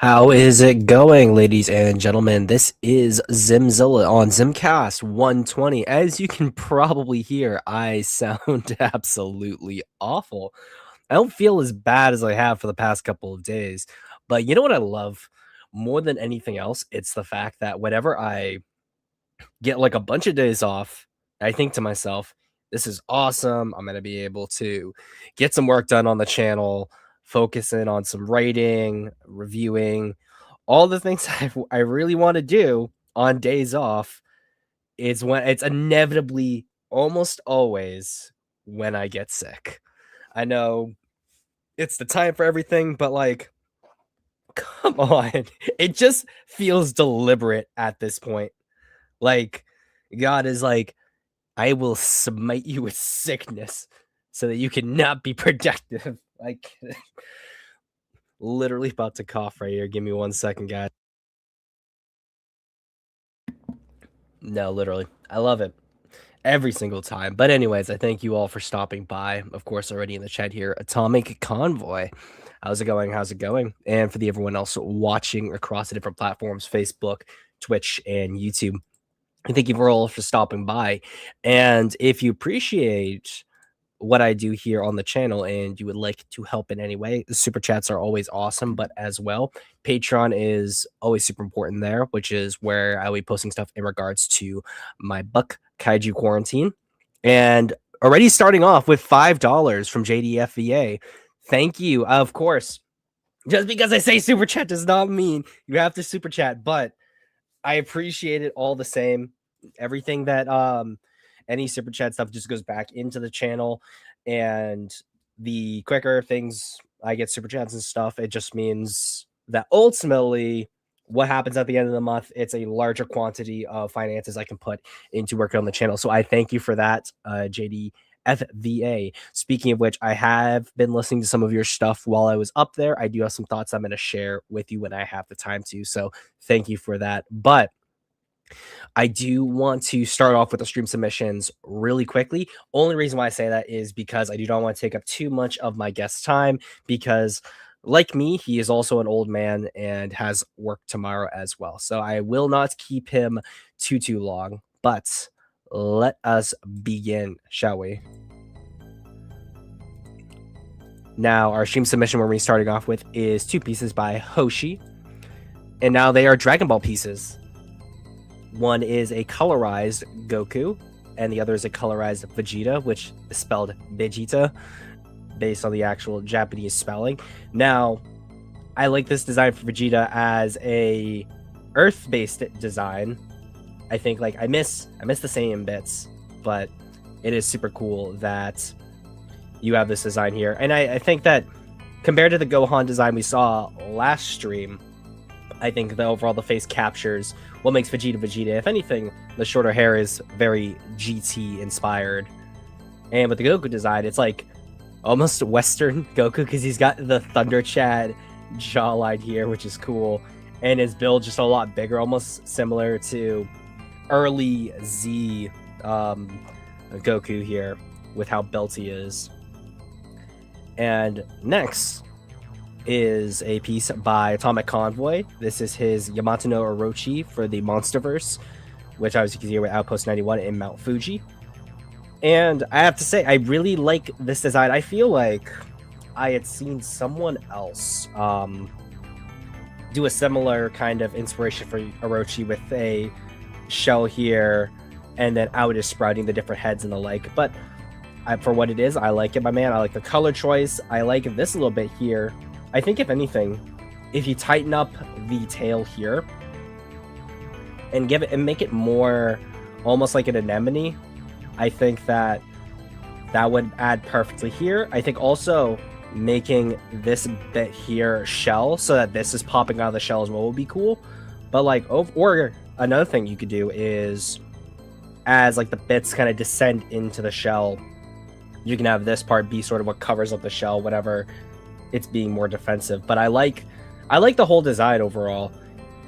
How is it going, ladies and gentlemen? This is Zimzilla on Zimcast 120. As you can probably hear, I sound absolutely awful. I don't feel as bad as I have for the past couple of days. But you know what I love more than anything else? It's the fact that whenever I get like a bunch of days off, I think to myself, this is awesome. I'm going to be able to get some work done on the channel, focus in on some writing, reviewing, all the things I really want to do on days off. Is when it's inevitably almost always when I get sick. I know it's the time for everything, but like, come on. It just feels deliberate at this point. Like, God is like, I will smite you with sickness so that you cannot be productive. Like, literally about to cough right here. Give me 1 second, guys. No, literally. I love it every single time. But anyways, I thank you all for stopping by. Of course, already in the chat here, Atomic Convoy. How's it going? How's it going? And for the everyone else watching across the different platforms, Facebook, Twitch, and YouTube, I thank you all for stopping by. And if you appreciate what I do here on the channel and you would like to help in any way, the super chats are always awesome, but as well, Patreon is always super important there, which is where I'll be posting stuff in regards to my book, Kaiju Quarantine. And already starting off with $5 from JDFVA. Thank you. Of course, just because I say super chat does not mean you have to super chat, but I appreciate it all the same. Everything that any super chat stuff just goes back into the channel, and the quicker things I get super chats and stuff, it just means that ultimately what happens at the end of the month, it's a larger quantity of finances I can put into working on the channel. So I thank you for that, JDFVA. Speaking of which, I have been listening to some of your stuff while I was up there. I do have some thoughts I'm going to share with you when I have the time to. So thank you for that. But I do want to start off with the stream submissions really quickly. Only reason why I say that is because I do not want to take up too much of my guest's time, because like me, he is also an old man and has work tomorrow as well. So I will not keep him too long, but let us begin, shall we? Now, our stream submission we're starting off with is 2 pieces by Hoshi, and now they are Dragon Ball pieces. One is a colorized Goku, and the other is a colorized Vegeta, which is spelled Vegeta, based on the actual Japanese spelling. Now, I like this design for Vegeta as a Earth-based design. I think like I miss the Saiyan bits, but it is super cool that you have this design here. And I think that compared to the Gohan design we saw last stream, I think that overall the face captures what makes Vegeta Vegeta. If anything, the shorter hair is very GT inspired. And with the Goku design, it's like almost Western Goku, because he's got the Thunder Chad jawline here, which is cool. And his build just a lot bigger, almost similar to early Z Goku here with how built he is. And next is a piece by Atomic Convoy. This is his Yamato no Orochi for the Monsterverse, which obviously you can see with Outpost 91 in Mount Fuji. And I have to say, I really like this design. I feel like I had seen someone else do a similar kind of inspiration for Orochi with a shell here, and then out is sprouting the different heads and the like. But for what it is, I like it, my man. I like the color choice. I like this a little bit here. I think if anything, if you tighten up the tail here and give it and make it more almost like an anemone, I think that would add perfectly here. I think also making this bit here shell so that this is popping out of the shell as well would be cool. But like, or another thing you could do is as like the bits kind of descend into the shell, you can have this part be sort of what covers up the shell whenever it's being more defensive. But I like the whole design overall,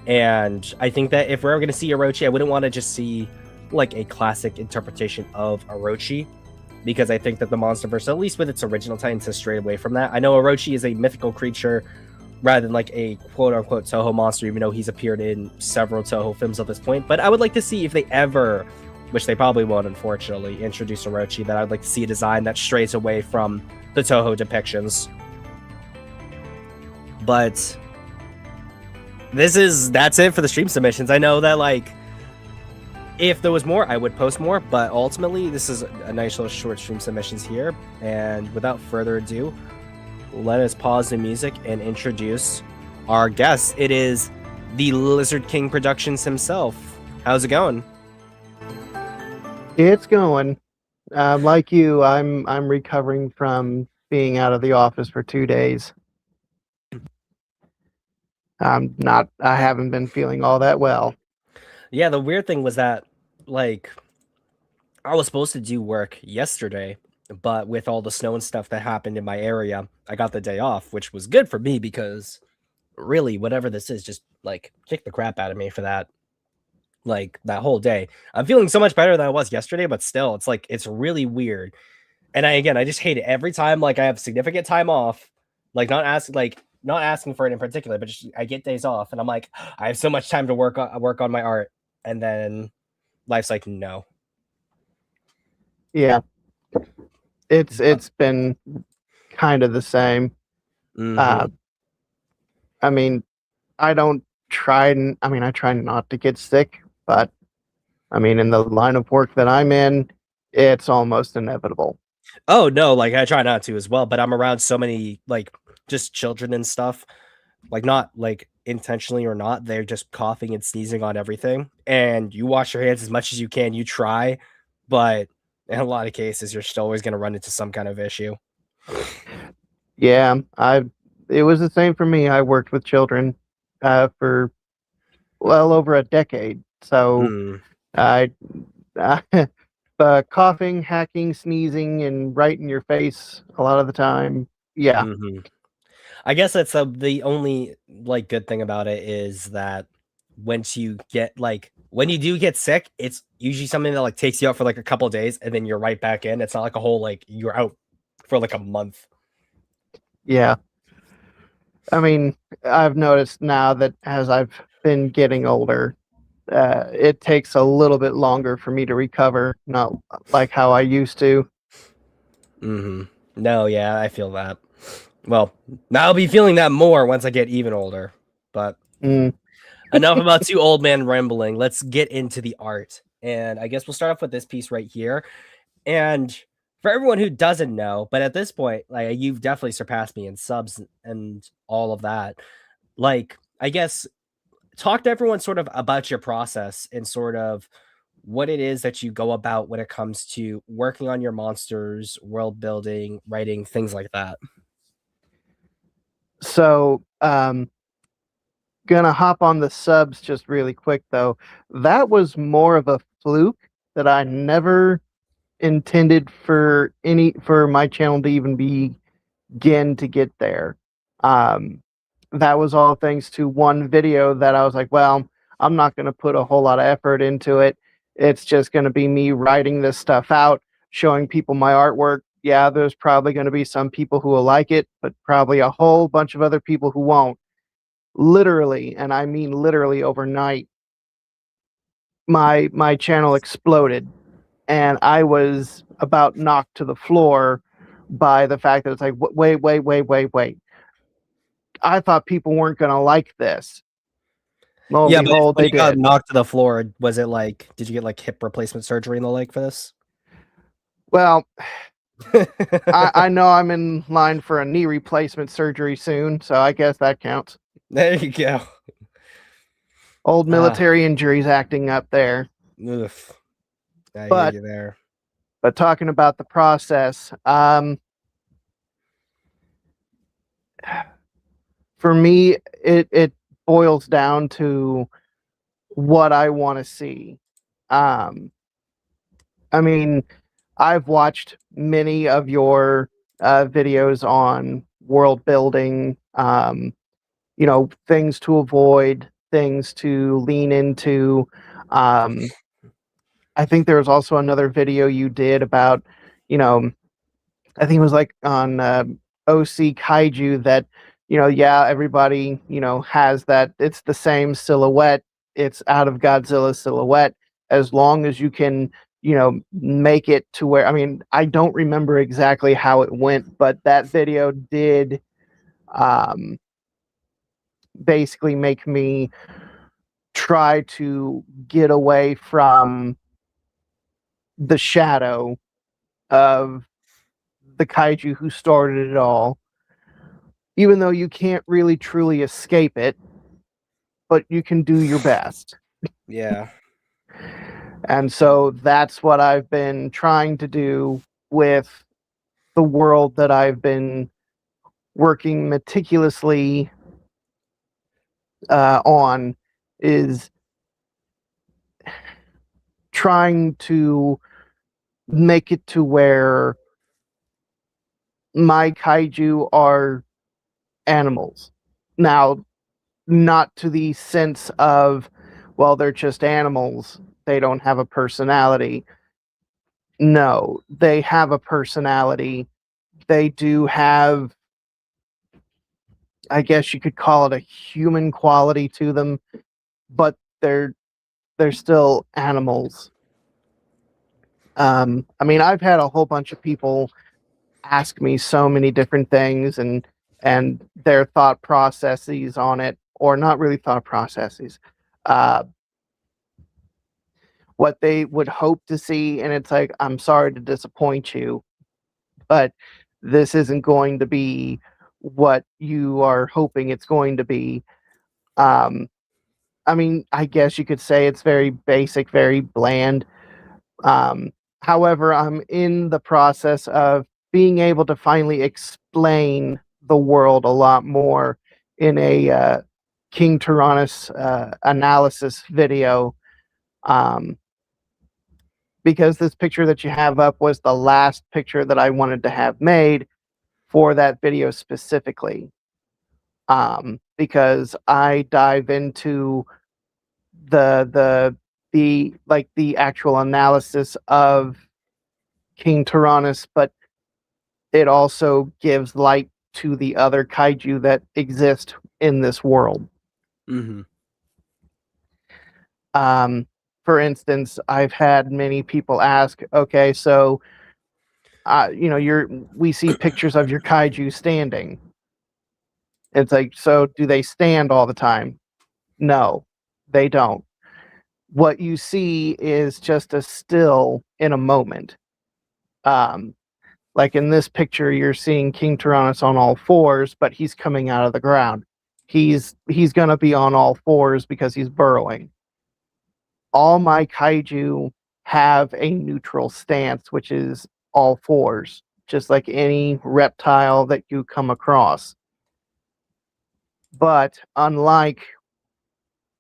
and I think that if we're ever going to see Orochi, I wouldn't want to just see like a classic interpretation of Orochi, because I think that the Monsterverse, at least with its original titans, has strayed away from that. I know Orochi is a mythical creature rather than like a quote unquote Toho monster, even though he's appeared in several Toho films at this point. But I would like to see if they ever, which they probably won't, unfortunately, introduce Orochi, that I'd like to see a design that strays away from the Toho depictions. But that's it for the stream submissions. I know that like if there was more, I would post more, but ultimately this is a nice little short stream submissions here. And without further ado, let us pause the music and introduce our guest. It is the Lizard King Productions himself. How's it going? It's going. Like you, I'm recovering from being out of the office for 2 days. I haven't been feeling all that well. Yeah, the weird thing was that, like, I was supposed to do work yesterday, but with all the snow and stuff that happened in my area, I got the day off, which was good for me because really, whatever this is, just like kick the crap out of me for that. Like that whole day. I'm feeling so much better than I was yesterday, but still, it's like it's really weird. And I just hate it every time. Like I have significant time off, like not asking for it in particular, but just I get days off, and I'm like, I have so much time to work on my art, and then life's like, no. Yeah, it's been kind of the same. Mm-hmm. I mean, I try not to get sick, but I mean, in the line of work that I'm in, it's almost inevitable. Oh no, like I try not to as well, but I'm around so many like just children and stuff, like not like intentionally or not, they're just coughing and sneezing on everything. And you wash your hands as much as you can, you try, but in a lot of cases you're still always gonna run into some kind of issue. Yeah, it was the same for me. I worked with children for well over a decade. So I coughing, hacking, sneezing, and right in your face a lot of the time. Yeah. Mm-hmm. I guess that's the only like good thing about it is that once you get like when you do get sick, it's usually something that like takes you out for like a couple of days and then you're right back in. It's not like a whole like you're out for like a month. Yeah. I mean, I've noticed now that as I've been getting older, it takes a little bit longer for me to recover, not like how I used to. Mm-hmm. No, yeah, I feel that. Well, now I'll be feeling that more once I get even older. But enough about two old man rambling. Let's get into the art. And I guess we'll start off with this piece right here. And for everyone who doesn't know, but at this point, like you've definitely surpassed me in subs and all of that. Like, I guess talk to everyone sort of about your process and sort of what it is that you go about when it comes to working on your monsters, world building, writing, things like that. So, gonna hop on the subs just really quick though. That was more of a fluke that I never intended for my channel to even begin to get there. That was all thanks to one video that I was like, well, I'm not going to put a whole lot of effort into it. It's just going to be me writing this stuff out, showing people my artwork. Yeah, there's probably going to be some people who will like it, but probably a whole bunch of other people who won't. Literally, and I mean literally overnight, my channel exploded, and I was about knocked to the floor by the fact that it's like, wait. I thought people weren't going to like this. Lo and behold, when they you got did. knocked to the floor, was it like, did you get like hip replacement surgery and the like for this? Well, I know I'm in line for a knee replacement surgery soon, so I guess that counts. There you go. Old military injuries acting up there. Oof. I hear But you there. But talking about the process, for me, it boils down to what I want to see. I mean, I've watched many of your videos on world building, things to avoid, things to lean into. I think there was also another video you did about, I think it was like on OC Kaiju that yeah, everybody, has that. It's the same silhouette. It's out of Godzilla's silhouette. As long as you can, make it to where, I mean, I don't remember exactly how it went, but that video did um, basically make me try to get away from the shadow of the kaiju who started it all, even though you can't really truly escape it, but you can do your best. Yeah. And so that's what I've been trying to do with the world that I've been working meticulously on, is trying to make it to where my kaiju are animals. Now, not to the sense of, well, they're just animals, they don't have a personality. No, they have a personality. They do have, I guess you could call it a human quality to them, but they're still animals. I mean, I've had a whole bunch of people ask me so many different things, and their thought processes on it, or not really thought processes, uh, what they would hope to see, and it's like, I'm sorry to disappoint you, but this isn't going to be what you are hoping it's going to be. Um, I mean, I guess you could say it's very basic, very bland. Um, However, I'm in the process of being able to finally explain the world a lot more in a King Tyrannus analysis video. Um, because this picture that you have up was the last picture that I wanted to have made for that video specifically. Because I dive into the actual analysis of King Tyrannus, but it also gives light to the other kaiju that exist in this world. Mm-hmm. Um, for instance, I've had many people ask, okay, so we see pictures of your kaiju standing. It's like, so do they stand all the time? No, they don't. What you see is just a still in a moment. Um, like in this picture, you're seeing King Tyrannus on all fours, but he's coming out of the ground. He's gonna be on all fours because he's burrowing. All my kaiju have a neutral stance, which is all fours, just like any reptile that you come across. But unlike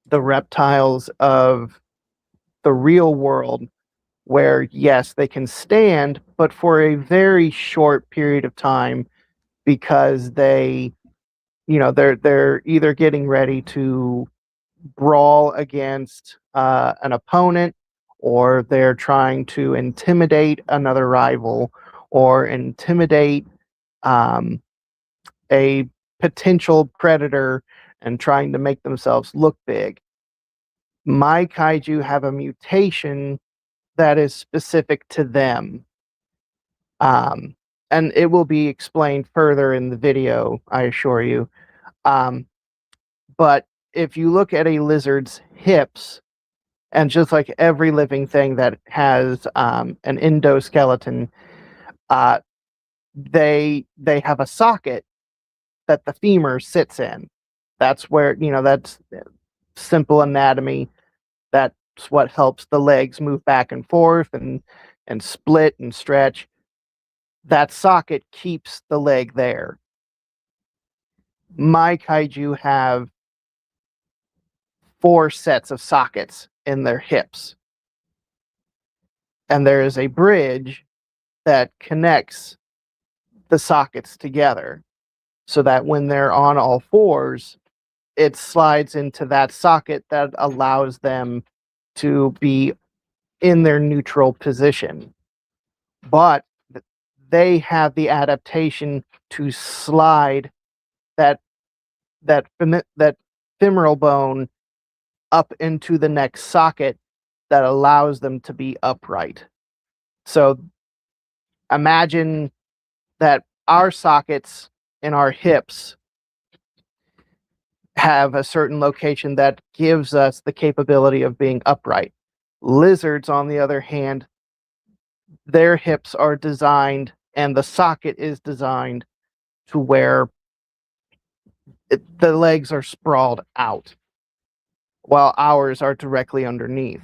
the reptiles of the real world, where yes, they can stand, but for a very short period of time, because they're either getting ready to brawl against an opponent, or they're trying to intimidate another rival, or intimidate um, a potential predator and trying to make themselves look big. My kaiju have a mutation that is specific to them. Um, and it will be explained further in the video, I assure you. Um, but if you look at a lizard's hips, and just like every living thing that has an endoskeleton, uh, they have a socket that the femur sits in. That's where, that's simple anatomy. That's what helps the legs move back and forth and split and stretch. That socket keeps the leg there. My kaiju have 4 sets of sockets in their hips. And there is a bridge that connects the sockets together so that when they're on all fours, it slides into that socket that allows them to be in their neutral position. But they have the adaptation to slide that that femoral bone up into the neck socket that allows them to be upright. So imagine that our sockets in our hips have a certain location that gives us the capability of being upright. Lizards, on the other hand, their hips are designed and the socket is designed to where the legs are sprawled out, while ours are directly underneath.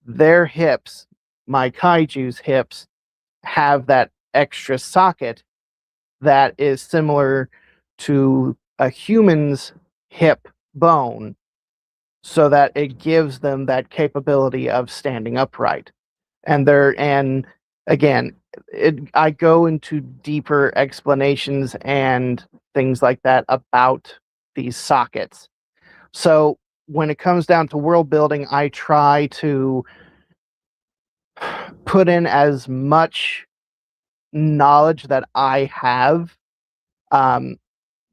Their hips, my kaiju's hips, have that extra socket that is similar to a human's hip bone, so that it gives them that capability of standing upright. And again, I go into deeper explanations and things like that about these sockets. So when it comes down to world building, I try to put in as much knowledge that I have um,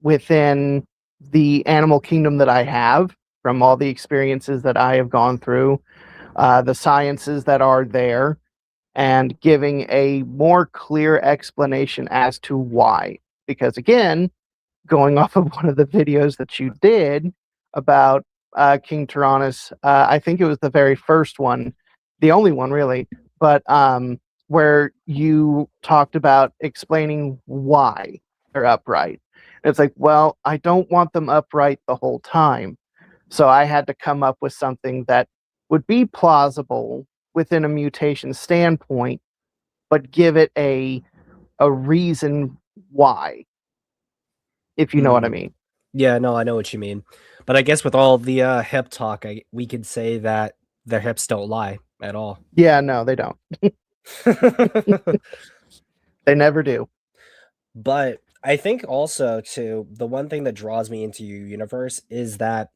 within the animal kingdom that I have from all the experiences that I have gone through, the sciences that are there, and giving a more clear explanation as to why. Because again, going off of one of the videos that you did about King Tyrannus, I think it was the very first one, the only one really, but where you talked about explaining why they're upright. It's like, well, I don't want them upright the whole time. So I had to come up with something that would be plausible within a mutation standpoint, but give it a reason why, if you know what I mean. Yeah, no, I know what you mean. But I guess with all the hip talk, we could say that their hips don't lie at all. Yeah, no, they don't. They never do. But I think also too, the one thing that draws me into your universe is that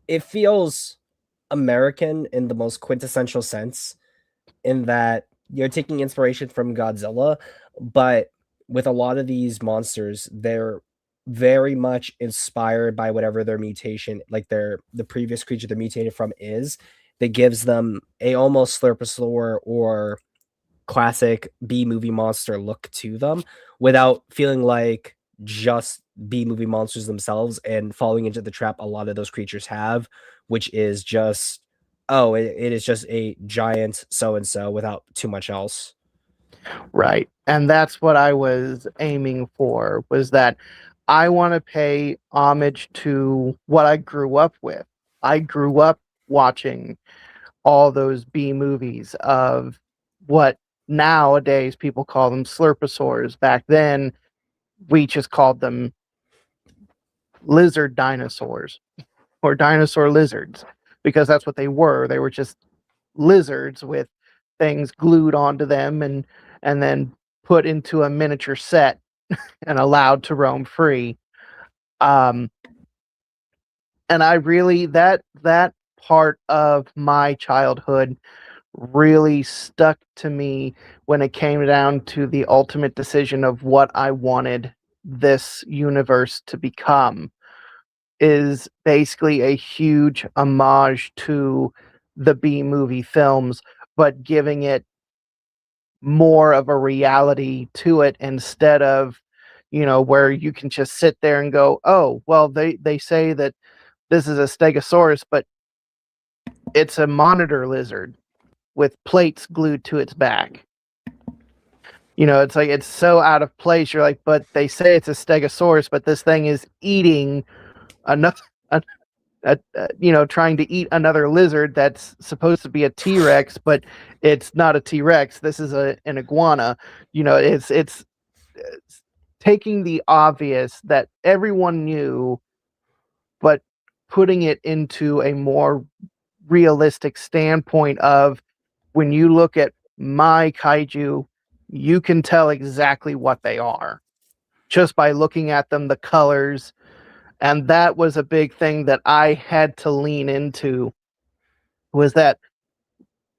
it feels American in the most quintessential sense, in that you're taking inspiration from Godzilla, but with a lot of these monsters, they're very much inspired by whatever their mutation, like the previous creature they're mutated from is, that gives them a almost Slurposaur or classic B movie monster look to them without feeling like just B movie monsters themselves and falling into the trap a lot of those creatures have, which is just, oh, it is just a giant so and so without too much else. Right. And that's what I was aiming for, was that I want to pay homage to what I grew up with. I grew up watching all those B movies of what nowadays people call them slurposaurs. Back then, we just called them lizard dinosaurs or dinosaur lizards, because that's what they were. They were just lizards with things glued onto them and then put into a miniature set and allowed to roam free. Um, and I really, that part of my childhood really stuck to me when it came down to the ultimate decision of what I wanted this universe to become, is basically a huge homage to the B movie films, but giving it more of a reality to it, instead of, where you can just sit there and go, oh, well, they say that this is a stegosaurus, but it's a monitor lizard with plates glued to its back. It's like, it's so out of place. You're like, but they say it's a stegosaurus, but this thing is eating enough, trying to eat another lizard that's supposed to be a T-Rex, but it's not a T-Rex. This is an iguana. It's taking the obvious that everyone knew, but putting it into a more realistic standpoint of, when you look at my kaiju, you can tell exactly what they are just by looking at them, the colors. And that was a big thing that I had to lean into, was that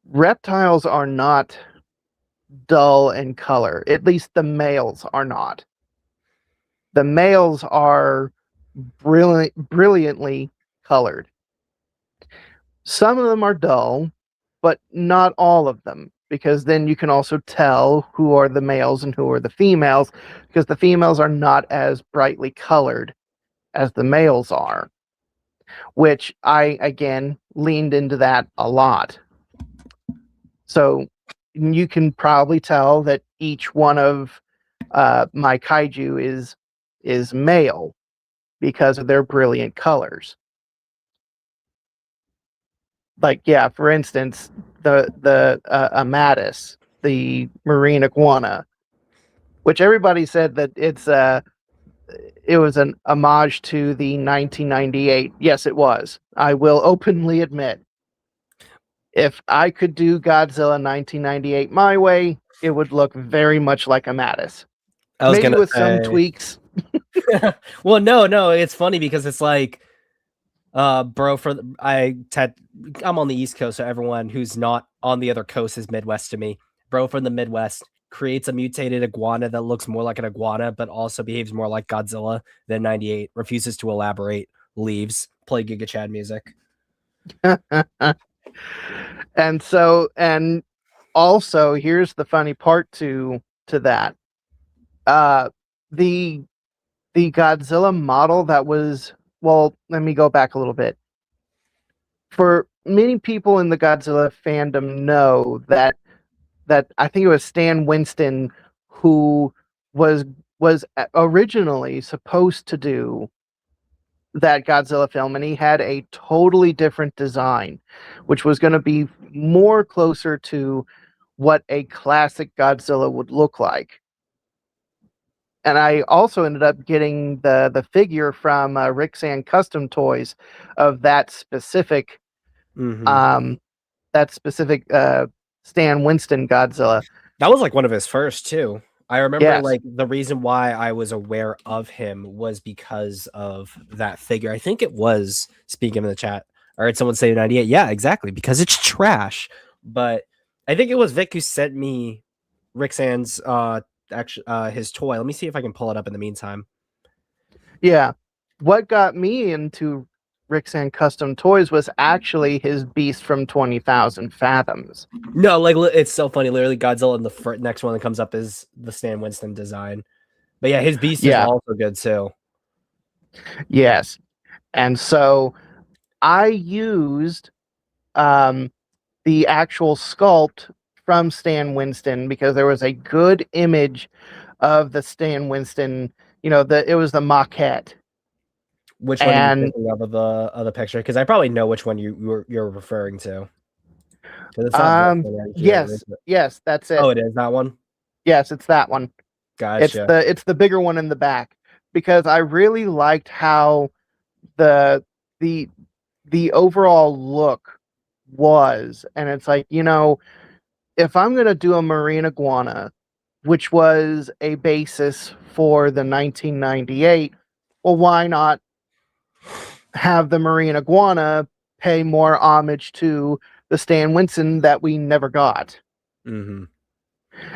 reptiles are not dull in color. At least the males are not. The males are brilliantly colored. Some of them are dull, but not all of them, because then you can also tell who are the males and who are the females, because the females are not as brightly colored as the males are, which I, again, leaned into that a lot. So you can probably tell that each one of my kaiju is male because of their brilliant colors. Like, yeah, for instance, the Amatis, the marine iguana, which everybody said that it was an homage to the 1998. Yes, it was. I will openly admit, if I could do Godzilla 1998 my way, it would look very much like Amatis. I was Maybe gonna with some say. tweaks. Well, no, it's funny because it's like, bro, I'm on the East Coast, so everyone who's not on the other coast is Midwest to me. Bro from the Midwest creates a mutated iguana that looks more like an iguana, but also behaves more like Godzilla than 98. Refuses to elaborate, leaves, play Giga Chad music. And also, here's the funny part to that. Uh, the the Godzilla model that was, well, let me go back a little bit. For many people in the Godzilla fandom know that I think it was Stan Winston who was was originally supposed to do that Godzilla film, and he had a totally different design, which was going to be more closer to what a classic Godzilla would look like. And I also ended up getting the figure from Rixan Custom Toys of Mm-hmm. um, that specific Stan Winston Godzilla. That was like one of his first too. I remember Yes. like the reason why I was aware of him was because of that figure. I think it was, speaking in the chat, I heard someone say 98. Yeah, exactly, because it's trash. But I think it was Vic who sent me Rick Sands actually his toy. Let me see if I can pull it up in the meantime. Yeah. What got me into Rixan Custom Toys was actually his Beast from 20,000 Fathoms. No, like it's so funny. Literally, Godzilla and the next one that comes up is the Stan Winston design. But yeah, his beast is Yeah. also good too. Yes. And so I used the actual sculpt from Stan Winston because there was a good image of the Stan Winston, it was the maquette. Which one are you And thinking of the picture? Because I probably know which one you're referring to. Because it's not this one right here. Is it? yes, that's it. Oh, it is that one. Yes, it's that one. Gotcha. It's the bigger one in the back because I really liked how the the the overall look was, and it's like, if I'm going to do a marine iguana, which was a basis for the 1998, well, why not have the marine iguana pay more homage to the Stan Winston that we never got? Mm-hmm.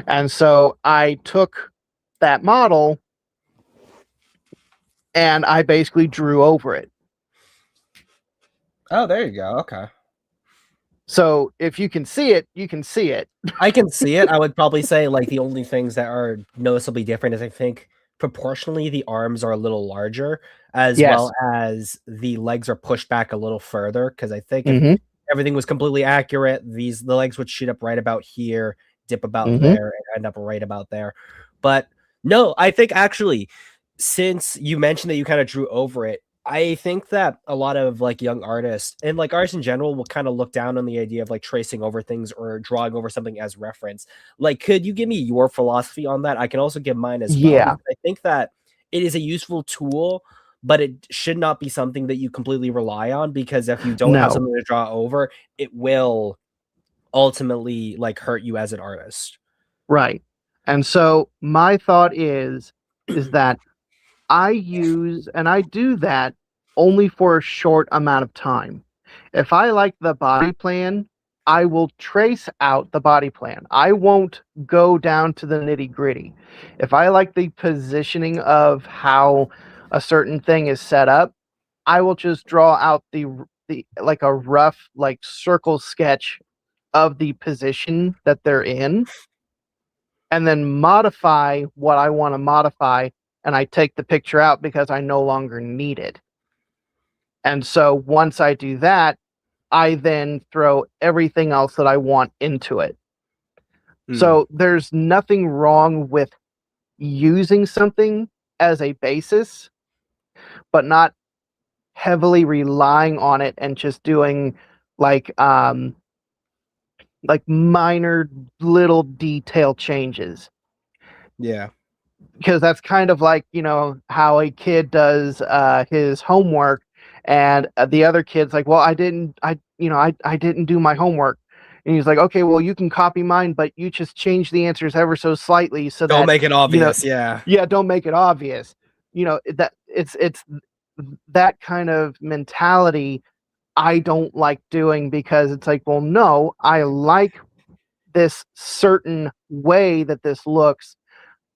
And so I took that model and I basically drew over it. Oh, there you go. Okay. So if you can see it, you can see it. I can see it. I would probably say like the only things that are noticeably different is I think proportionally the arms are a little larger, as Yes. well as the legs are pushed back a little further. Because I think if Mm-hmm. everything was completely accurate, the legs would shoot up right about here, dip about Mm-hmm. there, and end up right about there. But no, I think actually, since you mentioned that you kind of drew over it, I think that a lot of like young artists and like artists in general will kind of look down on the idea of like tracing over things or drawing over something as reference. Like, could you give me your philosophy on that? I can also give mine as well. Yeah. I think that it is a useful tool, but it should not be something that you completely rely on, because if you don't have No. something to draw over, it will ultimately like hurt you as an artist. Right. And so my thought is that I use and I do that only for a short amount of time. If I like the body plan, I will trace out the body plan. I won't go down to the nitty gritty. If I like the positioning of how a certain thing is set up, I will just draw out the like a rough like circle sketch of the position that they're in, and then modify what I want to modify, and I take the picture out because I no longer need it. And so once I do that, I then throw everything else that I want into it. So there's nothing wrong with using something as a basis, but not heavily relying on it and just doing like minor little detail changes. Yeah. Because that's kind of like, you know, how a kid does his homework, and the other kid's like, well, I didn't do my homework. And he's like, okay, well, you can copy mine, but you just change the answers ever so slightly so Don't that, make it you know, obvious. Yeah. yeah, don't make it obvious. You know, that it's that kind of mentality I don't like doing, because it's like, well, no, I like this certain way that this looks.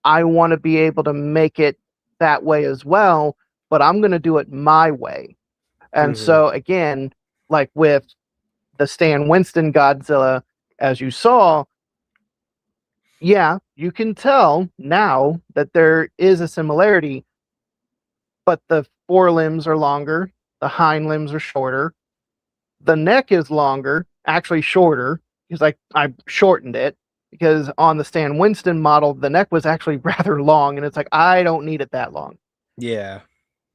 I want to be able to make it that way as well, but I'm going to do it my way. And so again, like with the Stan Winston Godzilla, as you saw, yeah, you can tell now that there is a similarity, but the forelimbs are longer, the hind limbs are shorter, the neck is longer, actually shorter, because I shortened it, because on the Stan Winston model, the neck was actually rather long, and it's like, I don't need it that long. Yeah.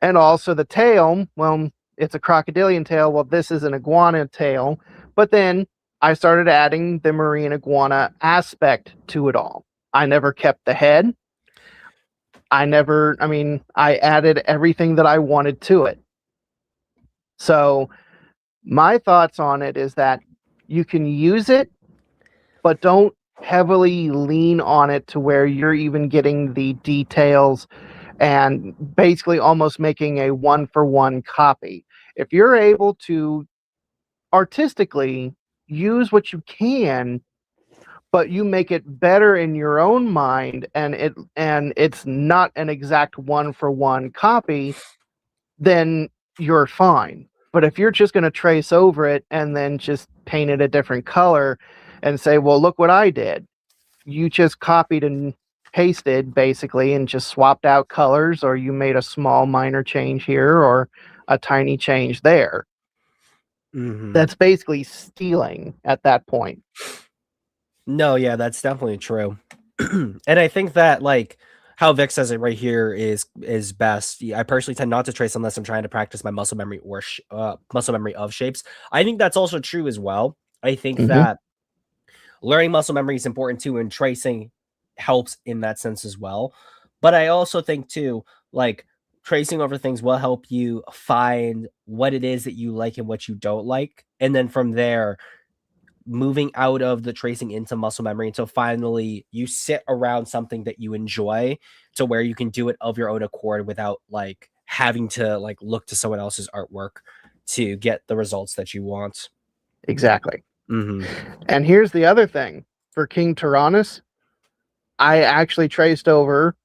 And also the tail, well, it's a crocodilian tail. Well, this is an iguana tail. But then I started adding the marine iguana aspect to it all. I never kept the head. I added everything that I wanted to it. So my thoughts on it is that you can use it, but don't heavily lean on it to where you're even getting the details and basically almost making a one-for-one copy. If you're able to artistically use what you can, but you make it better in your own mind, and it's not an exact one-for-one copy, then you're fine. But if you're just going to trace over it and then just paint it a different color and say, well, look what I did, you just copied and pasted basically and just swapped out colors, or you made a small minor change here or a tiny change there. That's basically stealing at that point. No, yeah, that's definitely true. And I think that, like, how Vic says it right here is best. I personally tend not to trace unless I'm trying to practice my muscle memory or muscle memory of shapes. I think that's also true as well. I think that learning muscle memory is important too, and tracing helps in that sense as well. But I also think too, like, tracing over things will help you find what it is that you like and what you don't like, and then from there, moving out of the tracing into muscle memory until finally you sit around something that you enjoy, to where you can do it of your own accord without like having to like look to someone else's artwork to get the results that you want. Exactly. And here's the other thing. For King Tyrannus, I actually traced over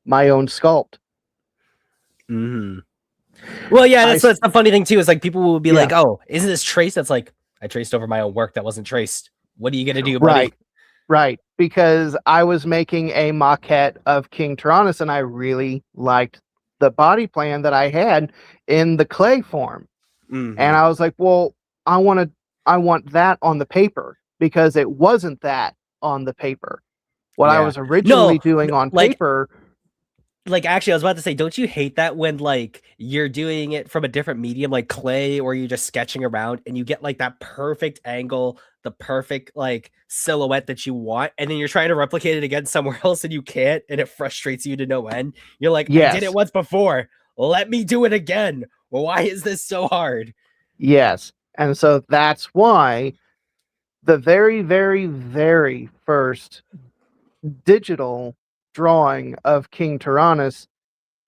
my own sculpt. Well, yeah, that's the funny thing too, is like people will be like, oh, isn't this traced? That's like, I traced over my own work that wasn't traced. What are you gonna do, buddy? Right. Because I was making a maquette of King Tyrannus, and I really liked the body plan that I had in the clay form. And I was like, well, I want that on the paper, because it wasn't that on the paper. What I was originally doing on paper. Like, actually, I was about to say, don't you hate that when, like, you're doing it from a different medium, like clay, or you're just sketching around, and you get, like, that perfect angle, the perfect, like, silhouette that you want, and then you're trying to replicate it again somewhere else, and you can't, and it frustrates you to no end? You're like, I did it once before. Let me do it again. Why is this so hard? Yes. And so that's why the very, very, very first digital drawing of King Tyrannus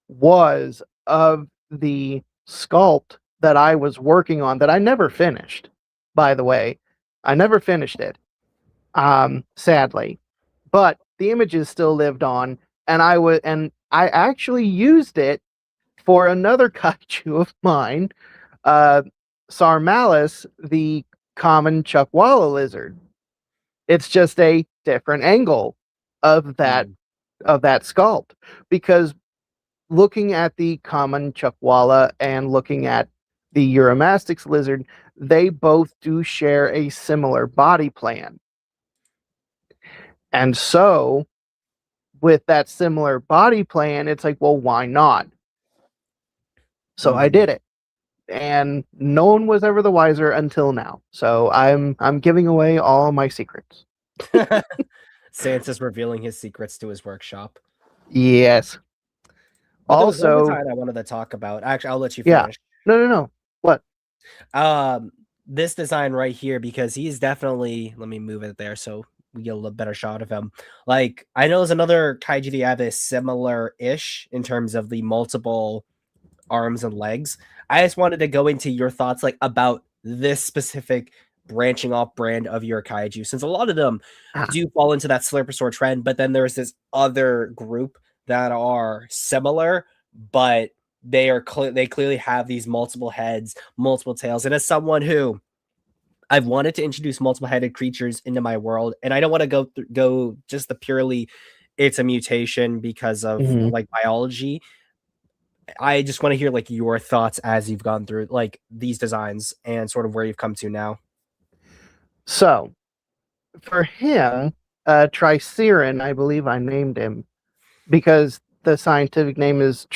was of the sculpt that I was working on, that I never finished, by the way. I never finished it, sadly. But the images still lived on, and I actually used it for another kaiju of mine, uh, Sarmalis, the common Chuckwalla lizard. It's just a different angle of that Mm. sculpt, because looking at the common Chuckwalla and looking at the Eurymastix lizard, they both do share a similar body plan. And so, with that similar body plan, it's like, well, why not? So I did it. And no one was ever the wiser until now. So I'm giving away all my secrets. Santa's revealing his secrets to his workshop. Yes. But there was one Also, design I wanted to talk about. Actually, I'll let you yeah. finish. No. What? This design right here, because he's definitely, let me move it there so we get a little better shot of him. Like, I know there's another kaiju that have a similar-ish in terms of the multiple arms and legs. I just wanted to go into your thoughts like about this specific branching off brand of your kaiju, since a lot of them do fall into that Slurposaur trend, but then there's this other group that are similar, but they clearly have these multiple heads, multiple tails. And as someone who I've wanted to introduce multiple headed creatures into my world, and I don't want to go just the purely it's a mutation because of like biology. I just want to hear like your thoughts as you've gone through like these designs and sort of where you've come to now. So, for him, Triceran, I believe I named him because the scientific name is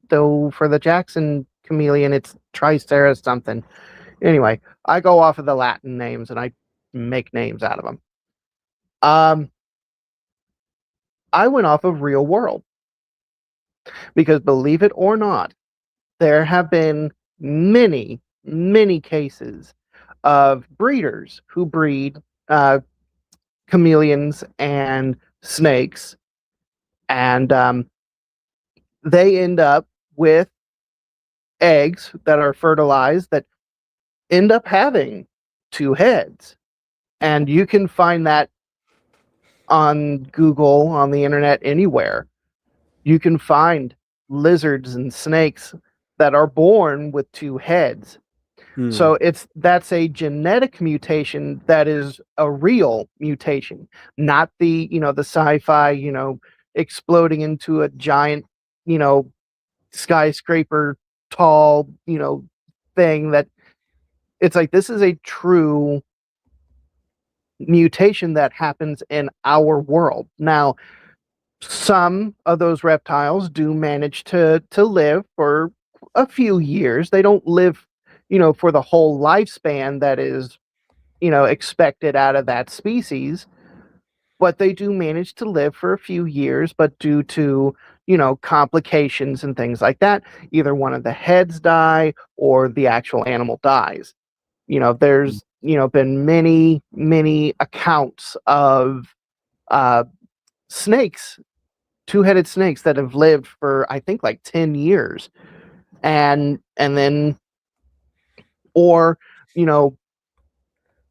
though for the Jackson chameleon, it's Tricera something. Anyway, I go off of the Latin names and I make names out of them. I went off of real world because, believe it or not, there have been many, many cases of breeders who breed chameleons and snakes, and they end up with eggs that are fertilized that end up having two heads. And you can find that on Google, on the internet, anywhere. You can find lizards and snakes that are born with two heads. So that's a genetic mutation that is a real mutation, not the the sci-fi exploding into a giant skyscraper tall thing. That it's like, this is a true mutation that happens in our world. Now, some of those reptiles do manage to live for a few years. They don't live for the whole lifespan that is expected out of that species, but they do manage to live for a few years. But due to complications and things like that, either one of the heads die or the actual animal dies. There's been many accounts of snakes, two-headed snakes that have lived for, I think, like 10 years, and then, or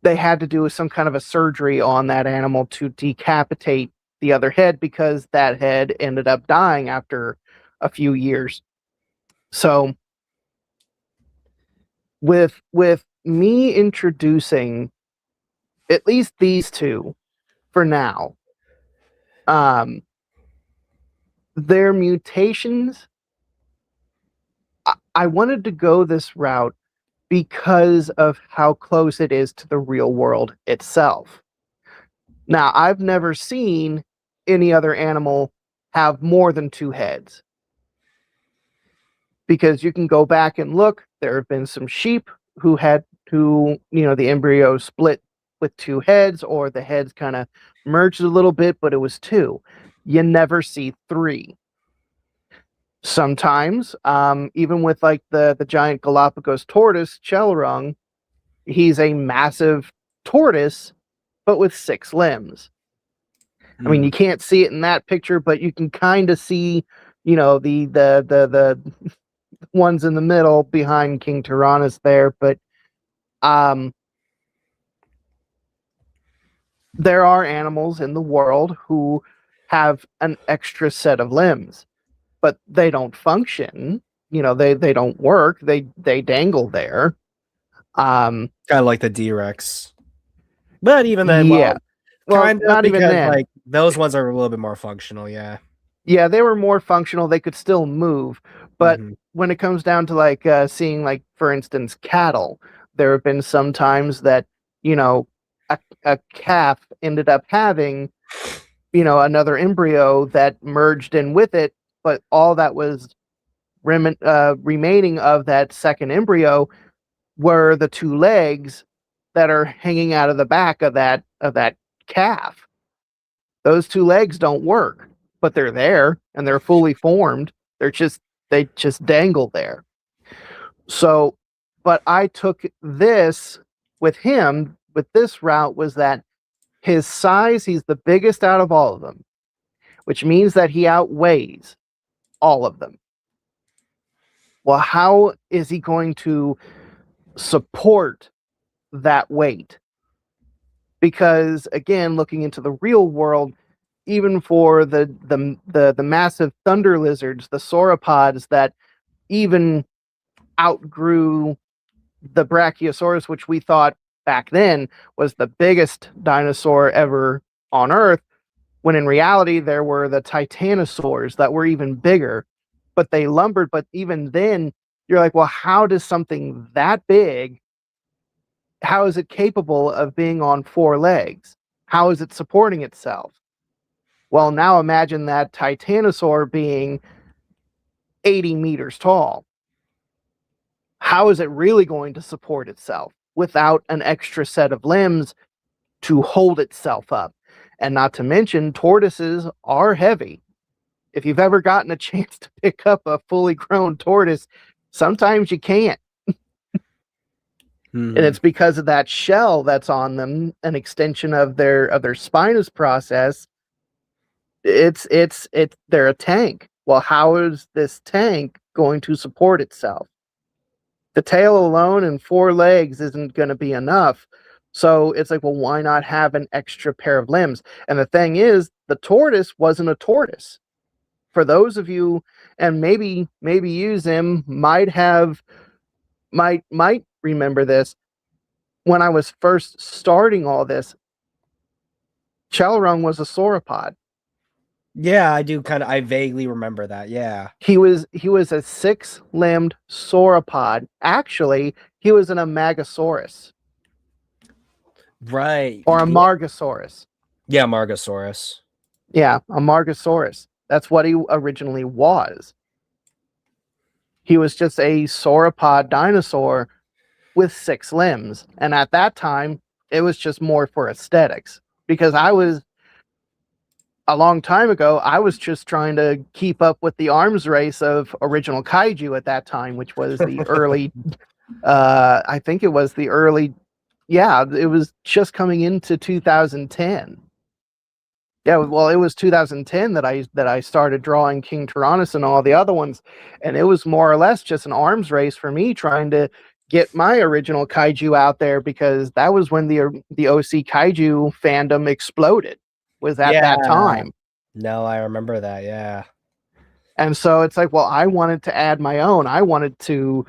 they had to do some kind of a surgery on that animal to decapitate the other head because that head ended up dying after a few years. So with me introducing at least these two for now, their mutations, I wanted to go this route because of how close it is to the real world itself. Now, I've never seen any other animal have more than two heads, because you can go back and look. There have been some sheep who the embryo split with two heads, or the heads kind of merged a little bit, but it was two. You never see three. Sometimes, even with like the giant Galapagos tortoise, Chelrung, he's a massive tortoise, but with 6 limbs. I mean, you can't see it in that picture, but you can kind of see, the ones in the middle behind King Tyrannus there. But there are animals in the world who have an extra set of limbs. but they don't function. They don't work. They dangle there. Kind of like the D-Rex. But even then, Yeah. Well, kind of, not even because then. like those ones are a little bit more functional, yeah. Yeah, they were more functional. They could still move, but Mhm. when it comes down to like seeing, like, for instance, cattle, there have been some times that you know a calf ended up having another embryo that merged in with it, but all that was remaining of that second embryo were the two legs that are hanging out of the back of that calf. Those two legs don't work, but they're there and they're fully formed. They just dangle there. So, but I took this with him with this route was that his size, he's the biggest out of all of them, which means that he outweighs all of them. Well, how is he going to support that weight? Because again, looking into the real world, even for the massive thunder lizards, the sauropods that even outgrew the Brachiosaurus, which we thought back then was the biggest dinosaur ever on Earth, when in reality there were the titanosaurs that were even bigger, but they lumbered. But even then, you're like, well, how does something that big, how is it capable of being on four legs? How is it supporting itself? Well, now imagine that titanosaur being 80 meters tall. How is it really going to support itself without an extra set of limbs to hold itself up? And not to mention, tortoises are heavy. If you've ever gotten a chance to pick up a fully grown tortoise, sometimes you can't. Mhm. And it's because of that shell that's on them, an extension of their spinous process. It's they're a tank. Well, how is this tank going to support itself? The tail alone and four legs isn't going to be enough. So it's like, well, why not have an extra pair of limbs? And the thing is, the tortoise wasn't a tortoise. For those of you, and maybe you, Zim, might remember this. When I was first starting all this, Chalrung was a sauropod. Yeah, I vaguely remember that. Yeah. He was a six-limbed sauropod. Actually, he was an Amagasaurus Right. or a Yeah. Margosaurus. Yeah, Margosaurus. Yeah, a Margosaurus. That's what he originally was. He was just a sauropod dinosaur with six limbs. And at that time, it was just more for aesthetics. Because a long time ago, I was just trying to keep up with the arms race of original Kaiju at that time, which was the early, I think it was the early, yeah, it was just coming into 2010. Yeah, well, it was 2010 that I started drawing King Tyrannus and all the other ones, and it was more or less just an arms race for me trying to get my original Kaiju out there, because that was when the OC Kaiju fandom exploded, was at Yeah. that time. No, I remember that. Yeah. And so it's like, well, I wanted to add my own. I wanted to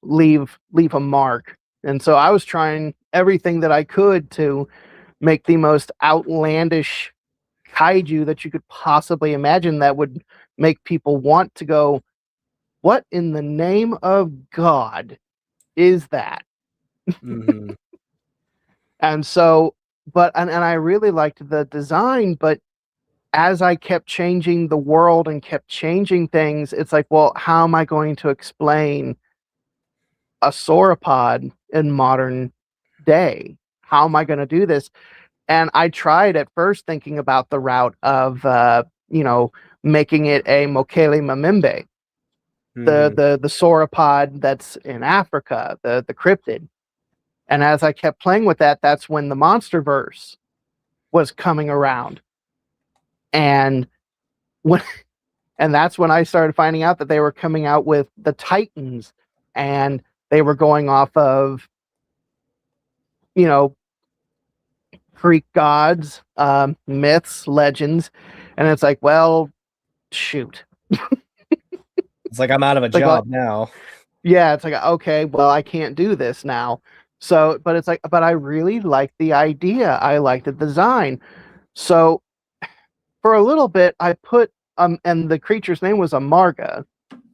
leave a mark. And so I was trying everything that I could to make the most outlandish kaiju that you could possibly imagine that would make people want to go, what in the name of God is that? Mhm. And so, and I really liked the design, but as I kept changing the world and kept changing things, it's like, well, how am I going to explain a sauropod in modern day? How am I going to do this? And I tried at first thinking about the route of, making it a Mokele Mamembe, Mhm. the sauropod that's in Africa, the cryptid. And as I kept playing with that, that's when the MonsterVerse was coming around, and when and that's when I started finding out that they were coming out with the Titans, and they were going off of, you know, Greek gods, myths, legends, and it's like, well, shoot. It's like I'm out of a job now. Yeah, it's like, okay, well, I can't do this now. So, but it's like, but I really like the idea. I like the design. So for a little bit, I put, and the creature's name was Amarga.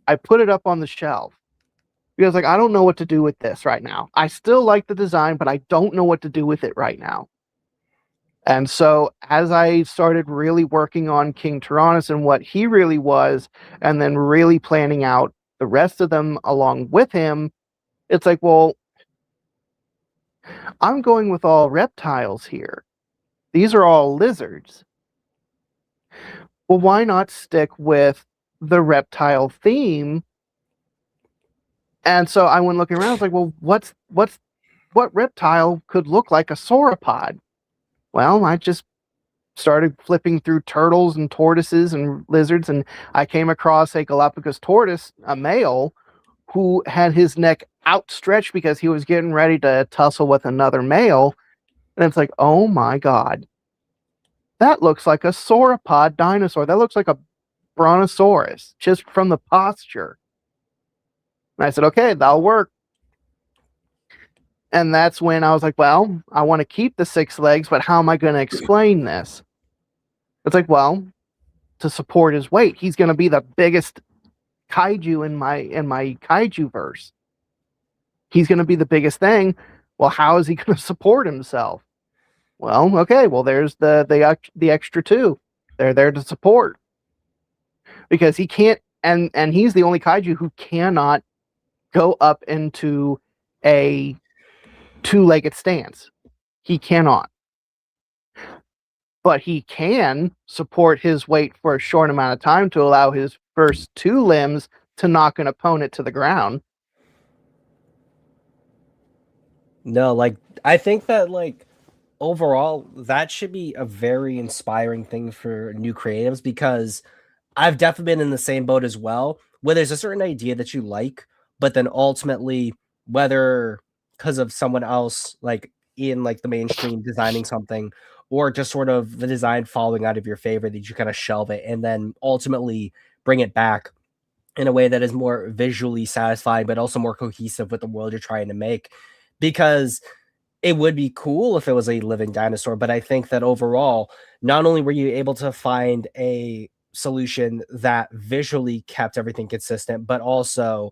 I put it up on the shelf because, like, I don't know what to do with this right now. I still like the design, but I don't know what to do with it right now. And so as I started really working on King Tyrannus and what he really was, and then really planning out the rest of them along with him, it's like, well, I'm going with all reptiles here. These are all lizards. Well, why not stick with the reptile theme? And so I went looking around. I was like, well, what reptile could look like a sauropod? Well, I just started flipping through turtles and tortoises and lizards, and I came across a Galapagos tortoise, a male, who had his neck outstretched because he was getting ready to tussle with another male. And it's like, oh my God, that looks like a sauropod dinosaur. That looks like a brontosaurus just from the posture. And I said, okay, that'll work. And that's when I was like, well, I want to keep the 6 legs, but how am I going to explain this? It's like, well, to support his weight, he's going to be the biggest kaiju in my kaiju verse. He's going to be the biggest thing. Well, how is he going to support himself? Well, okay, well, there's the extra 2. They're there to support. Because he can't, and he's the only kaiju who cannot go up into a 2-legged stance. He cannot. But he can support his weight for a short amount of time to allow his first 2 limbs to knock an opponent to the ground. No, like, I think that, like, overall, that should be a very inspiring thing for new creatives, because I've definitely been in the same boat as well, where there's a certain idea that you like, but then ultimately, whether because of someone else, like, in, like, the mainstream designing something, or just sort of the design falling out of your favor, that you kind of shelve it and then ultimately bring it back in a way that is more visually satisfying, but also more cohesive with the world you're trying to make. Because it would be cool if it was a living dinosaur, but I think that overall, not only were you able to find a solution that visually kept everything consistent, but also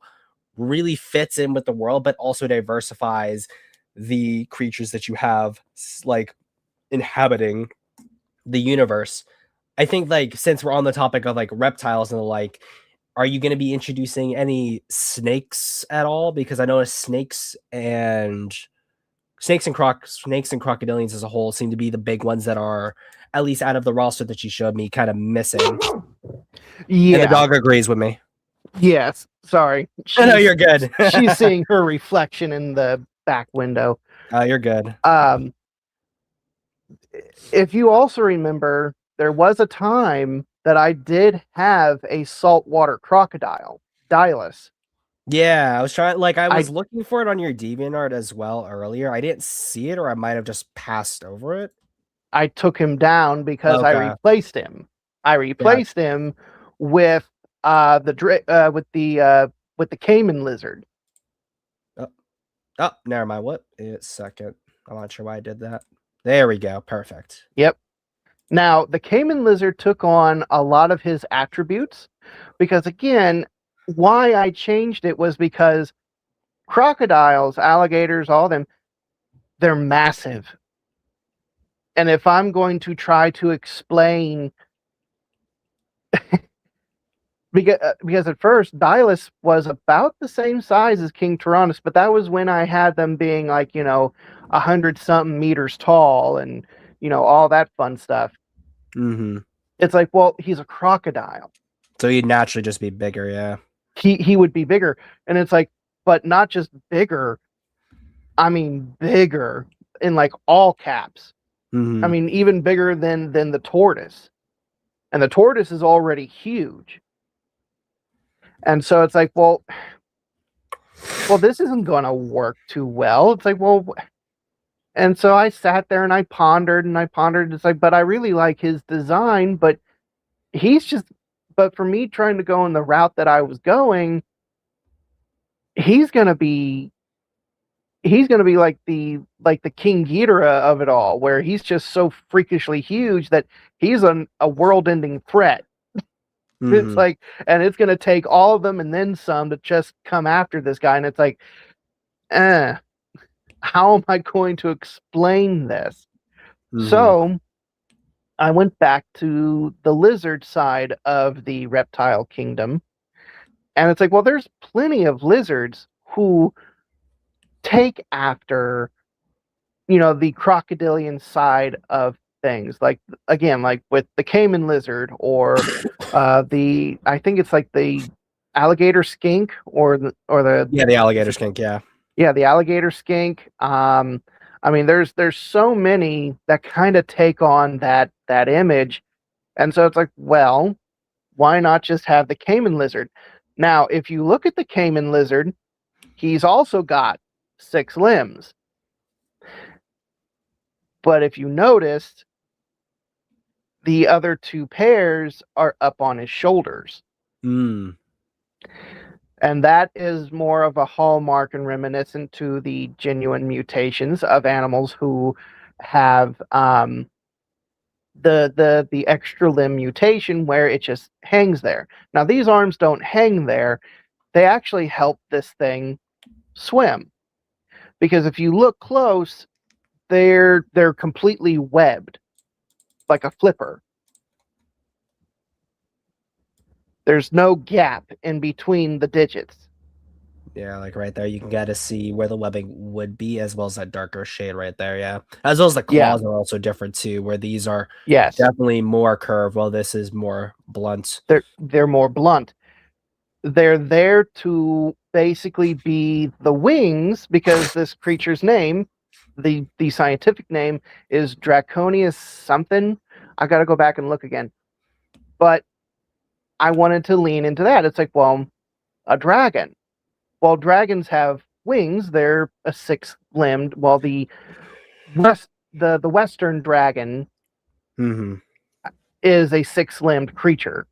really fits in with the world, but also diversifies the creatures that you have, like, inhabiting the universe. I think, like, since we're on the topic of, like, reptiles and the like, are you going to be introducing any snakes at all? Because I noticed snakes and crocodilians as a whole seem to be the big ones that are, at least out of the roster that you showed me, kind of missing. Yeah. And the dog agrees with me. Yes. Sorry. No, you're good. She's seeing her reflection in the back window. You're good. If you also remember, there was a time that I did have a saltwater crocodile, Dilus. Yeah, I was trying, like, I was looking for it on your DeviantArt as well earlier. I didn't see it, or I might have just passed over it. I took him down because I replaced him. I replaced him with the caiman lizard. Oh, never mind. What? It's second. I'm not sure why I did that. There we go. Perfect. Yep. Now, the caiman lizard took on a lot of his attributes because, again, why I changed it was because crocodiles, alligators, all of them, they're massive. And if I'm going to try to explain, because at first Dilus was about the same size as King Tyrannus, but that was when I had them being like, 100-something meters tall and, all that fun stuff. Mm-hmm. It's like, well, he's a crocodile. So he'd naturally just be bigger, yeah. He would be bigger. And it's like, but not just bigger. I mean, bigger in like all caps. Mm-hmm. I mean, even bigger than the tortoise. And the tortoise is already huge. And so it's like, well, this isn't going to work too well. It's like, well, and so I sat there and I pondered. It's like, but I really like his design, but he's just but for me trying to go in the route that I was going, he's gonna be like the King Ghidorah of it all, where he's just so freakishly huge that he's a world-ending threat. It's like, and it's gonna take all of them and then some to just come after this guy, and it's like, how am I going to explain this? So I went back to the lizard side of the reptile kingdom, and it's like, well, there's plenty of lizards who take after, the crocodilian side of things. Like, again, like with the caiman lizard, or I think it's like the alligator skink, or the the alligator skink, the alligator skink. I mean, there's so many that kind of take on that image, and so it's like, well, why not just have the caiman lizard? Now, if you look at the caiman lizard, he's also got 6 limbs. But if you noticed, the other 2 pairs are up on his shoulders. And that is more of a hallmark and reminiscent to the genuine mutations of animals who have the extra limb mutation, where it just hangs there. Now, these arms don't hang there. They actually help this thing swim. Because if you look close, they're completely webbed, like a flipper. There's no gap in between the digits. Yeah, like right there, you can kind of see where the webbing would be, as well as that darker shade right there. Yeah, as well as the claws are also different too, where these are definitely more curved, while this is more blunt. They're more blunt. They're there to basically be the wings, because this creature's name, the scientific name, is Draconius something. I got to go back and look again. But I wanted to lean into that. It's like, well, a dragon. Well, dragons have wings. They're a 6-limbed. While the Western dragon is a 6-limbed creature.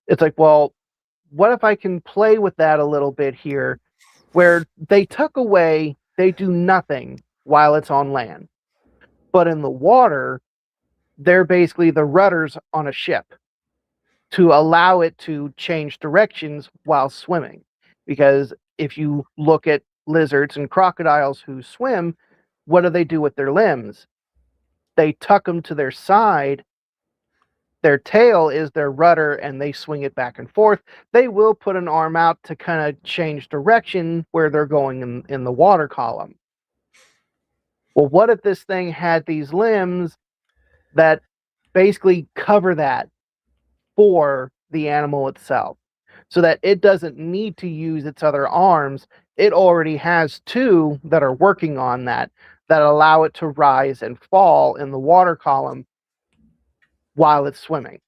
It's like, well, what if I can play with that a little bit here, where they tuck away, they do nothing while it's on land. But in the water, they're basically the rudders on a ship to allow it to change directions while swimming. Because if you look at lizards and crocodiles who swim, what do they do with their limbs? They tuck them to their side. Their tail is their rudder, and they swing it back and forth. They will put an arm out to kind of change direction where they're going in the water column. Well, what if this thing had these limbs that basically cover that for the animal itself, so that it doesn't need to use its other arms? It already has 2 that are working on that allow it to rise and fall in the water column while it's swimming.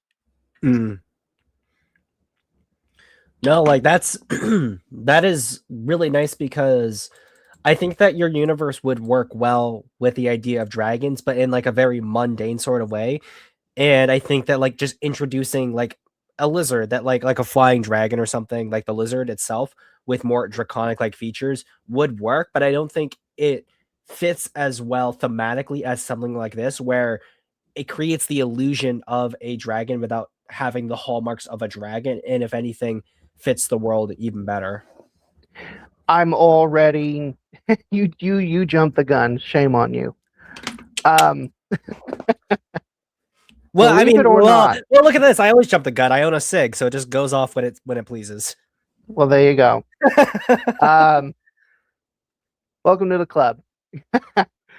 No, like that is really nice, because I think that your universe would work well with the idea of dragons, but in like a very mundane sort of way. And I think that like just introducing like a lizard, that like a flying dragon or something, like the lizard itself with more draconic like features would work, but I don't think it fits as well thematically as something like this, where it creates the illusion of a dragon without having the hallmarks of a dragon, and if anything, fits the world even better. I'm already you jumped the gun. Shame on you. Well, I mean, well, look at this. I always jump the gun. I own a SIG, so it just goes off when it pleases. Well, there you go. Welcome to the club.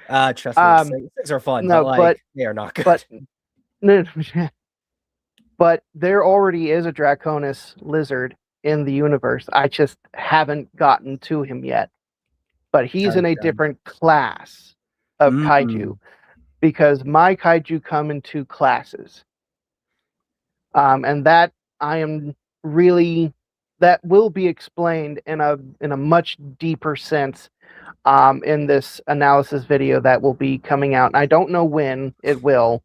Trust me, SIGs are fun, no, but they are not good. But there already is a Draconis lizard in the universe. I just haven't gotten to him yet. But he's in a different class of kaiju, because my kaiju come in 2 classes. And that that will be explained in a much deeper sense in this analysis video that will be coming out. And I don't know when it will,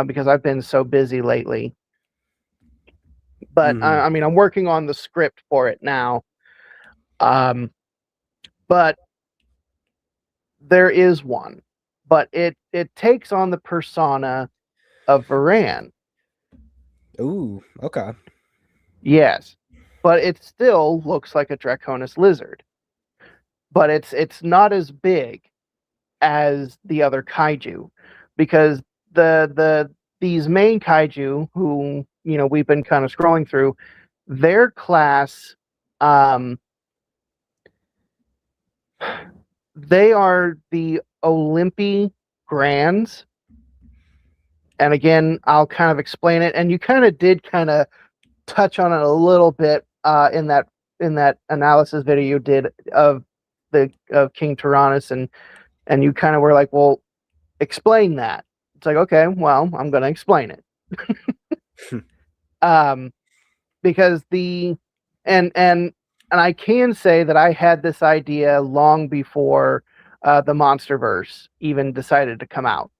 because I've been so busy lately. But Hmm. I mean, I'm working on the script for it now. But there is one, but it takes on the persona of Varan. Ooh, okay. Yes, but it still looks like a Draconis lizard. But it's not as big as the other kaiju, because the these main kaiju, who we've been kind of scrolling through, their class, um, they are the Olympi Grands. And again, I'll kind of explain it. And you kind of did kind of touch on it a little bit in that analysis video you did of King Tyrannus, and you kind of were like, well, explain that. It's like, okay, well, I'm going to explain it. um, because and I can say that I had this idea long before the MonsterVerse even decided to come out.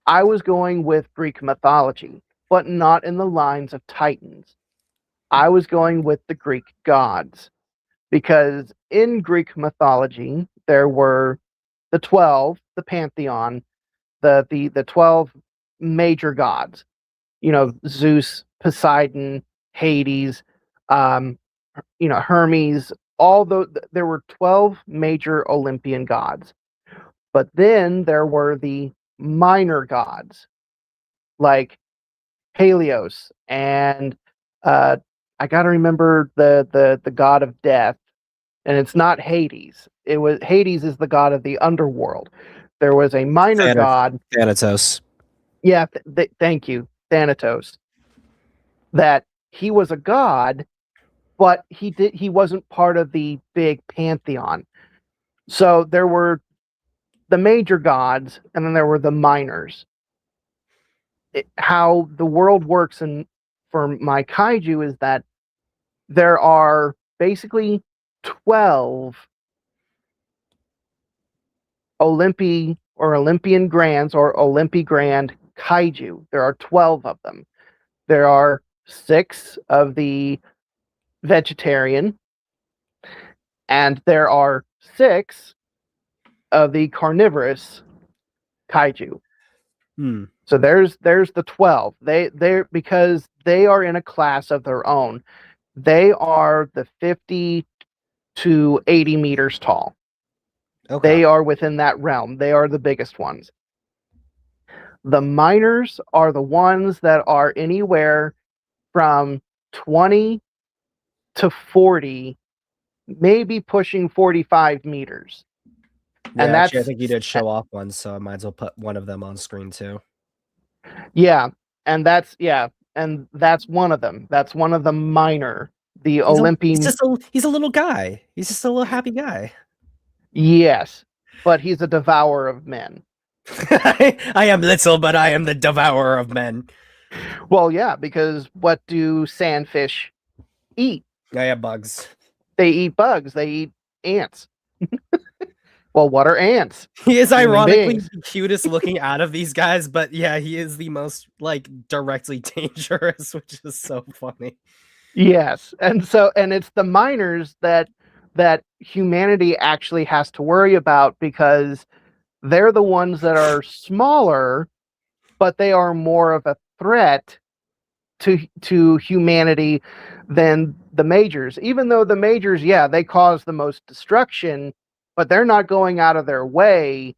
I was going with Greek mythology, but not in the lines of Titans. I was going with the Greek gods, because in Greek mythology there were the 12, the pantheon, the 12 major gods. Zeus, Poseidon, Hades, um, Hermes. There were 12 major Olympian gods, but then there were the minor gods like Helios and I got to remember the god of death, and it's not Hades. Hades is the god of the underworld. There was a minor god. Thanatos. Yeah, thank you, Thanatos. That he was a god, but he wasn't part of the big pantheon. So there were the major gods, and then there were the minors. How the world works for my kaiju is that there are basically 12 Olympian Grands or Olympi Grand kaiju. There are 12 of them. There are 6 of the vegetarian, and there are 6 of the carnivorous kaiju. So there's the 12. They're because they are in a class of their own. They are the 50 to 80 meters tall. Okay. They are within that realm. They are the biggest ones. The minors are the ones that are anywhere from 20 to 40, maybe pushing 45 meters. Yeah, and actually, I think you did show off one, so I might as well put one of them on screen too. Yeah, and that's one of them. That's one of the minor, the Olympian. He's a little guy. He's just a little happy guy. Yes, but he's a devourer of men. I am little, but I am the devourer of men. Well, yeah, because what do sandfish eat? I have bugs. They eat bugs. They eat ants. Well, what are ants? He is ironically the cutest looking out of these guys, but yeah, he is the most directly dangerous, which is so funny. Yes, and it's the minors that humanity actually has to worry about, because they're the ones that are smaller, but they are more of a threat to humanity than the majors. Even though the majors, yeah, they cause the most destruction, but they're not going out of their way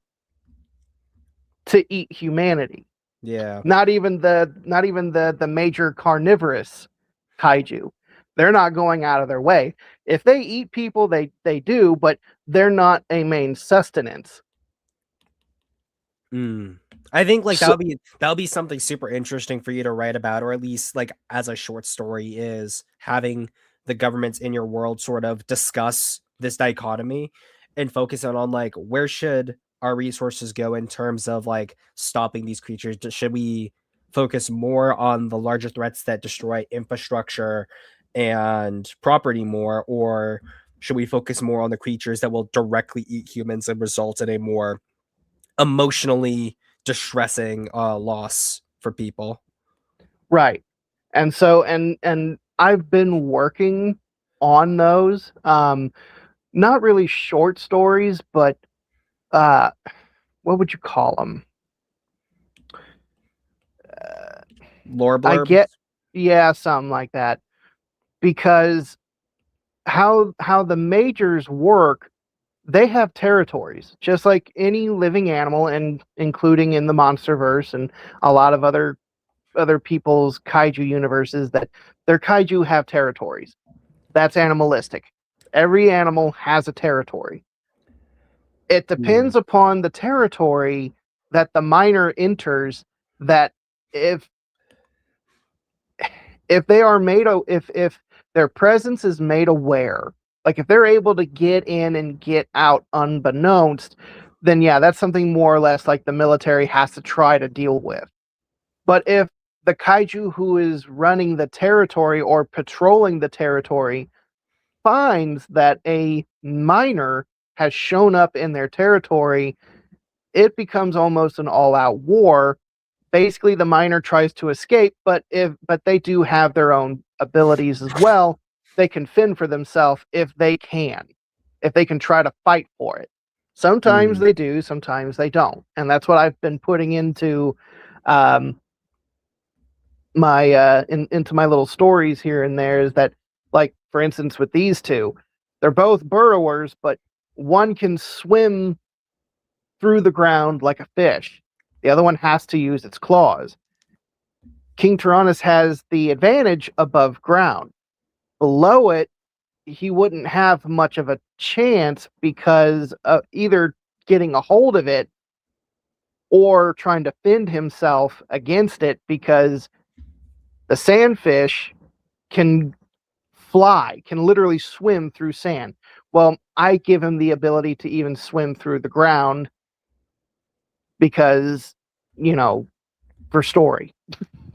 to eat humanity. Yeah. Not even the major carnivorous kaiju. They're not going out of their way. If they eat people, they do, but they're not a main sustenance. I think that'll be something super interesting for you to write about, or at least as a short story, is having the governments in your world sort of discuss this dichotomy and focus on where should our resources go in terms of stopping these creatures. Should we focus more on the larger threats that destroy infrastructure and property more, or should we focus more on the creatures that will directly eat humans and result in a more emotionally distressing loss for people? Right. And so and I've been working on those. Not really short stories, but what would you call them? Lore I blurbs. get, yeah, something like that. Because how the majors work, they have territories, just like any living animal, and including in the MonsterVerse and a lot of other people's kaiju universes, that their kaiju have territories. That's animalistic. Every animal has a territory. It depends upon the territory that the miner enters, that if they are made if their presence is made aware, like if they're able to get in and get out unbeknownst, then yeah, that's something more or less like the military has to try to deal with. But if the kaiju who is running the territory or patrolling the territory finds that a miner has shown up in their territory, it becomes almost an all-out war. Basically, the miner tries to escape, but they do have their own abilities as well. They can fend for themselves if they can try to fight for it. Sometimes they do, sometimes they don't, and that's what I've been putting into into my little stories here and there. Is that, like, for instance, with these two, they're both burrowers, but one can swim through the ground like a fish. The other one has to use its claws. King Tyrannus has the advantage above ground. Below it, he wouldn't have much of a chance because of either getting a hold of it or trying to fend himself against it, because the sandfish can fly, can literally swim through sand. Well, I give him the ability to even swim through the ground because, for story.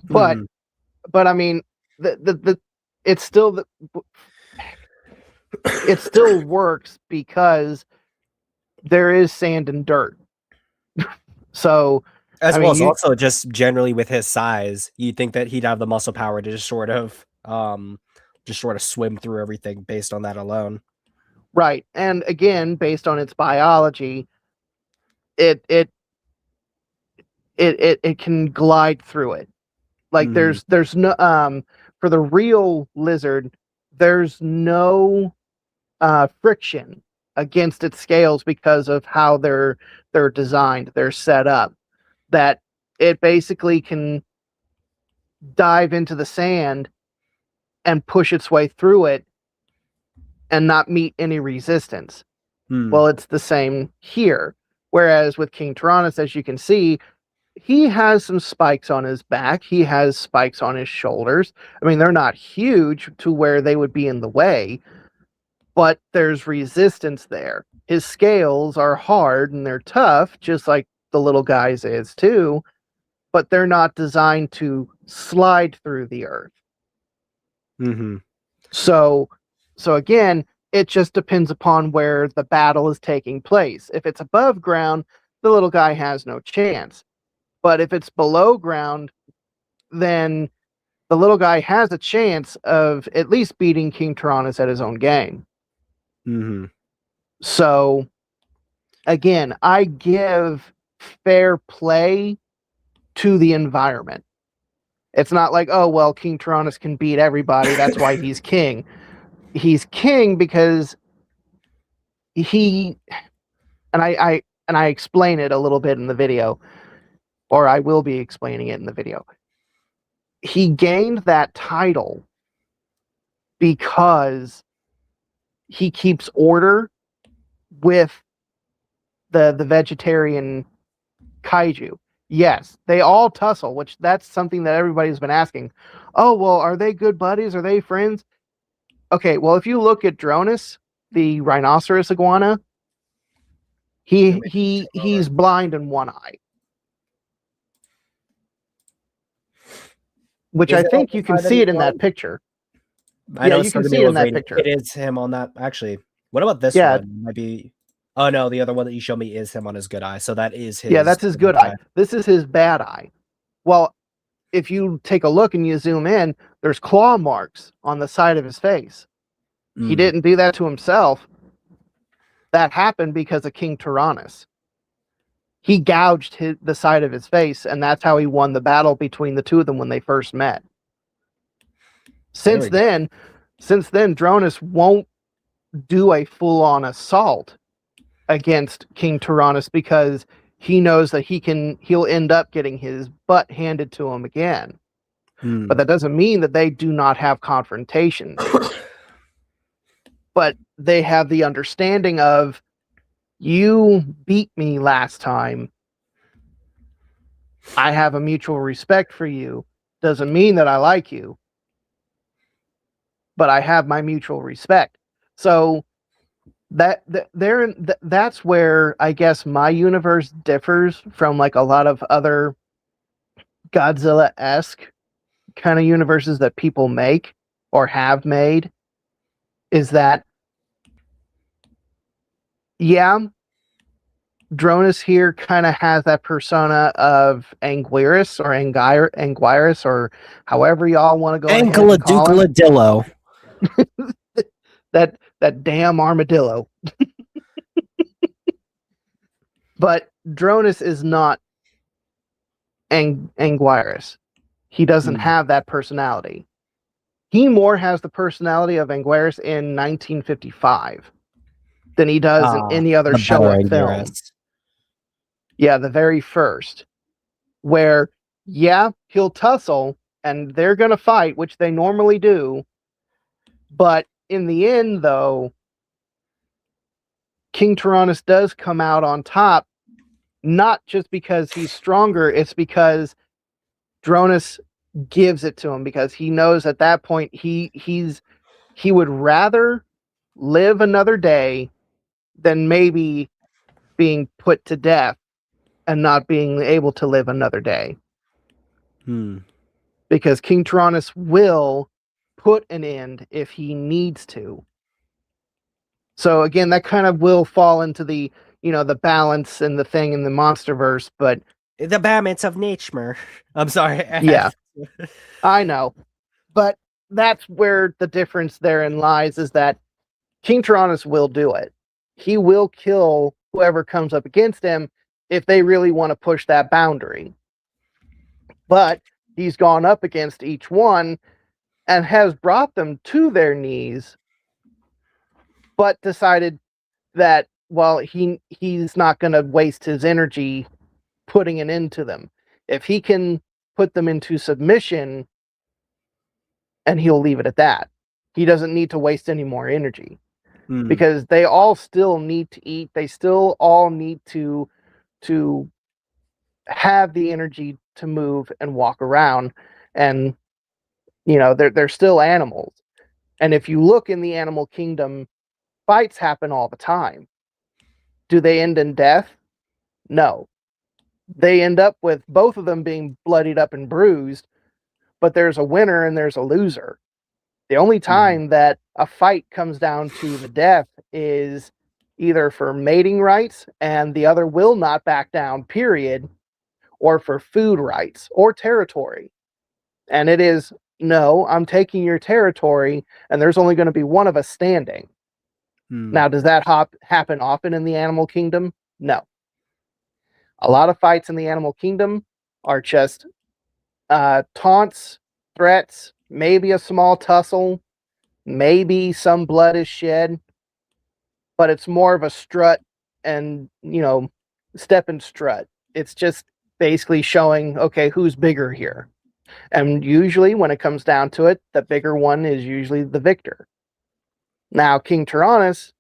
But I mean, the it's still it still works because there is sand and dirt. So As I well mean, as also just generally with his size, you'd think that he'd have the muscle power to just sort of swim through everything based on that alone. right, and again, based on its biology, it it it can glide through it. Like there's no for the real lizard, there's no friction against its scales because of how they're designed, they're set up, that it basically can dive into the sand and push its way through it and not meet any resistance. Well, it's the same here. Whereas with King Tyrannus, as you can see, he has some spikes on his back. He has spikes on his shoulders. I mean, they're not huge to where they would be in the way, but there's resistance there. His scales are hard and they're tough, just like the little guy's is too, but they're not designed to slide through the earth. So again, it just depends upon where the battle is taking place. If it's above ground, the little guy has no chance. But if it's below ground, then the little guy has a chance of at least beating King Tyrannus at his own game. So again, I give fair play to the environment. It's not like, oh, well, King Tyrannus can beat everybody, that's why he's king. He's king because he, and I explain it a little bit in the video, or I will be explaining it in the video. He gained that title because he keeps order with the vegetarian kaiju. Yes, they all tussle, which that's something that everybody's been asking. Oh, well, are they good buddies? Are they friends? Okay, well, if you look at Dronus, the rhinoceros iguana, he's blind in one eye. Which I think you can see it in that picture. I know you can see it in that picture. It is him on that, actually. What about this one? Might be. Oh no, the other one that you showed me is him on his good eye. So that is his. Yeah, that's his good eye. This is his bad eye. Well, if you take a look and you zoom in, there's claw marks on the side of his face. He didn't do that to himself. That happened because of King Tyrannus. He gouged the side of his face, and that's how he won the battle between the two of them when they first met. Since then, Dronus won't do a full-on assault against King Tyrannus because he knows that he'll end up getting his butt handed to him again. But that doesn't mean that they do not have confrontations. But they have the understanding of, you beat me last time. I have a mutual respect for you. Doesn't mean that I like you, but I have my mutual respect. So that's where I guess my universe differs from like a lot of other Godzilla-esque kind of universes that people make or have made, is that, yeah, Dronus here kind of has that persona of Anguirus or Anguirus or however y'all want to go ahead and call him. Dillo. that damn armadillo. But Dronus is not Anguirus. He doesn't have that personality. He more has the personality of Anguirus in 1955 than he does in any other show or film. Yeah, the very first. Where, yeah, he'll tussle, and they're going to fight, which they normally do. But in the end, though, King Tyrannus does come out on top, not just because he's stronger, it's because Dronus gives it to him, because he knows at that point he would rather live another day than maybe being put to death and not being able to live another day. Because King Tyrannus will put an end if he needs to. So again, that kind of will fall into the, the balance and the thing in the MonsterVerse, but the balance of nature. I'm sorry. Yeah, I know. But that's where the difference therein lies, is that King Tyrannus will do it. He will kill whoever comes up against him if they really want to push that boundary. But he's gone up against each one and has brought them to their knees, but decided that, well, he's not going to waste his energy putting an end to them. If he can put them into submission, and he'll leave it at that. He doesn't need to waste any more energy. Because they all still need to eat. They still all need to have the energy to move and walk around. And, they're still animals. And if you look in the animal kingdom, fights happen all the time. Do they end in death? No. They end up with both of them being bloodied up and bruised, but there's a winner and there's a loser. The only time that a fight comes down to the death is either for mating rights, and the other will not back down, period, or for food rights or territory. And it is, no, I'm taking your territory, and there's only going to be one of us standing. Now, does that happen often in the animal kingdom? No. A lot of fights in the animal kingdom are just taunts, threats, maybe a small tussle, maybe some blood is shed, but it's more of a strut and, step and strut. It's just basically showing, okay, who's bigger here. And usually when it comes down to it, the bigger one is usually the victor. Now, King Tyrannus,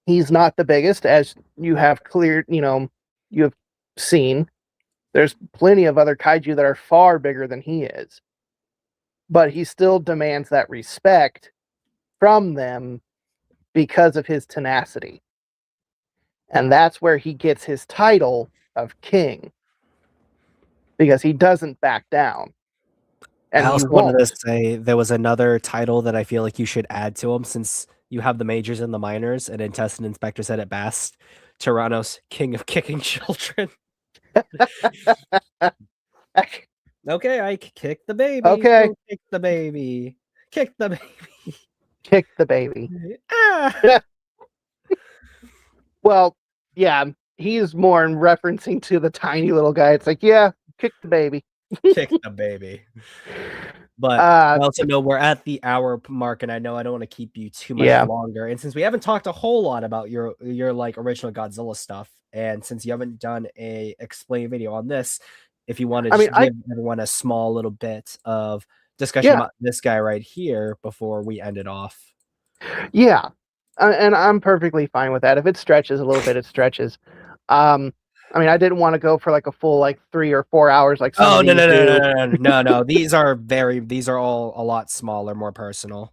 he's not the biggest, as you have cleared, you have seen. There's plenty of other kaiju that are far bigger than he is. But he still demands that respect from them because of his tenacity. And that's where he gets his title of king. Because he doesn't back down. And I also wanted to say there was another title that I feel like you should add to him, since you have the majors and the minors, and Intestine Inspector said it best. Tyrannos, king of kicking children. Okay, Ike, kick the baby. Okay. Oh, kick the baby. Kick the baby. Kick the baby. Ah. Well, yeah, he's more in referencing to the tiny little guy. It's like, yeah, kick the baby. Kick the baby. But I also know we're at the hour mark, and I know I don't want to keep you too much longer. And since we haven't talked a whole lot about your like original Godzilla stuff, and since you haven't done a explain video on this, if you want to give everyone a small little bit of discussion about this guy right here before we end it off. Yeah, and I'm perfectly fine with that. If it stretches a little bit, it stretches. I mean, I didn't want to go for like a full 3 or 4 hours like some of these do. No. These are all a lot smaller, more personal.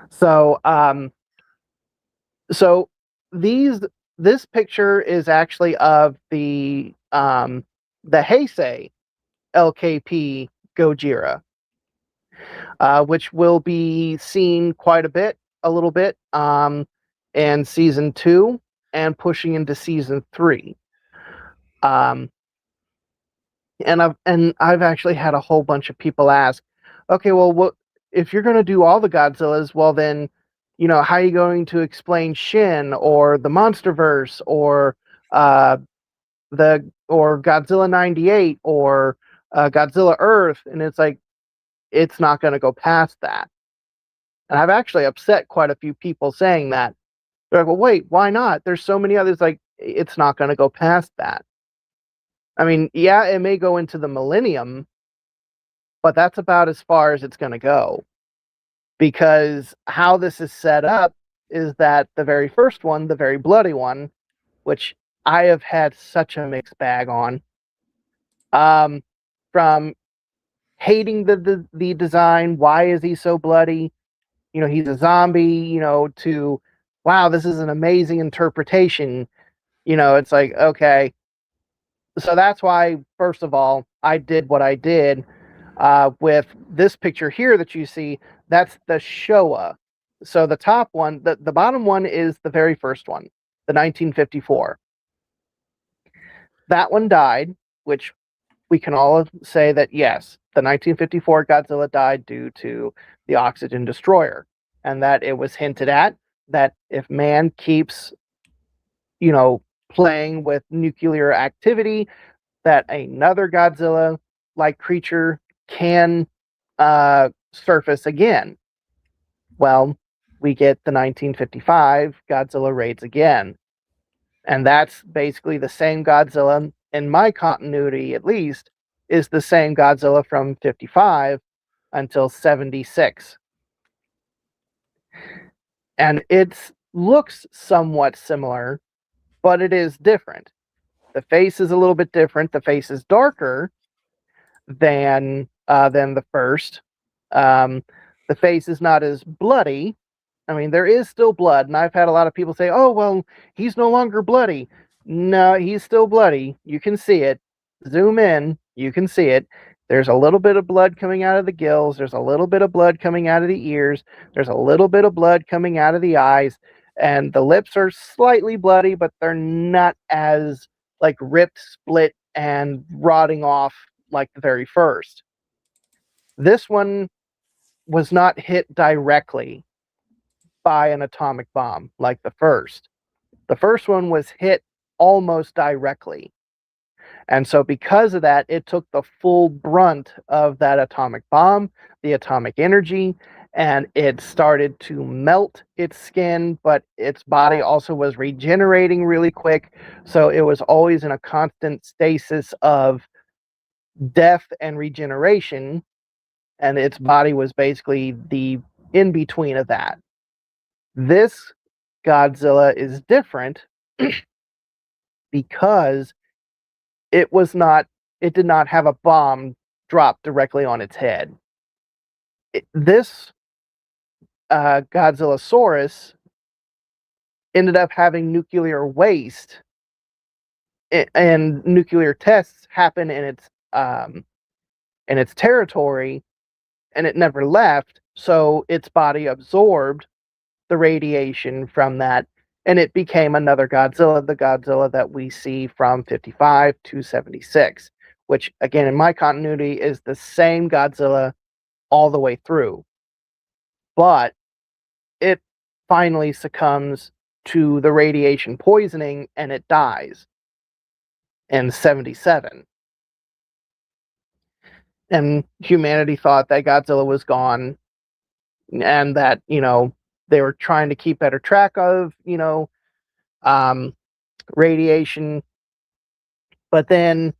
So, this picture is actually of the Heisei LKP Gojira, which will be seen quite a little bit, in season 2 and pushing into season 3. And I've actually had a whole bunch of people ask, okay, well, what if you're going to do all the Godzillas? Well, then, how are you going to explain Shin or the MonsterVerse or Godzilla 98 or Godzilla Earth? And it's like, it's not going to go past that. And I've actually upset quite a few people saying that. They're like, well, wait, why not? There's so many others. Like, it's not going to go past that. I mean, yeah, it may go into the millennium, but that's about as far as it's going to go. Because how this is set up is that the very first one, the very bloody one, which I have had such a mixed bag on, from hating the design, why is he so bloody? He's a zombie, to, wow, this is an amazing interpretation. It's like, okay. So that's why, first of all, I did what I did with this picture here that you see. That's the Showa. So the top one, the bottom one is the very first one, the 1954. That one died, which we can all say that, yes, the 1954 Godzilla died due to the oxygen destroyer, and that it was hinted at that if man keeps, playing with nuclear activity, that another Godzilla-like creature can surface again. Well, we get the 1955 Godzilla raids again. And that's basically the same Godzilla, in my continuity at least, is the same Godzilla from 55 until 76. And it looks somewhat similar, but it is different. The face is a little bit different. The face is darker than the first. The face is not as bloody. I mean, there is still blood, and I've had a lot of people say, "Oh, well, he's no longer bloody." No, he's still bloody. You can see it. Zoom in, you can see it. There's a little bit of blood coming out of the gills. There's a little bit of blood coming out of the ears. There's a little bit of blood coming out of the eyes, and the lips are slightly bloody, but they're not as ripped, split, and rotting off like the very first. This one was not hit directly by an atomic bomb like the first. The first one was hit almost directly. And so because of that, it took the full brunt of that atomic bomb, the atomic energy, and it started to melt its skin, but its body also was regenerating really quick. So it was always in a constant stasis of death and regeneration, and its body was basically the in-between of that. This Godzilla is different because it did not have a bomb dropped directly on its head. This Godzillasaurus ended up having nuclear waste, and nuclear tests happen in its territory, and it never left. So its body absorbed the radiation from that, and it became another Godzilla, the Godzilla that we see from 55 to 76, which again in my continuity is the same Godzilla all the way through. But it finally succumbs to the radiation poisoning and it dies in 77. And humanity thought that Godzilla was gone and that, they were trying to keep better track of, um, radiation. But then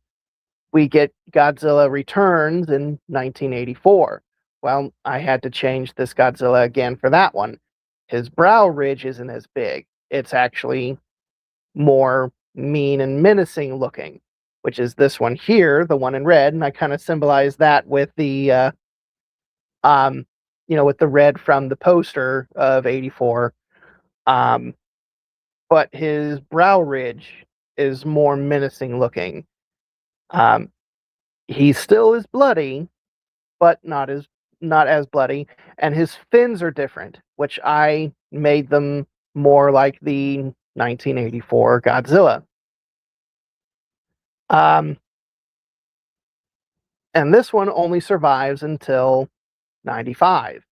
we get Godzilla Returns in 1984. Well, I had to change this Godzilla again for that one. His brow ridge isn't as big. It's actually more mean and menacing looking, which is this one here, the one in red, and I kind of symbolize that with the with the red from the poster of 84. But his brow ridge is more menacing looking. He still is bloody, but not as bloody, and his fins are different, which I made them more like the 1984 Godzilla. And this one only survives until 95.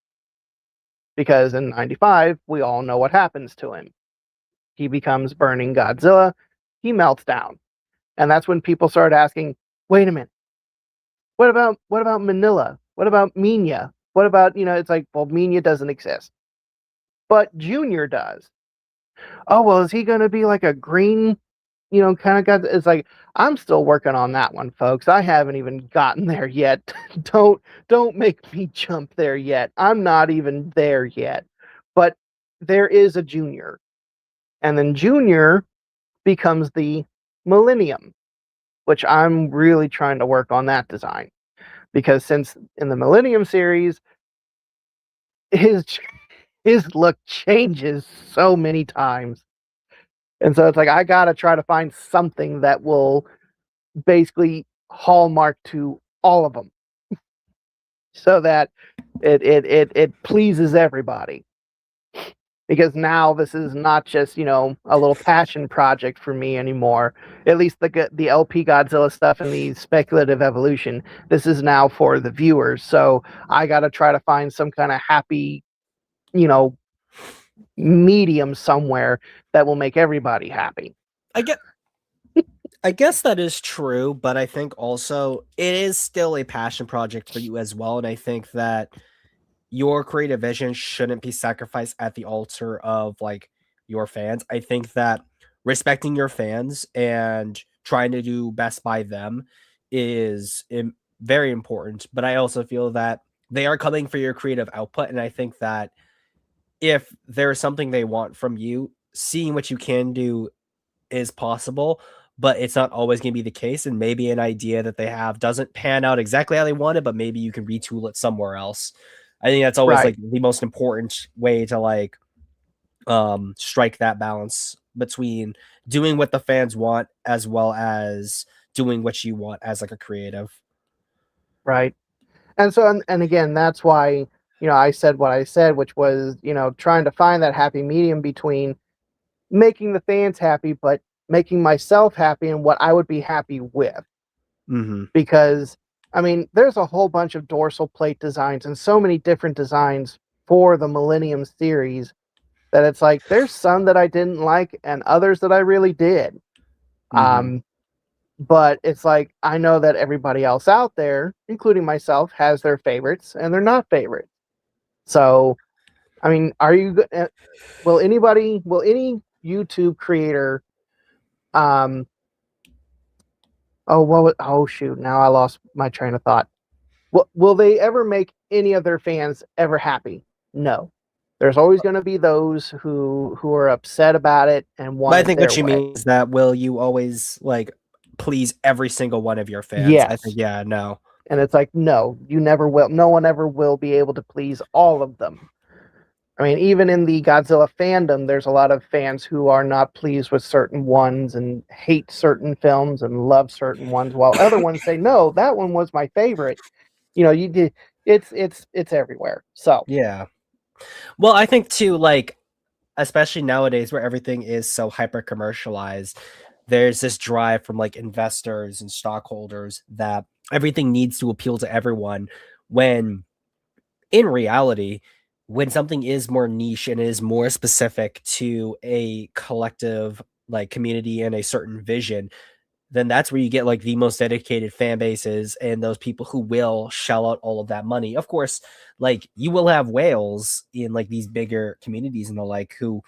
Because in 95, we all know what happens to him. He becomes Burning Godzilla. He melts down. And that's when people start asking, wait a minute, what about Manila? What about Minya? What about, it's like, well, Minya doesn't exist. But Junior does. Oh, well, is he going to be like a green, kind of guy? It's like, I'm still working on that one, folks. I haven't even gotten there yet. Don't make me jump there yet. I'm not even there yet. But there is a Junior. And then Junior becomes the Millennium, which I'm really trying to work on that design. Because since in the Millennium series, his look changes so many times. And so it's like, I got to try to find something that will basically hallmark to all of them so that it pleases everybody. Because now this is not just, a little passion project for me anymore. At least the LP Godzilla stuff and the speculative evolution. This is now for the viewers. So I got to try to find some kind of happy, medium somewhere that will make everybody happy. I guess that is true, but I think also it is still a passion project for you as well. And I think that your creative vision shouldn't be sacrificed at the altar of like your fans. I think that respecting your fans and trying to do best by them is very important. But I also feel that they are coming for your creative output. And I think that if there's something they want from you, seeing what you can do is possible, but it's not always going to be the case. And maybe an idea that they have doesn't pan out exactly how they want it, but maybe you can retool it somewhere else. I think that's always like the most important way to like strike that balance between doing what the fans want as well as doing what you want as like a creative. Right. And so, and again, that's why, I said what I said, which was, trying to find that happy medium between making the fans happy, but making myself happy and what I would be happy with. Mm-hmm. Because, I mean, there's a whole bunch of dorsal plate designs and so many different designs for the Millennium series that it's like, there's some that I didn't like and others that I really did. Mm-hmm. But it's like, I know that everybody else out there, including myself, has their favorites and they're not favorites. So, I mean, will any YouTube creator, oh shoot, now I lost my train of thought. Will they ever make any of their fans ever happy? No. There's always going to be those who are upset about it and want But I it think their what you way. mean is that will you always like please every single one of your fans? Yes. I think, yeah, no. And it's like, no, you never will. No one ever will be able to please all of them. I mean, even in the Godzilla fandom, there's a lot of fans who are not pleased with certain ones and hate certain films and love certain ones, while other ones say, no, that one was my favorite. You did. It's everywhere. So Yeah. Well, I think too, like, especially nowadays where everything is so hyper commercialized, there's this drive from like investors and stockholders that everything needs to appeal to everyone, when in reality, when something is more niche and is more specific to a collective like community and a certain vision, then that's where you get like the most dedicated fan bases and those people who will shell out all of that money. Of course, like you will have whales in like these bigger communities and the like who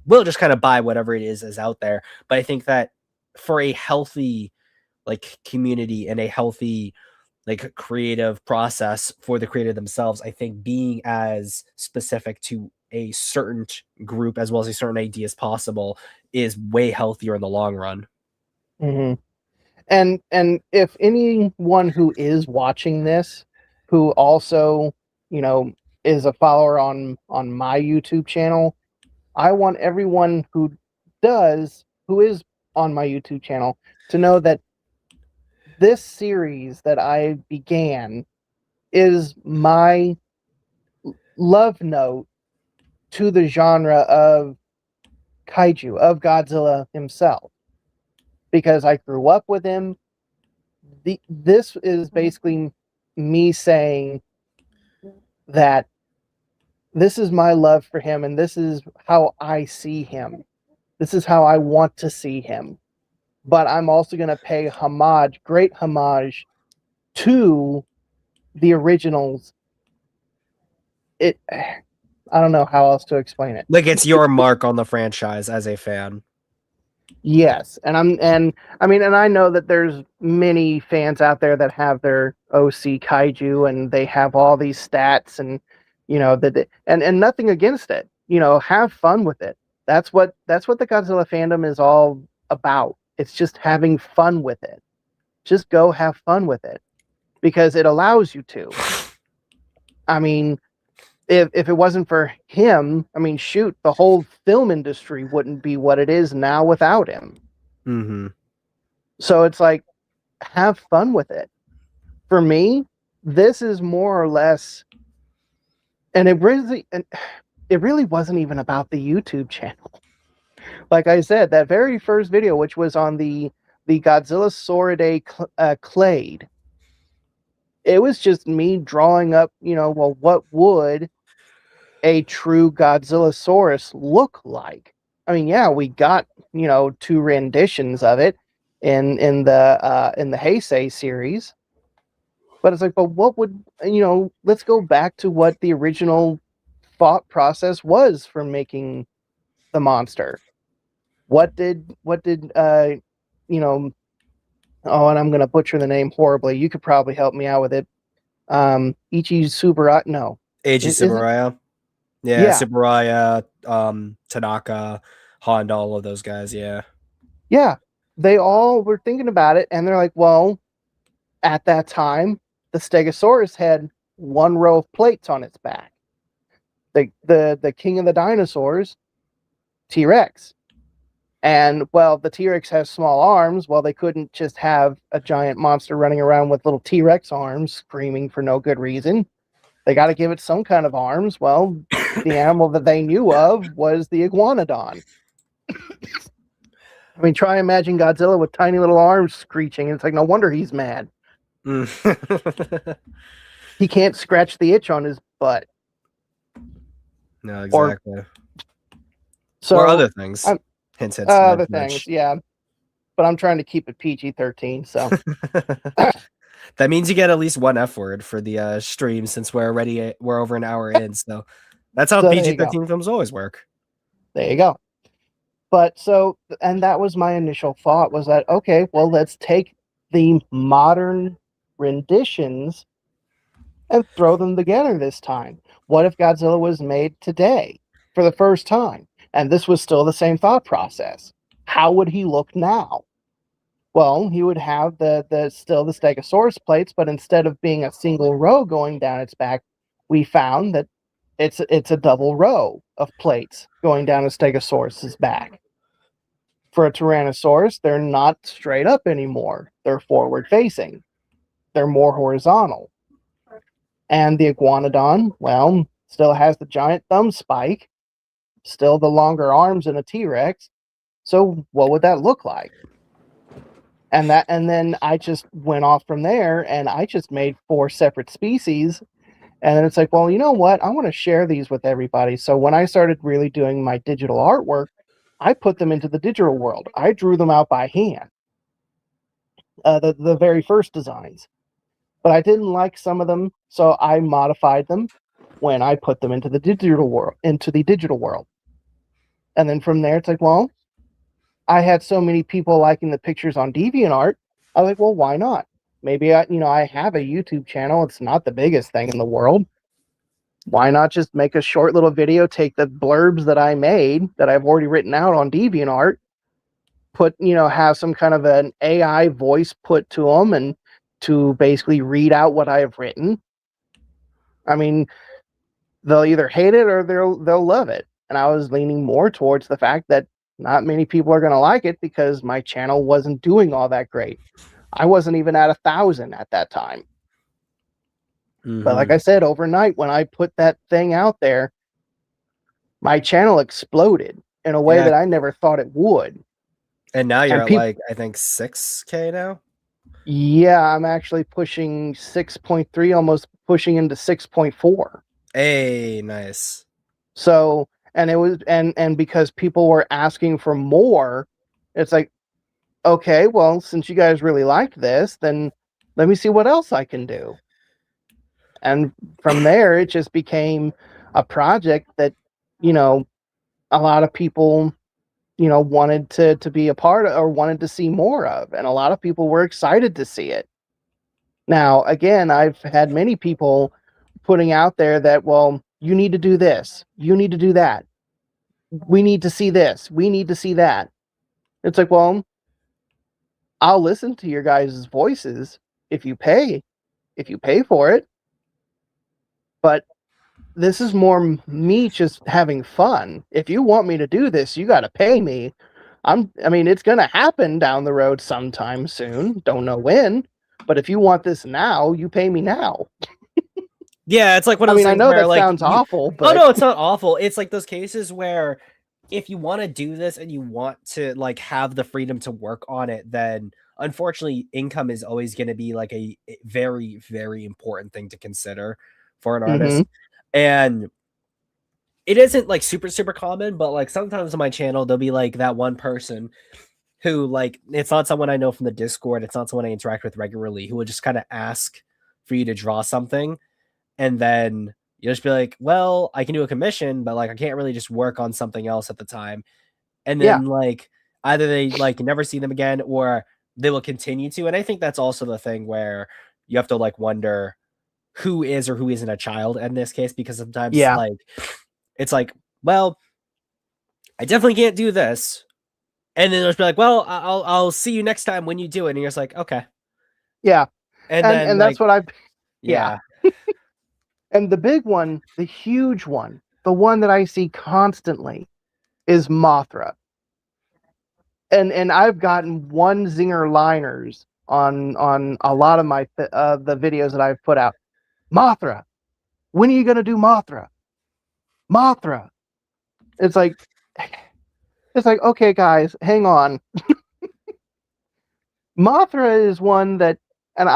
will just kind of buy whatever it is out there. But I think that for a healthy like community and a healthy like creative process for the creator themselves, I think being as specific to a certain group as well as a certain idea as possible is way healthier in the long run. Mm-hmm. And if anyone who is watching this, who also, you know, is a follower on my YouTube channel, I want everyone who is on my YouTube channel to know that this series that I began is my love note to the genre of kaiju, of Godzilla himself, because I grew up with him. This is basically me saying that this is my love for him, and this is how I see him. This is how I want to see him. But I'm also going to pay homage, great homage, to the originals. I don't know how else to explain it. Like it's your mark on the franchise as a fan. Yes, and I know that there's many fans out there that have their OC Kaiju and they have all these stats, and and nothing against it. Have fun with it. That's what the Godzilla fandom is all about. It's just having fun with it. Just go have fun with it, because it allows you to. I mean, if it wasn't for him, I mean, shoot, the whole film industry wouldn't be what it is now without him. Mm-hmm. So it's like, have fun with it. For me, this is more or less, and it really wasn't even about the YouTube channel. Like I said, that very first video, which was on the Godzilla Sauridae clade, it was just me drawing up, what would a true Godzillasaurus look like? I mean, yeah, we got, 2 renditions of it in the Heisei series. But it's like, but what would, let's go back to what the original thought process was for making the monster. What did oh, and I'm going to butcher the name horribly. You could probably help me out with it. Ichi Tsuburaya, no. Eiji Tsuburaya. Yeah, Tsuburaya, Tanaka, Honda, all of those guys, yeah. Yeah, they all were thinking about it, and they're like, well, at that time, the Stegosaurus had 1 row of plates on its back. The king of the dinosaurs, T-Rex. And, well, the T-Rex has small arms. Well, they couldn't just have a giant monster running around with little T-Rex arms screaming for no good reason. They got to give it some kind of arms. Well, the animal that they knew of was the iguanodon. I mean, try imagine Godzilla with tiny little arms screeching. It's like, no wonder he's mad. He can't scratch the itch on his butt. No, exactly. Or other things. Hints. Other things, yeah. But I'm trying to keep it PG-13, so. That means you get at least 1 F word for the stream, since we're over an hour in. So that's how PG-13 films always work. There you go. But and that was my initial thought, was that, okay, well, let's take the modern renditions and throw them together this time. What if Godzilla was made today for the first time, and this was still the same thought process? How would he look now? Well, he would have still the Stegosaurus plates, but instead of being a single row going down its back, we found that it's a double row of plates going down a Stegosaurus's back. For a Tyrannosaurus, they're not straight up anymore. They're forward facing. They're more horizontal. And the Iguanodon, well, still has the giant thumb spike, still the longer arms than a T-Rex. So what would that look like? and then I just went off from there, and I just made 4 separate species. And then it's like, well, you know what? I want to share these with everybody. So when I started really doing my digital artwork, I put them into the digital world. I drew them out by hand, the very first designs. But I didn't like some of them, so I modified them when I put them into the digital world. And then from there, it's like, well, I had so many people liking the pictures on DeviantArt. I was like, well, why not? Maybe I have a YouTube channel. It's not the biggest thing in the world. Why not just make a short little video, take the blurbs that I made that I've already written out on DeviantArt, have some kind of an AI voice put to them and to basically read out what I have written. I mean, they'll either hate it or they'll love it. And I was leaning more towards the fact that not many people are going to like it because my channel wasn't doing all that great. I wasn't even at 1,000 at that time. But like I said, overnight, when I put that thing out there, my channel exploded in a way that I never thought it would. And now you're at like, I think 6K now? Yeah, I'm actually pushing 6.3, almost pushing into 6.4. Hey, nice. So, and it was, and because people were asking for more, it's like, okay, well, since you guys really liked this, then let me see what else I can do. And from there, it just became a project that, a lot of people, wanted to be a part of or wanted to see more of. And a lot of people were excited to see it. Now, again, I've had many people putting out there that, well, you need to do this. You need to do that. We need to see this. We need to see that. It's like, well, I'll listen to your guys' voices if you pay for it. But this is more me just having fun. If you want me to do this, you got to pay me. It's going to happen down the road sometime soon. Don't know when. But if you want this now, you pay me now. Yeah, it's like one of those things. I know where, that sounds awful, but no, it's not awful. It's like those cases where if you want to do this and you want to like have the freedom to work on it, then unfortunately income is always going to be like a very, very important thing to consider for an artist. And it isn't like super, super common, but like sometimes on my channel, there'll be like that one person who like, it's not someone I know from the Discord. It's not someone I interact with regularly who will just kind of ask for you to draw something. And then you'll just be like, well, I can do a commission, but like I can't really just work on something else at the time. And then like either they like never see them again or they will continue to. And I think that's also the thing where you have to like wonder who is or who isn't a child in this case, because sometimes like it's like, well, I definitely can't do this. And then they'll just be like, well, I'll see you next time when you do it. And you're just like, okay. Yeah. And then and like, that's what I've yeah. And the big one, the huge one, the one that I see constantly is Mothra. And I've gotten one zinger liners on a lot of my the videos that I've put out. Mothra, when are you gonna do Mothra? Mothra. It's like, okay, guys, hang on. Mothra is one that, and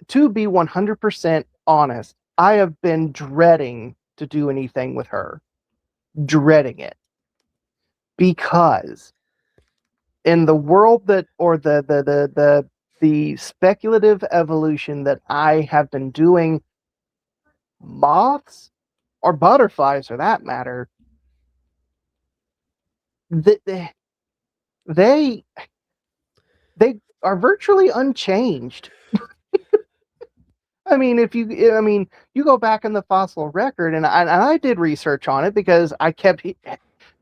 to be 100% honest, I have been dreading to do anything with her. Dreading it. Because in the world that, or the speculative evolution that I have been doing, moths or butterflies for that matter, they are virtually unchanged. You go back in the fossil record, and I did research on it because I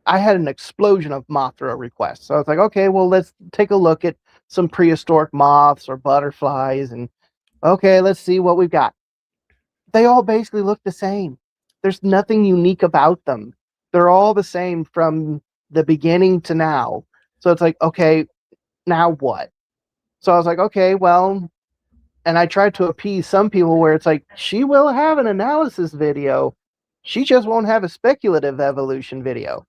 had an explosion of Mothra requests. So I was like, okay, well, let's take a look at some prehistoric moths or butterflies, and okay, let's see what we've got. They all basically look the same. There's nothing unique about them. They're all the same from the beginning to now. So it's like, okay, now what? So I was like, okay, well, and I tried to appease some people where it's like, she will have an analysis video. She just won't have a speculative evolution video.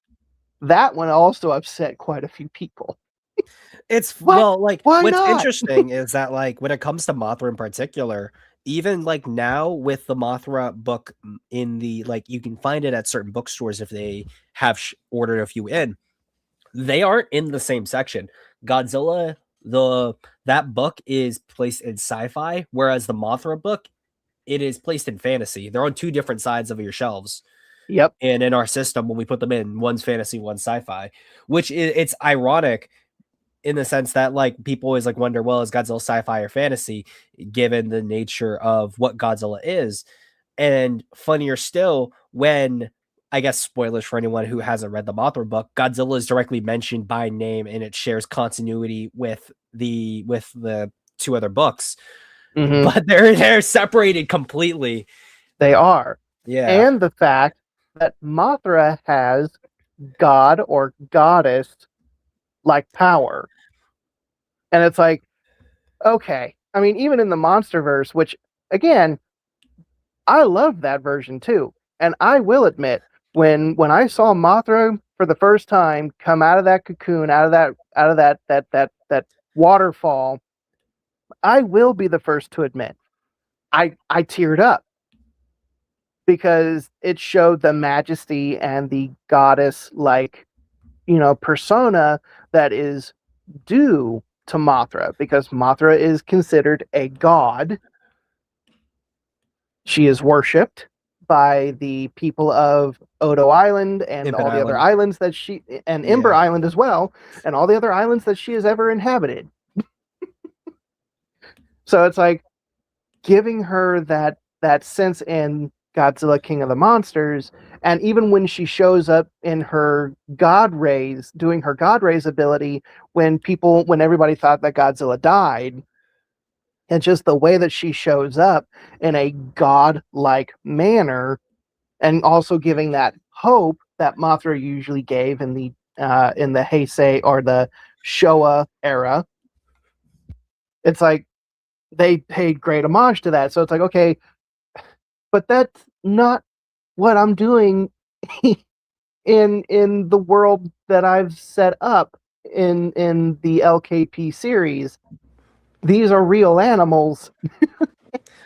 That one also upset quite a few people. It's What? well, like Why what's not? interesting is that like when it comes to Mothra in particular, even like now with the Mothra book in the like you can find it at certain bookstores if they have ordered a few in. They aren't in the same section. Godzilla, the that book is placed in sci-fi, whereas the Mothra book it is placed in fantasy. They're on two different sides of your shelves. Yep. And in our system, when we put them in, one's fantasy, one's sci-fi, which it's ironic in the sense that like people always like wonder, well, is Godzilla sci-fi or fantasy, given the nature of what Godzilla is? And funnier still, when I guess spoilers for anyone who hasn't read the Mothra book, Godzilla is directly mentioned by name and it shares continuity with the two other books, Hmm. but they're separated completely. They are. Yeah, And the fact that Mothra has god or goddess like power. And it's like, okay. I mean, even in the Monsterverse, which again, I love that version too. And I will admit, when I saw Mothra for the first time come out of that cocoon, out of that waterfall, I will be the first to admit, I teared up because it showed the majesty and the goddess like, persona that is due to Mothra, because Mothra is considered a god. She is worshipped by the people of Odo Island and Impet all the other Island. islands that and Ember Yeah. Island as well, and all the other islands that she has ever inhabited. So it's like giving her that sense in Godzilla King of the Monsters, and even when she shows up in her God Rays, doing her God Rays ability, when everybody thought that Godzilla died, and just the way that she shows up in a god-like manner, and also giving that hope that Mothra usually gave in the Heisei or the Showa era. It's like they paid great homage to that. So it's like, okay, but that's not what I'm doing in the world that I've set up in the LKP series. These are real animals.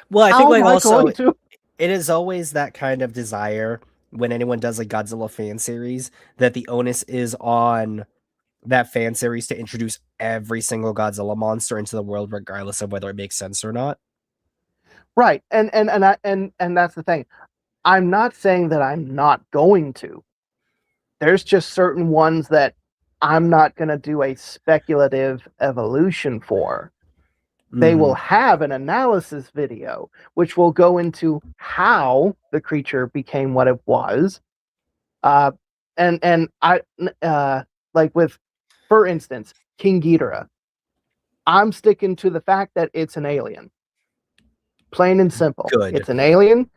Well, I think How like am I also going to? it is always that kind of desire when anyone does a Godzilla fan series that the onus is on that fan series to introduce every single Godzilla monster into the world, regardless of whether it makes sense or not. Right, and that's the thing. I'm not saying that I'm not going to. There's just certain ones that I'm not going to do a speculative evolution for. They will Mhm. have an analysis video, which will go into how the creature became what it was. Uh, and I like with, for instance, King Ghidorah. I'm sticking to the fact that it's an alien, plain and simple. Good. It's an alien.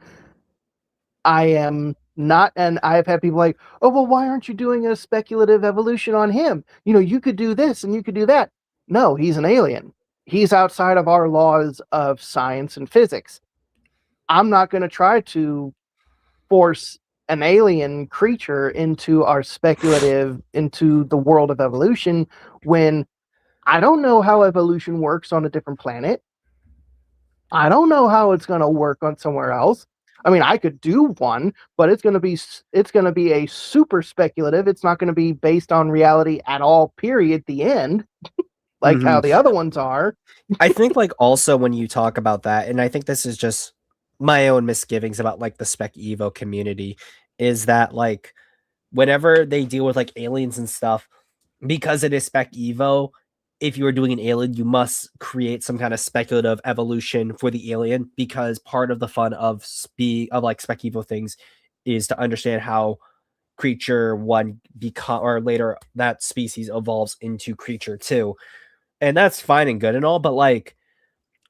I am not, and I've had people like, oh, well, why aren't you doing a speculative evolution on him? You could do this and you could do that. No, he's an alien. He's outside of our laws of science and physics. I'm not going to try to force an alien creature into into the world of evolution when I don't know how evolution works on a different planet. I don't know how it's going to work on somewhere else. I mean, I could do one, but it's going to be a super speculative. It's not going to be based on reality at all. Period. The end, like how Mhm. the other ones are. I think like also when you talk about that, and I think this is just my own misgivings about like the Spec Evo community, is that like whenever they deal with like aliens and stuff, because it is Spec Evo, if you are doing an alien, you must create some kind of speculative evolution for the alien because part of the fun of like Spec Evo things is to understand how creature one become or later that species evolves into creature two. And that's fine and good and all, but like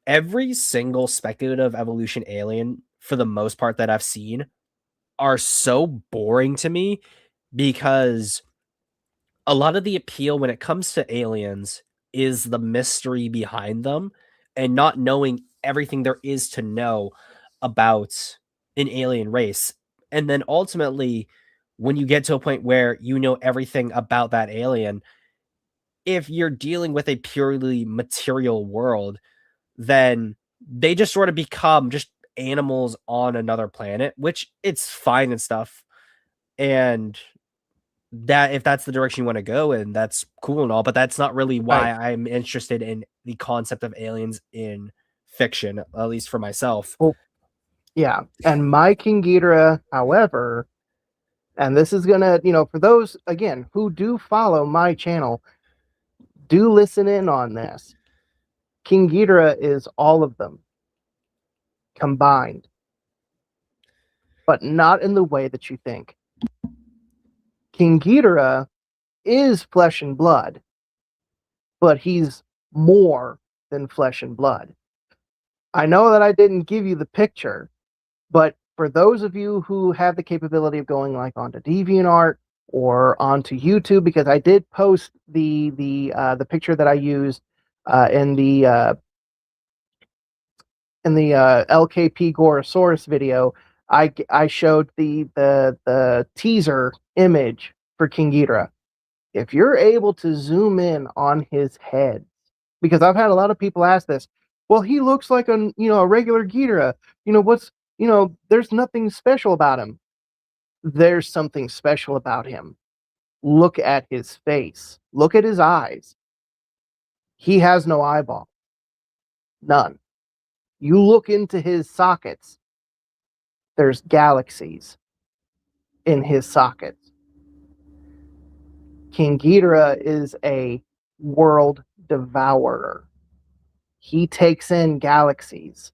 every single speculative evolution alien, for the most part that I've seen, are so boring to me because a lot of the appeal when it comes to aliens is the mystery behind them and not knowing everything there is to know about an alien race. And then ultimately, when you get to a point where you know everything about that alien, if you're dealing with a purely material world, then they just sort of become just animals on another planet, which it's fine and stuff. And that if that's the direction you want to go in, that's cool and all, but that's not really why Right. I'm interested in the concept of aliens in fiction, at least for myself. Well, yeah. And my King Ghidorah, however, and this is gonna, for those again who do follow my channel, do listen in on this. King Ghidorah is all of them combined, but not in the way that you think. King Ghidorah is flesh and blood, but he's more than flesh and blood. I know that I didn't give you the picture, but for those of you who have the capability of going like onto DeviantArt or onto YouTube, because I did post the picture that I used in the LKP Gorosaurus video, I showed the teaser image for King Ghidorah. If you're able to zoom in on his head, because I've had a lot of people ask this, well, he looks like a regular Ghidorah. There's nothing special about him. There's something special about him. Look at his face. Look at his eyes. He has no eyeball. None. You look into his sockets. There's galaxies in his sockets. King Ghidorah is a world devourer. He takes in galaxies.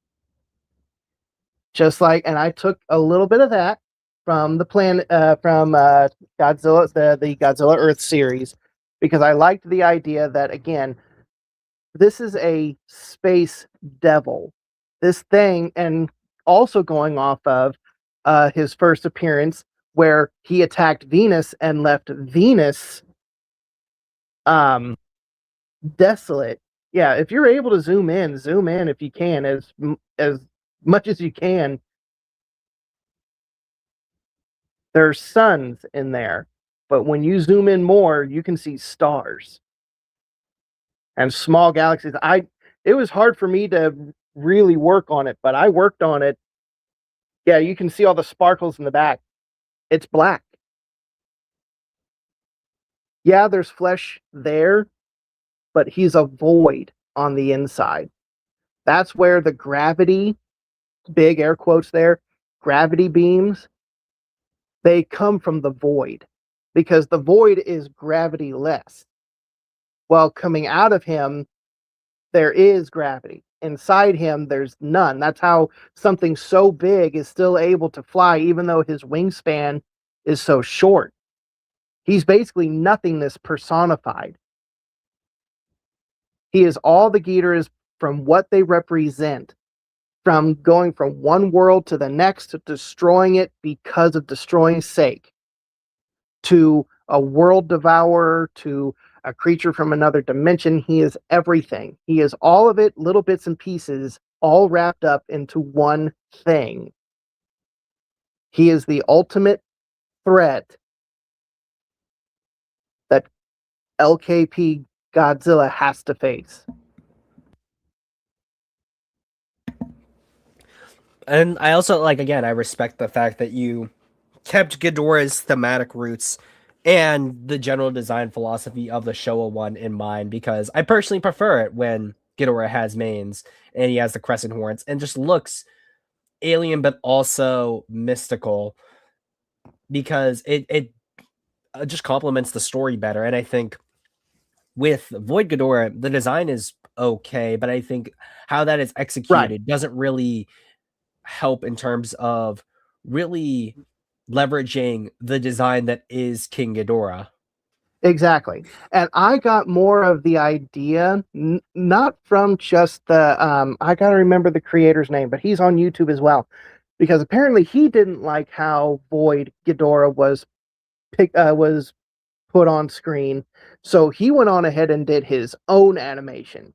Just like, and I took a little bit of that from the Godzilla, the Godzilla Earth series, because I liked the idea that, again, this is a space devil. This thing, and also going off of his first appearance, where he attacked Venus and left Venus desolate. Yeah, if you're able to zoom in if you can, as much as you can. There's suns in there, but when you zoom in more, you can see stars and small galaxies. It was hard for me to really work on it, but I worked on it. Yeah, you can see all the sparkles in the back. It's black. Yeah, there's flesh there, but he's a void on the inside. That's where the gravity, big air quotes there, gravity beams, they come from the void, because the void is gravity-less. Well, coming out of him, there is gravity. Inside him, there's none. That's how something so big is still able to fly, even though his wingspan is so short. He's basically nothingness personified. He is all the Ghidorahs from what they represent, from going from one world to the next, to destroying it because of destroying's sake, to a world devourer, to a creature from another dimension. He is everything. He is all of it, little bits and pieces, all wrapped up into one thing. He is the ultimate threat that LKP Godzilla has to face. And I also again, I respect the fact that you kept Ghidorah's thematic roots and the general design philosophy of the Showa one in mind, because I personally prefer it when Ghidorah has manes and he has the crescent horns and just looks alien but also mystical, because it just complements the story better. And I think with Void Ghidorah, the design is okay, but I think how that is executed doesn't really help in terms of really leveraging the design that is King Ghidorah. Exactly. And I got more of the idea, not from just the, I got to remember the creator's name, but he's on YouTube as well, because apparently he didn't like how Void Ghidorah was put on screen. So he went on ahead and did his own animation,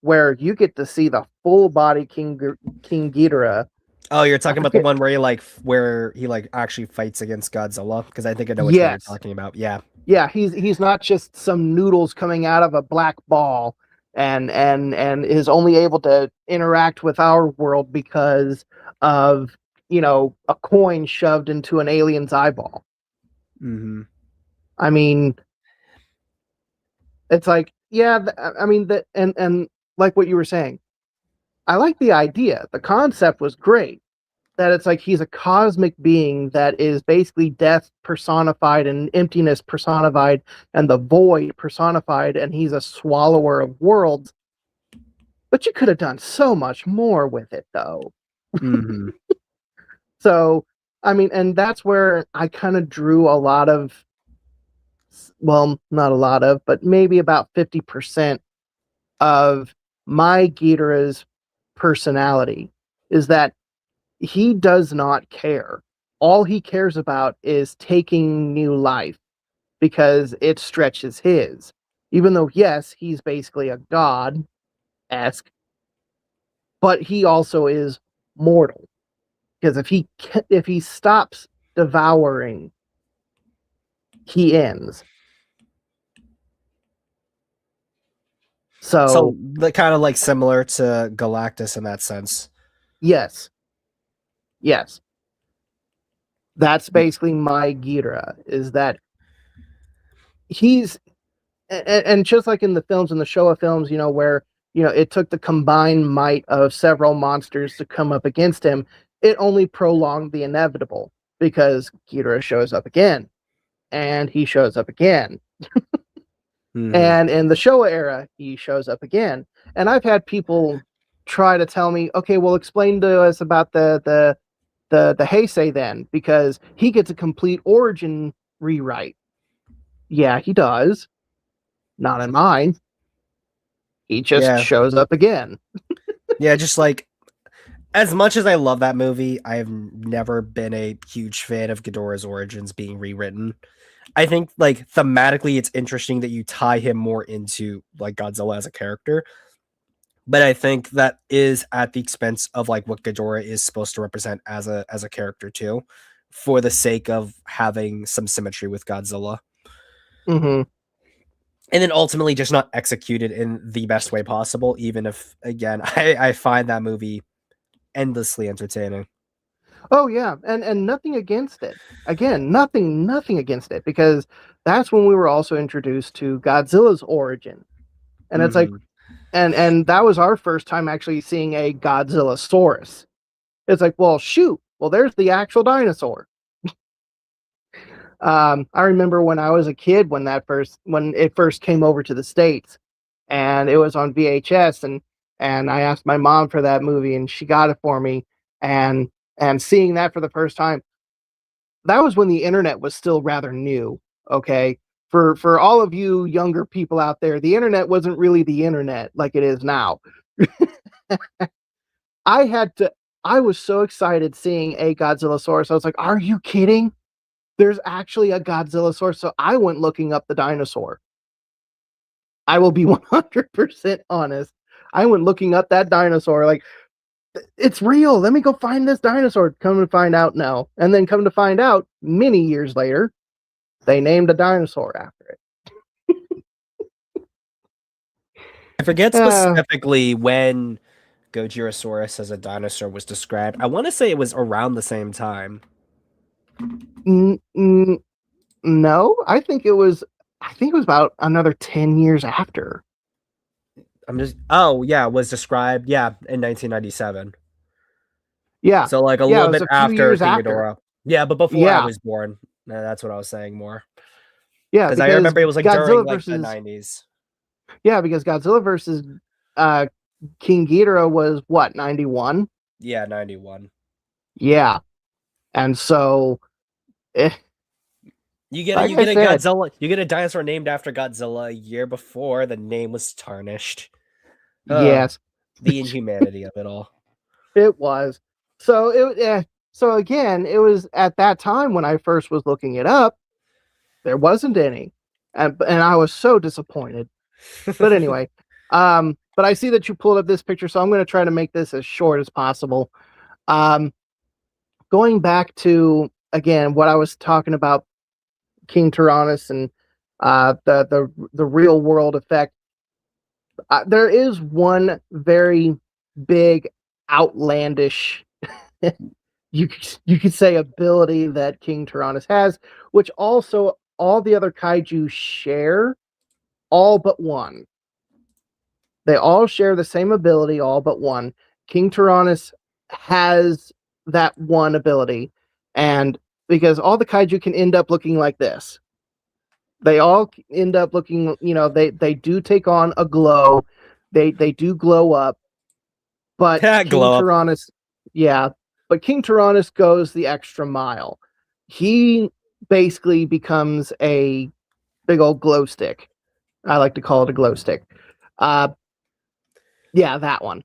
where you get to see the full body King Ghidorah. Oh, you're I talking about the forget. one where he like actually fights against Godzilla? Because I think I know which one you're Yes, talking about. Yeah. yeah, he's not just some noodles coming out of a black ball and is only able to interact with our world because of a coin shoved into an alien's eyeball. Mm-hmm. I mean, it's like, yeah, I mean that, and like what you were saying, I like the idea. The concept was great. That it's like he's a cosmic being that is basically death personified and emptiness personified and the void personified, and he's a swallower of worlds. But you could have done so much more with it, though. Mm-hmm. So, I mean, and that's where I kind of drew a lot of, well, not a lot of, but maybe about 50% of my Ghidorah's personality is that he does not care. All he cares about is taking new life because it stretches his. Even though, yes, he's basically a god esque, but he also is mortal. Because if he stops devouring, he ends. So So kind of like similar to Galactus in that sense. yes, yes, that's basically my Ghidorah. Is that he's and just like in the films, in the Showa films, where it took the combined might of several monsters to come up against him, it only prolonged the inevitable because Ghidorah shows up again, and he shows up again, Mm-hmm. and in the Showa era, he shows up again. And I've had people try to tell me, okay, well, explain to us about the Heisei then, because he gets a complete origin rewrite. Yeah, he does. Not in mine. He just Yeah. shows up again. Yeah, just like as much as I love that movie, I've never been a huge fan of Ghidorah's origins being rewritten. I think like thematically it's interesting that you tie him more into like Godzilla as a character, but I think that is at the expense of like what Ghidorah is supposed to represent as a character too, for the sake of having some symmetry with Godzilla. Mm-hmm. And then ultimately just not executed in the best way possible, even if again I find that movie endlessly entertaining. Oh yeah, and nothing against it. Again, nothing against it because that's when we were also introduced to Godzilla's origin, and it's like, Mm-hmm. and that was our first time actually seeing a Godzillasaurus. It's like, well, shoot, well, there's the actual dinosaur. I remember when I was a kid when it first came over to the States, and it was on VHS, and I asked my mom for that movie, and she got it for me, and and seeing that for the first time, that was when the internet was still rather new. Okay, for all of you younger people out there, the internet wasn't really the internet like it is now. I had to. I was so excited seeing a Godzillasaurus. I was like, "Are you kidding? There's actually a Godzillasaurus." So I went looking up the dinosaur. I will be 100% honest. I went looking up that dinosaur, like, it's real. Let me go find this dinosaur. Come to find out, no. And then come to find out, many years later, they named a dinosaur after it. I forget Uh, specifically when Gojirasaurus as a dinosaur was described. I want to say it was around the same time. n- n- no, I think it was. I think it was about another 10 years after. I'm just oh yeah, it was described in 1997. Yeah, So like a yeah, little it was bit a few after years King after. Ghidorah. Yeah, but before I Yeah, was born. That's what I was saying more. yeah, Because I because remember it was like during Godzilla like the versus 90s. because Godzilla versus uh, King Ghidorah was what, 91? Yeah, 91. Yeah, and so, eh, like You I get a said, Godzilla, you get a dinosaur named after Godzilla a year before the name was tarnished. Uh, yes, the inhumanity of it all. it was. So again, it was at that time when I first was looking it up, there wasn't any, and I was so disappointed. But anyway, but I see that you pulled up this picture, so I'm going to try to make this as short as possible. going back to again what I was talking about, King Tyrannus and the real world effect. There is one very big, outlandish, you could say, ability that King Tyrannus has, which also all the other kaiju share, all but one. They all share the same ability, all but one. King Tyrannus has that one ability, and because all the kaiju can end up looking like this. They all end up looking, they do take on a glow. They do glow up, but King Glow up. Tyrannus, yeah, but King Tyrannus goes the extra mile. He basically becomes a big old glow stick. I like to call it a glow stick. Yeah, that one.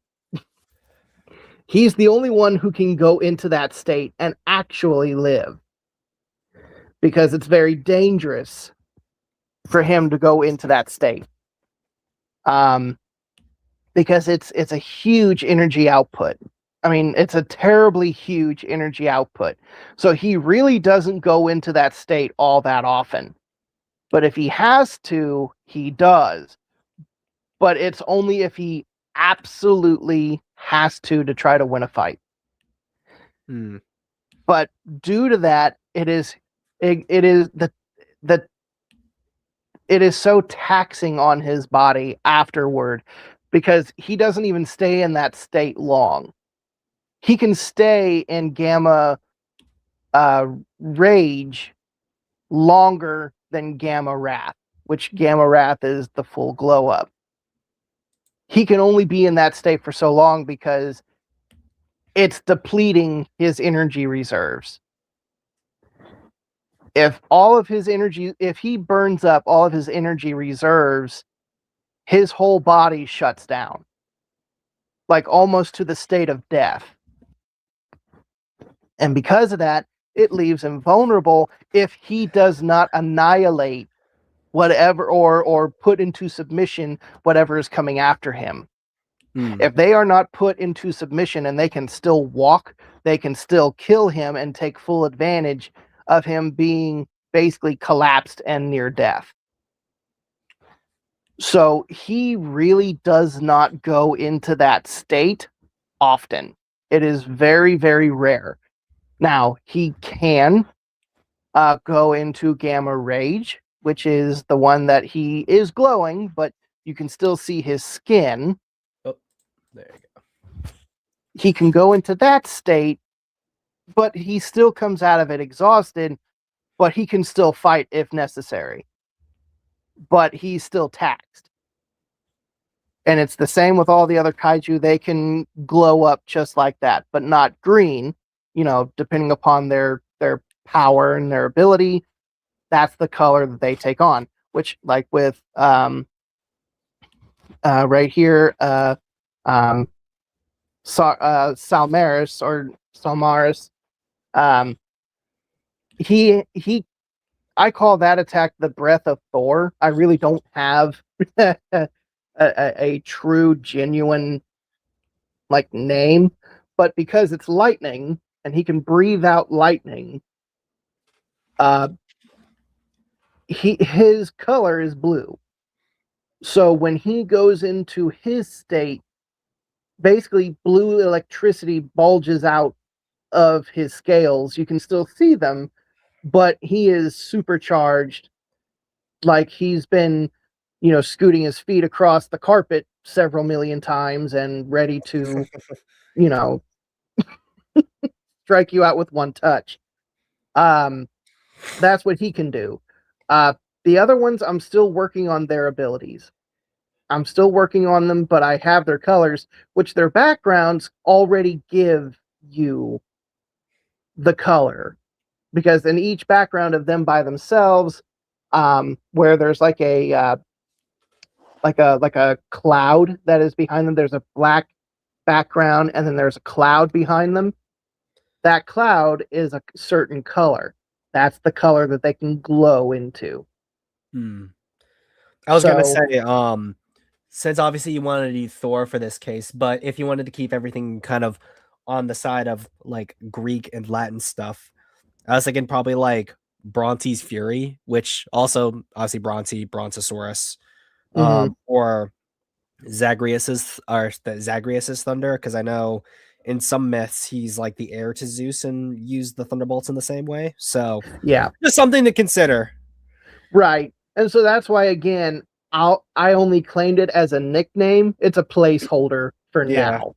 He's the only one who can go into that state and actually live, because it's very dangerous for him to go into that state. Because it's a huge energy output. I mean, it's a terribly huge energy output. So he really doesn't go into that state all that often. But if he has to, he does. But it's only if he absolutely has to try to win a fight. But due to that, it is so taxing on his body afterward, because he doesn't even stay in that state long. He can stay in gamma rage longer than gamma wrath, which gamma wrath is the full glow up. He can only be in that state for so long because it's depleting his energy reserves. If he burns up all of his energy reserves, his whole body shuts down, like almost to the state of death. And because of that, it leaves him vulnerable if he does not annihilate whatever or put into submission whatever is coming after him. If they are not put into submission and they can still walk, they can still kill him and take full advantage of him being basically collapsed and near death. So he really does not go into that state often. It is very, very rare. Now, he can go into gamma rage, which is the one that he is glowing, but you can still see his skin. Oh, there you go. He can go into that state, but he still comes out of it exhausted, but he can still fight if necessary. But he's still taxed. And it's the same with all the other kaiju. They can glow up just like that, but not green, depending upon their power and their ability. That's the color that they take on, which, like with right here, Salmaris or Salmaris, I call that attack the Breath of Thor. I really don't have a true, genuine name, but because it's lightning and he can breathe out lightning, his color is blue. So when he goes into his state, basically blue electricity bulges out of his scales. You can still see them, but he is supercharged, like he's been, scooting his feet across the carpet several million times and ready to, strike you out with one touch. That's what he can do. The other ones, I'm still working on their abilities. I'm still working on them, but I have their colors, which their backgrounds already give you the color. Because in each background of them by themselves, where there's like a cloud that is behind them, there's a black background, and then there's a cloud behind them. That cloud is a certain color. That's the color that they can glow into. I was gonna say, since obviously you wanted to do Thor for this case, but if you wanted to keep everything kind of on the side of like Greek and Latin stuff, I was thinking probably like Bronte's Fury, which also obviously Brontosaurus, Hmm. or Zagreus's thunder, because I know in some myths he's like the heir to Zeus and used the thunderbolts in the same way. So Yeah, just something to consider. right. And so that's why again, I only claimed it as a nickname. It's a placeholder for Yeah. now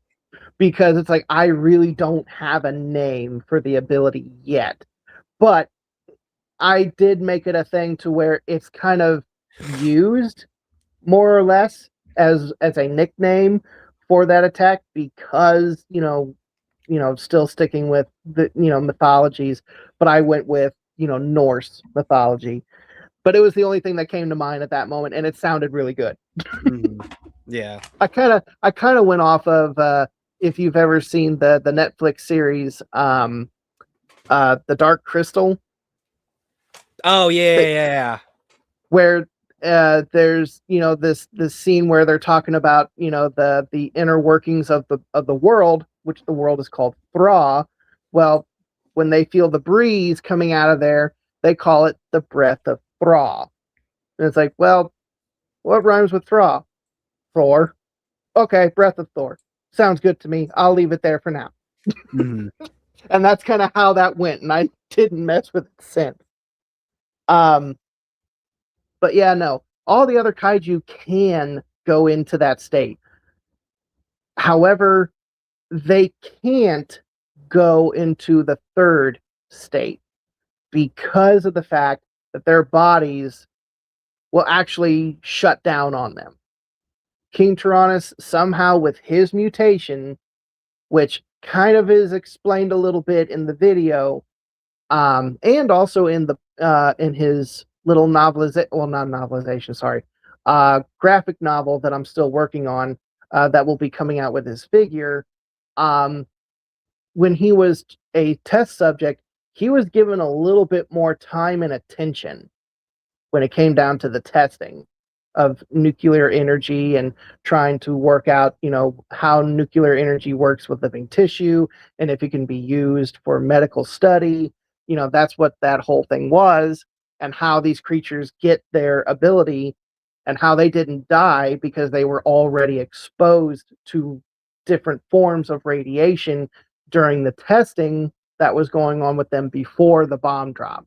because it's like I really don't have a name for the ability yet. But I did make it a thing to where it's kind of used more or less as a nickname for that attack because still sticking with the mythologies, but I went with Norse mythology. But it was the only thing that came to mind at that moment, and it sounded really good. Mhm. Yeah. I kind of went off of if you've ever seen the Netflix series The Dark Crystal, Oh yeah, that, yeah, yeah. where there's this scene where they're talking about the inner workings of the world, which the world is called Thra. Well, when they feel the breeze coming out of there, they call it the breath of Thra. And it's like, well, what rhymes with Thra? Thor. Okay, breath of Thor. Sounds good to me. I'll leave it there for now. Mhm. And that's kind of how that went, and I didn't mess with it since. Um, but yeah, no, all the other kaiju can go into that state. However, they can't go into the third state because of the fact that their bodies will actually shut down on them. King Tyrannus, somehow with his mutation, which kind of is explained a little bit in the video, and also in his little novelization, well, not novelization, sorry, graphic novel that I'm still working on, that will be coming out with his figure. Um, when he was a test subject, he was given a little bit more time and attention when it came down to the testing of nuclear energy and trying to work out, how nuclear energy works with living tissue and if it can be used for medical study. That's what that whole thing was, and how these creatures get their ability and how they didn't die because they were already exposed to different forms of radiation during the testing that was going on with them before the bomb drop.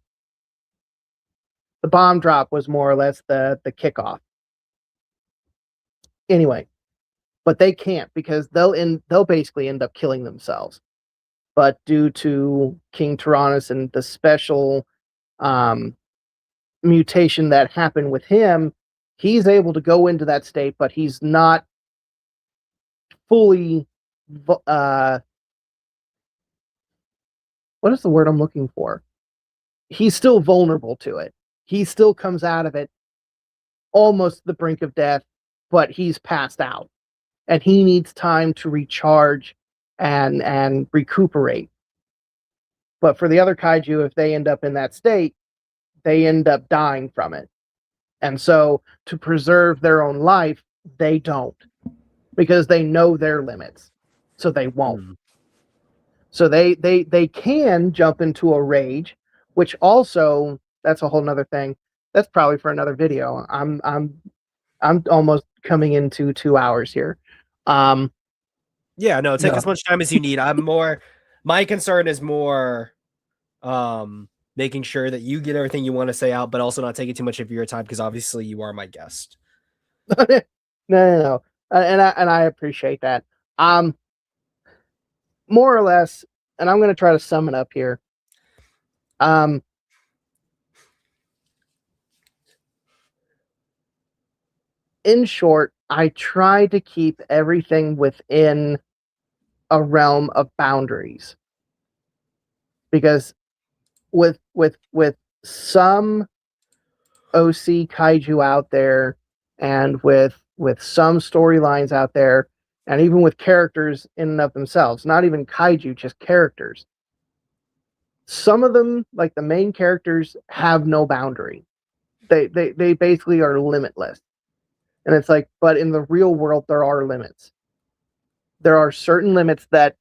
The bomb drop was more or less the kickoff. Anyway, but they can't because they'll basically end up killing themselves. But due to King Tyrannus and the special um, mutation that happened with him, he's able to go into that state, but he's not fully. What is the word I'm looking for? He's still vulnerable to it. He still comes out of it almost the brink of death, but he's passed out and he needs time to recharge and recuperate. But for the other kaiju, if they end up in that state, they end up dying from it. And so to preserve their own life, they don't because they know their limits. So they won't. Mhm. So they can jump into a rage, which also that's a whole nother thing. That's probably for another video. I'm almost coming into 2 hours here. Um, Yeah, no, take as no, much time as you need. My concern is more making sure that you get everything you want to say out, but also not taking too much of your time because obviously you are my guest. no. And I appreciate that. Um, More or less, and I'm going to try to sum it up here. Um, in short, I try to keep everything within a realm of boundaries because with some OC kaiju out there, and with some storylines out there, and even with characters in and of themselves, not even kaiju, just characters. Some of them, like the main characters, have no boundary. They basically are limitless. And it's like, but in the real world, there are limits. There are certain limits that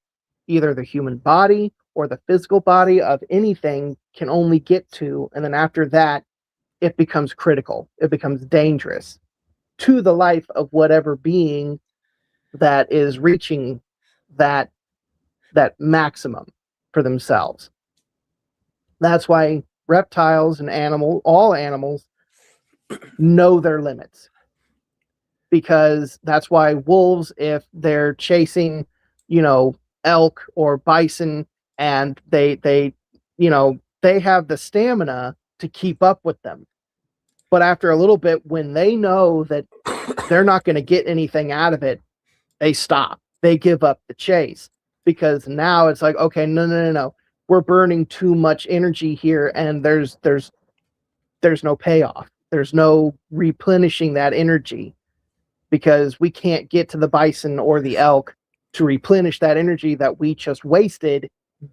either the human body or the physical body of anything can only get to, and then after that, it becomes critical. It becomes dangerous to the life of whatever being that is reaching that maximum for themselves. That's why reptiles and all animals know their limits. Because that's why wolves, if they're chasing, elk or bison, and they have the stamina to keep up with them. But after a little bit, when they know that they're not going to get anything out of it, they stop. They give up the chase, because now it's like, okay, no. We're burning too much energy here, and there's no payoff. There's no replenishing that energy, because we can't get to the bison or the elk to replenish that energy that we just wasted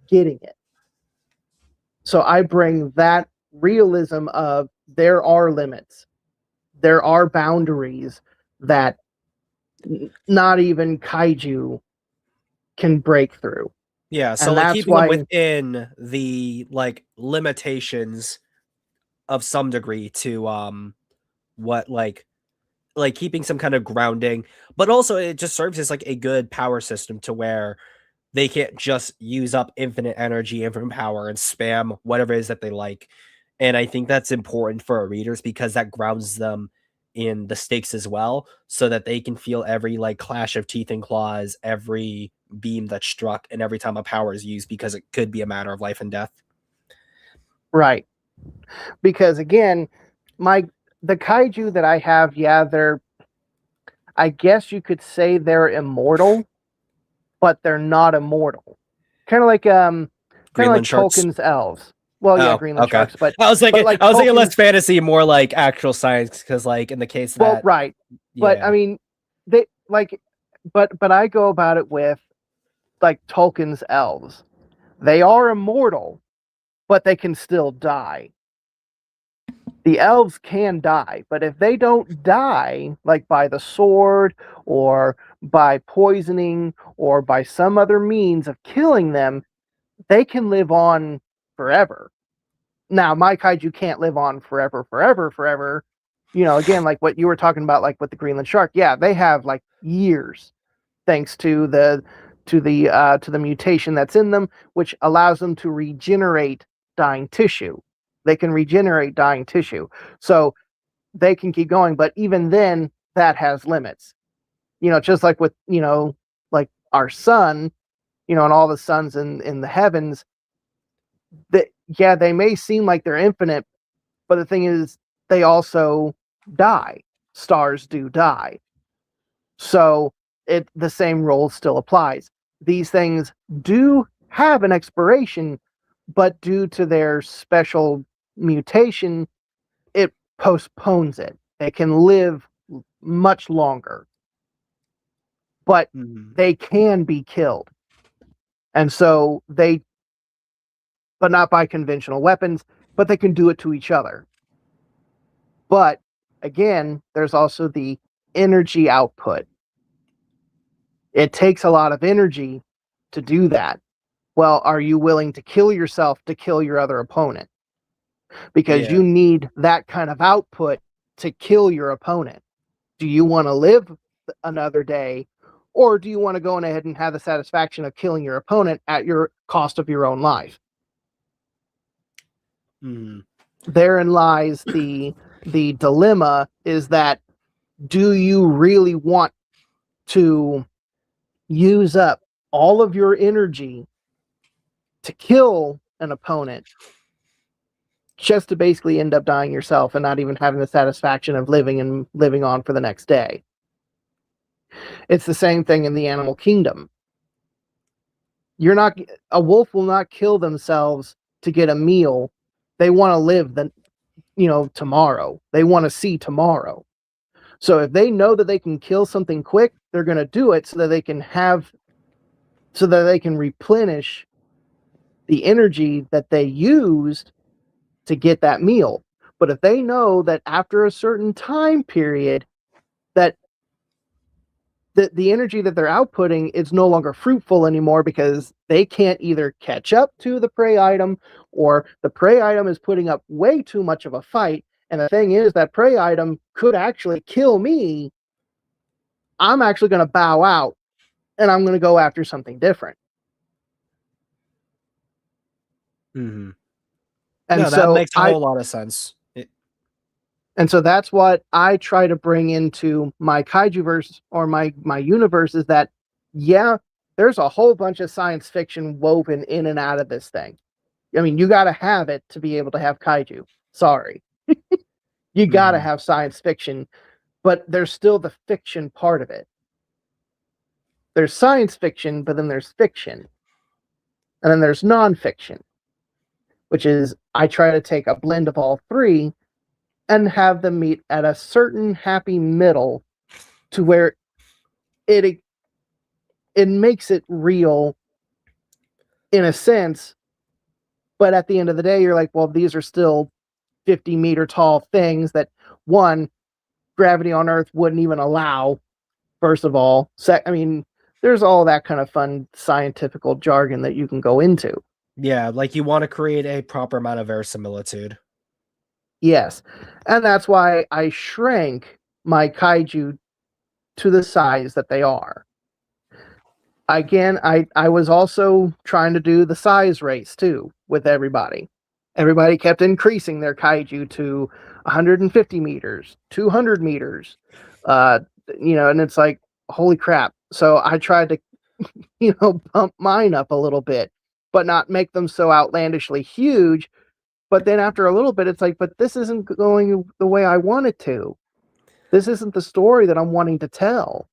getting it. So I bring that realism of there are limits. There are boundaries that not even kaiju can break through. Yeah, so And like that's keeping them why, within the like limitations of some degree to what like keeping some kind of grounding, but also it just serves as like a good power system to where they can't just use up infinite energy, infinite power, and spam whatever it is that they like. And I think that's important for our readers because that grounds them in the stakes as well, so that they can feel every like clash of teeth and claws, every beam that's struck, and every time a power is used, because it could be a matter of life and death. right? Because again, the kaiju that I have, yeah, I guess you could say they're immortal, but they're not immortal. Kind of like Greenland sharks. Tolkien's elves. Well, yeah, Oh, Greenland okay. sharks, but I was thinking, like I was thinking less Tolkien's. fantasy, more like actual science, because like in the case Well, that, right, but I yeah, mean, they like, but I go about it with like Tolkien's elves. They are immortal, but they can still die. The elves can die, but if they don't die, like by the sword or by poisoning or by some other means of killing them, they can live on forever. Now, my kaiju can't live on forever, forever, forever. Again, like what you were talking about, like with the Greenland shark. Yeah, they have like years, thanks to the mutation that's in them, which allows them to regenerate dying tissue. They can regenerate dying tissue, so they can keep going. But even then, that has limits. Just like with like our sun, and all the suns in the heavens. That, yeah, they may seem like they're infinite, but the thing is, they also die. Stars do die. So the same role still applies. These things do have an expiration, but due to their special mutation, it postpones it. They can live much longer, but they can be killed. And so but not by conventional weapons, but they can do it to each other. But again, there's also the energy output. It takes a lot of energy to do that. Well, are you willing to kill yourself to kill your other opponent? Because yeah. you need that kind of output to kill your opponent. Do you want to live another day, or do you want to go on ahead and have the satisfaction of killing your opponent at your cost of your own life? Therein lies the dilemma, is that, do you really want to use up all of your energy to kill an opponent just to basically end up dying yourself and not even having the satisfaction of living on for the next day? It's the same thing in the animal kingdom. A wolf will not kill themselves to get a meal. They want to live tomorrow. They want to see tomorrow. So if they know that they can kill something quick, they're going to do it so that they can replenish the energy that they used to get that meal. But if they know that after a certain time period that the energy that they're outputting is no longer fruitful anymore because they can't either catch up to the prey item, or the prey item is putting up way too much of a fight. And the thing is, that prey item could actually kill me. I'm actually going to bow out and I'm going to go after something different. Mm-hmm. And No, that so makes a whole lot of sense. And so that's what I try to bring into my kaiju verse, or my universe, is that, yeah, there's a whole bunch of science fiction woven in and out of this thing. I mean, you got to have it to be able to have kaiju. Sorry. You got to have science fiction, but there's still the fiction part of it. There's science fiction, but then there's fiction. And then there's nonfiction, which is, I try to take a blend of all three and have them meet at a certain happy middle to where it makes it real in a sense, but at the end of the day, you're like, well, these are still 50-meter tall things that, one, gravity on Earth wouldn't even allow, first of all. I mean, there's all that kind of fun scientific jargon that you can go into. Yeah, like you want to create a proper amount of verisimilitude. Yes. And that's why I shrank my kaiju to the size that they are. Again, I was also trying to do the size race too with everybody. Everybody kept increasing their kaiju to 150 meters, 200 meters, and it's like, holy crap. So I tried to, pump mine up a little bit, but not make them so outlandishly huge. But then after a little bit, it's like, but this isn't going the way I want it to. This isn't the story that I'm wanting to tell.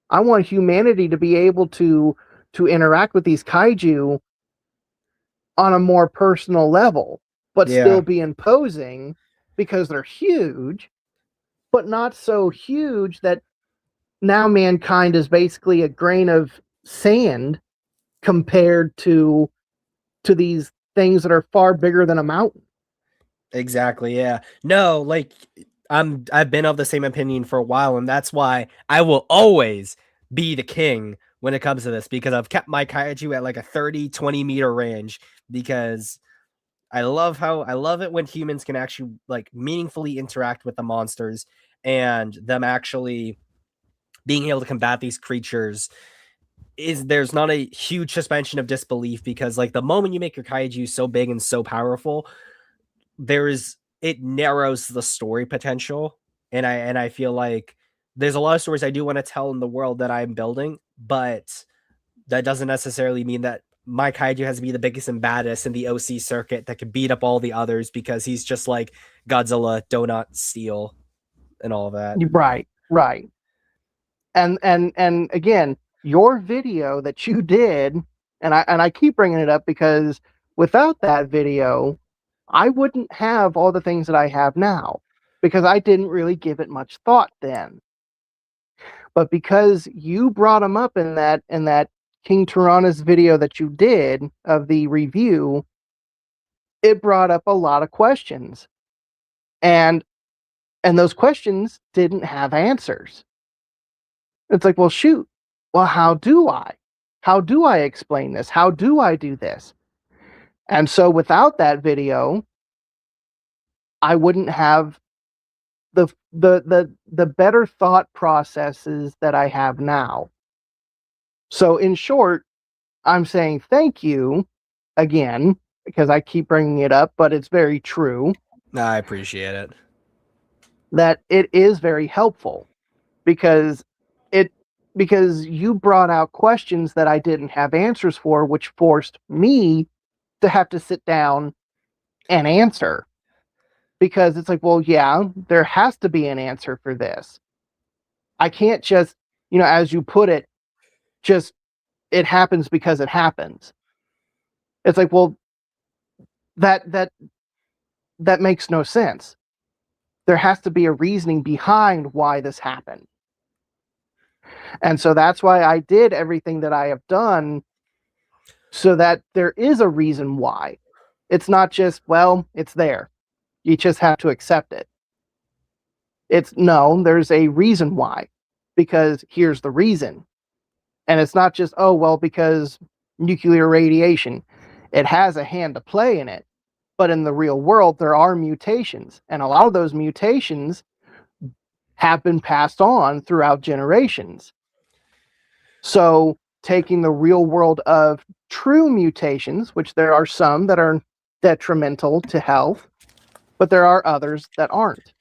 I want humanity to be able to interact with these kaiju on a more personal level, but still be imposing because they're huge, but not so huge that now mankind is basically a grain of sand compared to these things that are far bigger than a mountain. Exactly, yeah. No, like I've been of the same opinion for a while, and that's why I will always be the king when it comes to this, because I've kept my kaiju at like a 30-20 meter range, because I love it when humans can actually like meaningfully interact with the monsters, and them actually being able to combat these creatures there's not a huge suspension of disbelief, because like the moment you make your kaiju so big and so powerful, it narrows the story potential. And I feel like there's a lot of stories I do want to tell in the world that I'm building, but that doesn't necessarily mean that my kaiju has to be the biggest and baddest in the OC circuit that could beat up all the others, because he's just like Godzilla, donut steel, and all that. Right. And again, your video that you did, and I keep bringing it up because without that video, I wouldn't have all the things that I have now, because I didn't really give it much thought then. But because you brought them up in that King Tyrannus video that you did of the review, it brought up a lot of questions. And those questions didn't have answers. It's like, well, shoot. Well, how do I? How do I explain this? How do I do this? And so without that video, I wouldn't have the better thought processes that I have now. So in short, I'm saying thank you again, because I keep bringing it up, but it's very true. I appreciate it. That it is very helpful, because you brought out questions that I didn't have answers for, which forced me to have to sit down and answer. Because it's like, well, yeah, there has to be an answer for this. I can't just, as you put it, just it happens because it happens. It's like, well, that makes no sense. There has to be a reasoning behind why this happened. And so that's why I did everything that I have done, so that there is a reason why. It's not just, well, it's there. You just have to accept it. There's a reason why. because here's the reason. And it's not just, oh, well, because nuclear radiation. It has a hand to play in it. But in the real world, there are mutations. And a lot of those mutations have been passed on throughout generations. So taking the real world of true mutations, which there are some that are detrimental to health, but there are others that aren't.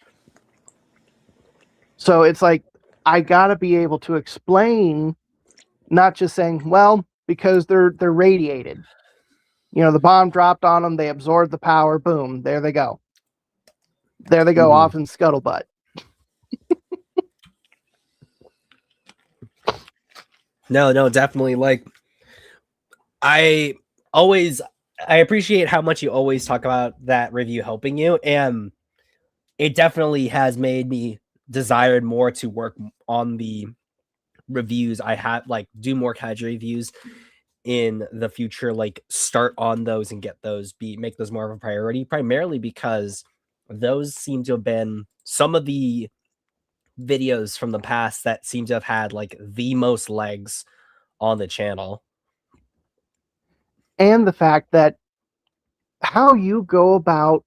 So it's like, I gotta be able to explain, not just saying, well, because they're radiated. You know, the bomb dropped on them, they absorbed the power, boom, there they go. There they go, off in scuttlebutt. No, definitely. Like, I appreciate how much you always talk about that review helping you, and it definitely has made me desired more to work on the reviews I have, like do more Kaiju reviews in the future, like start on those and get those, make those more of a priority, primarily because those seem to have been some of the videos from the past that seem to have had like the most legs on the channel. And the fact that how you go about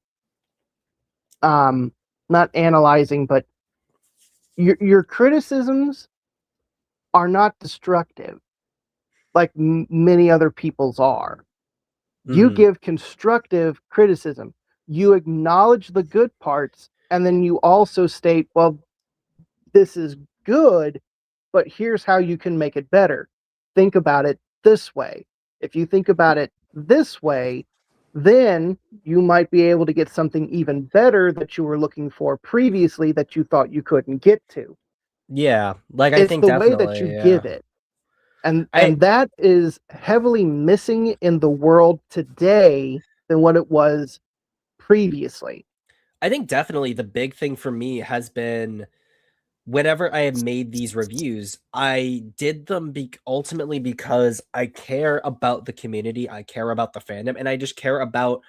not analyzing, but your criticisms are not destructive like many other people's are. You give constructive criticism. You acknowledge the good parts, and then you also state, well, this is good, but here's how you can make it better. Think about it this way. If you think about it this way, then you might be able to get something even better that you were looking for previously that you thought you couldn't get to. Yeah, like I It's think the definitely, way that you give it. And that is heavily missing in the world today than what it was previously. I think definitely the big thing for me has been whenever I have made these reviews, I did them ultimately because I care about the community, I care about the fandom, and I just care about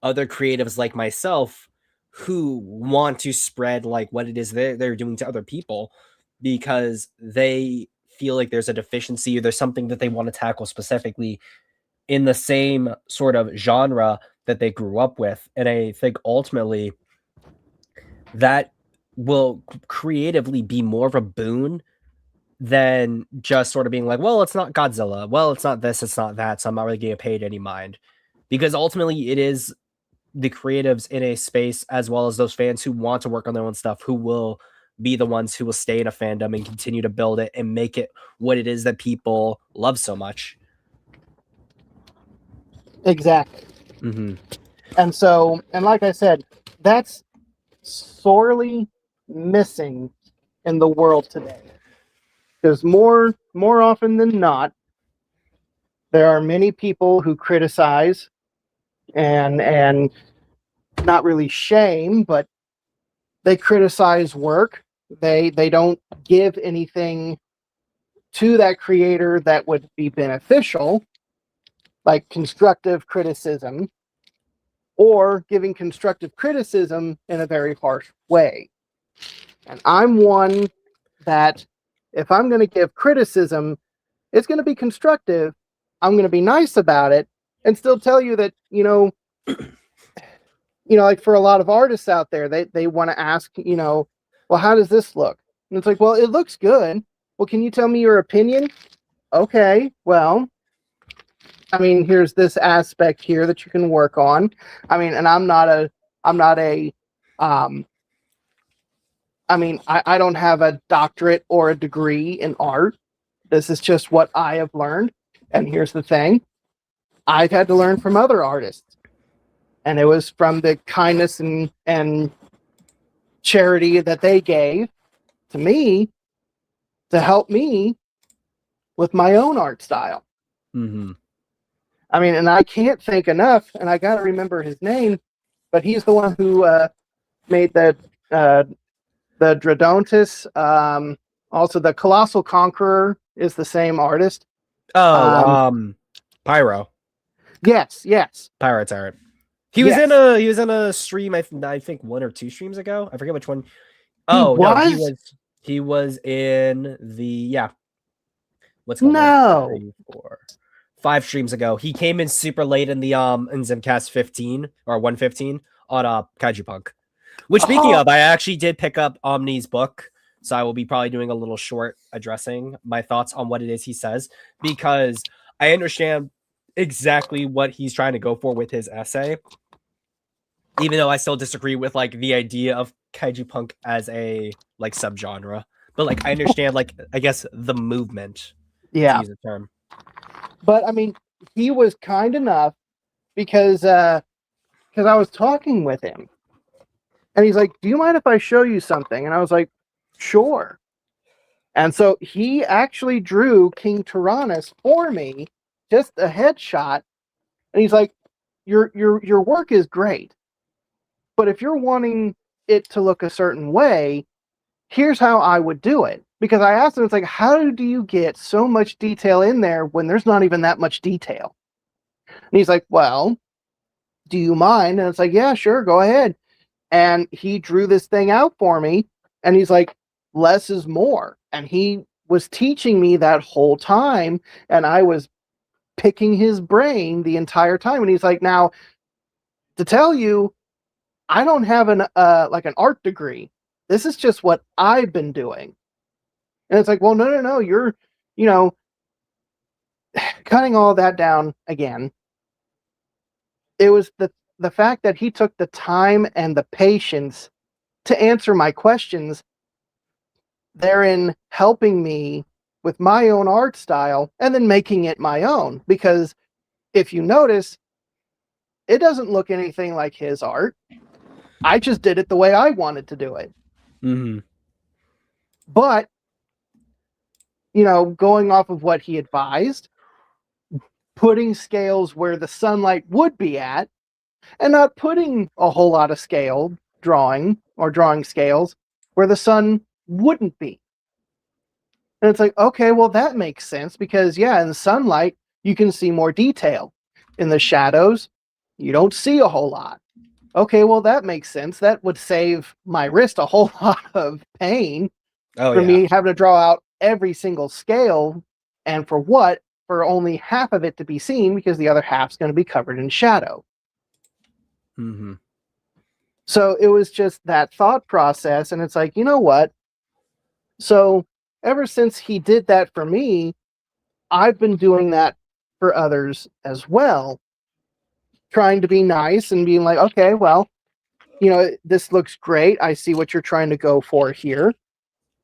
other creatives like myself who want to spread like what it is they're doing to other people because they feel like there's a deficiency or there's something that they want to tackle specifically in the same sort of genre that they grew up with. And I think ultimately that will creatively be more of a boon than just sort of being like, well, it's not Godzilla. Well, it's not this, it's not that. So I'm not really getting paid any mind. Because ultimately it is the creatives in a space as well as those fans who want to work on their own stuff who will be the ones who will stay in a fandom and continue to build it and make it what it is that people love so much. Exactly. Mm-hmm. And so, and like I said, that's sorely missing in the world today. Because more often than not, there are many people who criticize and not really shame, but they criticize work. They don't give anything to that creator that would be beneficial, like constructive criticism, or giving constructive criticism in a very harsh way. And I'm one that if I'm going to give criticism, it's going to be constructive. I'm going to be nice about it and still tell you that, like for a lot of artists out there, they want to ask, well, how does this look? And it's like, well, it looks good. Well, can you tell me your opinion? Okay, well, I mean, here's this aspect here that you can work on. I mean, and I don't have a doctorate or a degree in art. This is just what I have learned. And here's the thing. I've had to learn from other artists. And it was from the kindness and charity that they gave to me to help me with my own art style. Mm-hmm. I mean, and I can't thank enough, and I got to remember his name, but he's the one who made the Drodontis. Also, the Colossal Conqueror is the same artist. Pyro. Yes. Pyro's art. He was in a stream. I think 1 or 2 streams ago. I forget which one. Oh no, He was in the what's it called? No. 1, 2, 3, 4, 5 streams ago. He came in super late in the in Zimcast 15 or 115 on Kaiju Punk. Which speaking Oh. of, I actually did pick up Omni's book, so I will be probably doing a little short addressing my thoughts on what it is he says, because I understand exactly what he's trying to go for with his essay, even though I still disagree with like the idea of Kaiju Punk as a like subgenre. But like I understand like I guess the movement, to Yeah. use the term. But I mean, he was kind enough because I was talking with him, and he's like, "Do you mind if I show you something?" And I was like, "Sure." And so he actually drew King Tyrannus for me, just a headshot. And he's like, "Your work is great, but if you're wanting it to look a certain way, here's how I would do it." Because I asked him, it's like, how do you get so much detail in there when there's not even that much detail? And he's like, well, do you mind? And it's like, yeah, sure, go ahead. And he drew this thing out for me, and he's like, less is more. And he was teaching me that whole time, and I was picking his brain the entire time. And he's like, now, to tell you, I don't have an like an art degree. This is just what I've been doing. And it's like, well, no, you're, you know, cutting all that down again. It was the fact that he took the time and the patience to answer my questions, therein helping me with my own art style and then making it my own. Because if you notice, it doesn't look anything like his art. I just did it the way I wanted to do it. Mm-hmm. But, going off of what he advised, putting scales where the sunlight would be at, and not putting a whole lot of drawing scales where the sun wouldn't be. And it's like, okay, well, that makes sense because, yeah, in the sunlight, you can see more detail. In the shadows, you don't see a whole lot. Okay, well, that makes sense. That would save my wrist a whole lot of pain for me having to draw out every single scale. And for what? For only half of it to be seen because the other half's going to be covered in shadow. Mm-hmm. So it was just that thought process. And it's like, you know what? So ever since he did that for me, I've been doing that for others as well. Trying to be nice and being like, okay, well, this looks great. I see what you're trying to go for here,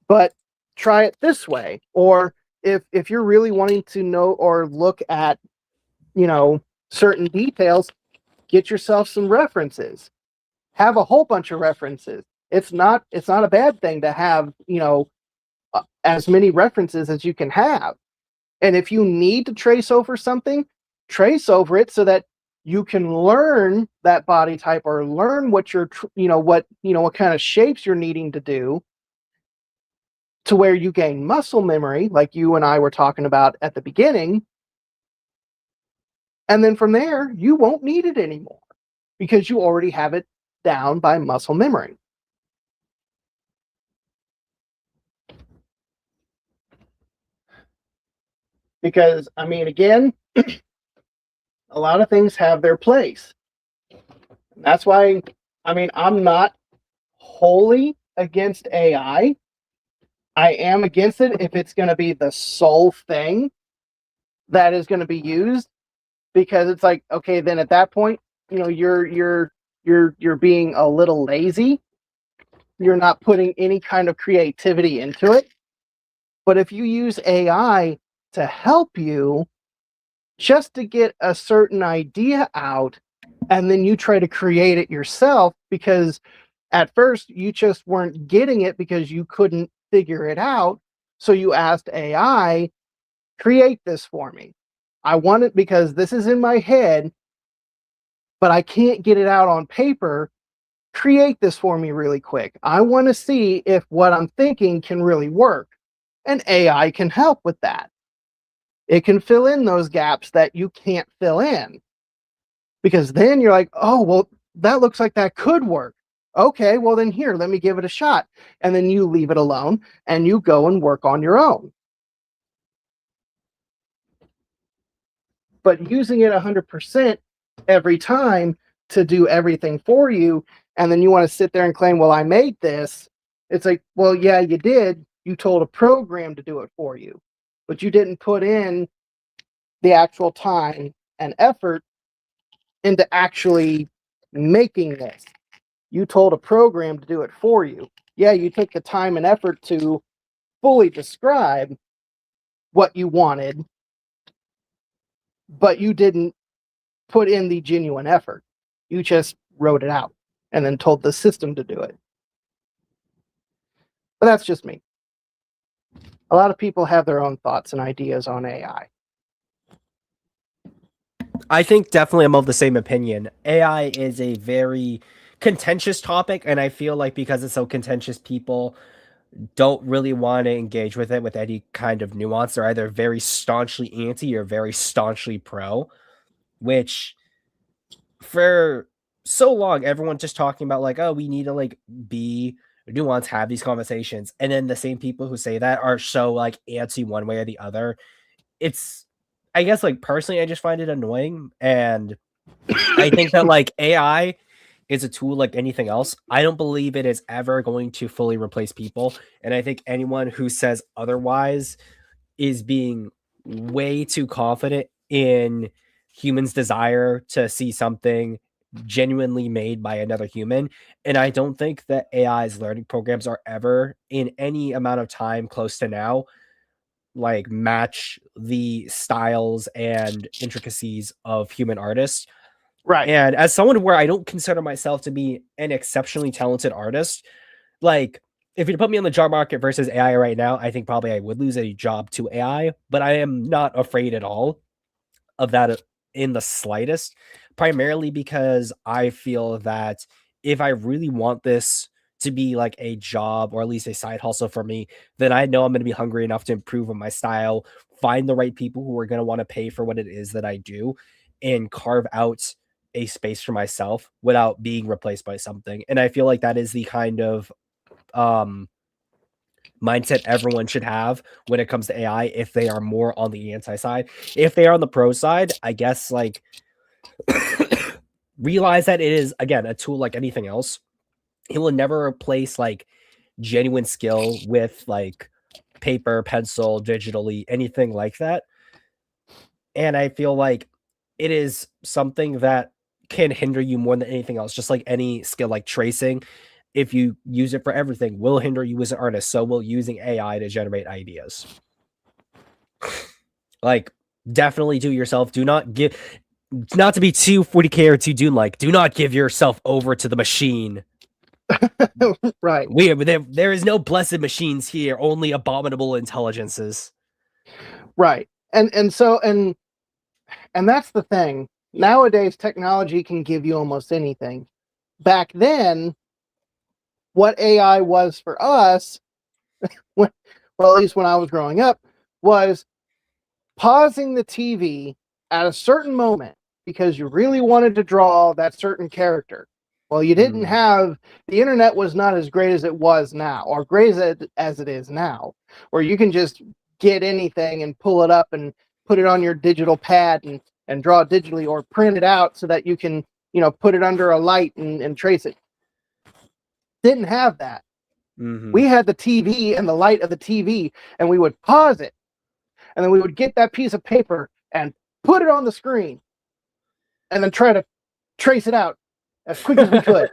but try it this way. Or if you're really wanting to know or look at, certain details, get yourself some references. Have a whole bunch of references. It's not a bad thing to have, as many references as you can have. And if you need to trace over something, trace over it so that you can learn that body type or learn what you're, what kind of shapes you're needing to do to where you gain muscle memory, like you and I were talking about at the beginning. And then from there, you won't need it anymore because you already have it down by muscle memory. Because, I mean, again, a lot of things have their place. That's why, I mean, I'm not wholly against AI. I am against it if it's going to be the sole thing that is going to be used, because it's like, okay, then at that point, you're being a little lazy. You're not putting any kind of creativity into it. But if you use AI to help you just to get a certain idea out, and then you try to create it yourself because at first you just weren't getting it because you couldn't figure it out. So you asked AI, create this for me. I want it because this is in my head, but I can't get it out on paper. Create this for me really quick. I want to see if what I'm thinking can really work. And AI can help with that. It can fill in those gaps that you can't fill in. Because then you're like, oh, well, that looks like that could work. Okay, well then here, let me give it a shot. And then you leave it alone and you go and work on your own. But using it 100% every time to do everything for you, and then you want to sit there and claim, well, I made this. It's like, well, yeah, you did. You told a program to do it for you, but you didn't put in the actual time and effort into actually making this. You told a program to do it for you. Yeah, you took the time and effort to fully describe what you wanted, but you didn't put in the genuine effort. You just wrote it out and then told the system to do it. But that's just me. A lot of people have their own thoughts and ideas on AI. I think definitely I'm of the same opinion. AI is a very contentious topic, and I feel like because it's so contentious, people don't really want to engage with it with any kind of nuance. They're either very staunchly anti or very staunchly pro, which for so long everyone's just talking about like, oh, we need to like be nuanced, have these conversations, and then the same people who say that are so like anti one way or the other. It's, I guess, like personally I just find it annoying, and I think that like AI is a tool like anything else. I don't believe it is ever going to fully replace people, and I think anyone who says otherwise is being way too confident in humans' desire to see something genuinely made by another human. And I don't think that AI's learning programs are ever in any amount of time close to now like match the styles and intricacies of human artists. Right. And as someone where I don't consider myself to be an exceptionally talented artist, like if you put me on the job market versus AI right now, I think probably I would lose a job to AI, but I am not afraid at all of that in the slightest, primarily because I feel that if I really want this to be like a job or at least a side hustle for me, then I know I'm going to be hungry enough to improve on my style, find the right people who are going to want to pay for what it is that I do, and carve out a space for myself without being replaced by something. And I feel like that is the kind of mindset everyone should have when it comes to AI if they are more on the anti side. If they are on the pro side, I guess like realize that it is again a tool like anything else. It will never replace like genuine skill with like paper, pencil, digitally, anything like that. And I feel like it is something that can hinder you more than anything else, just like any skill like tracing. If you use it for everything, will hinder you as an artist. So will using AI to generate ideas. Like, definitely do yourself. Do not give, not to be too 40K or too Dune like, do not give yourself over to the machine. Right. There is no blessed machines here, only abominable intelligences. Right. And that's the thing. Nowadays technology can give you almost anything. Back then, what AI was for us, well, at least when I was growing up, was pausing the TV at a certain moment because you really wanted to draw that certain character. Well, you didn't have, the internet was not as great as it was now, or great as it is now, where you can just get anything and pull it up and put it on your digital pad and draw it digitally, or print it out so that you can, put it under a light and trace it. Didn't have that. We had the TV and the light of the TV, and we would pause it, and then we would get that piece of paper and put it on the screen, and then try to trace it out as quick as we could.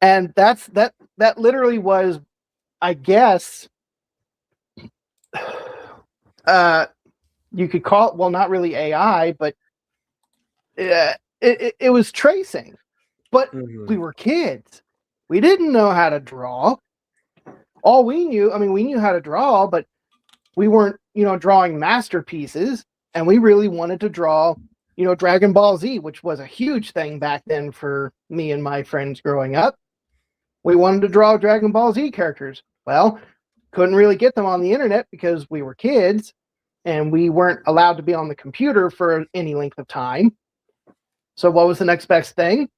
And that literally was, I guess, you could call it, well, not really AI, but it was tracing. But we were kids. We didn't know how to draw. All we knew, we knew how to draw, but we weren't, drawing masterpieces. And we really wanted to draw, Dragon Ball Z, which was a huge thing back then for me and my friends growing up. We wanted to draw Dragon Ball Z characters. Well, couldn't really get them on the internet because we were kids and we weren't allowed to be on the computer for any length of time. So what was the next best thing?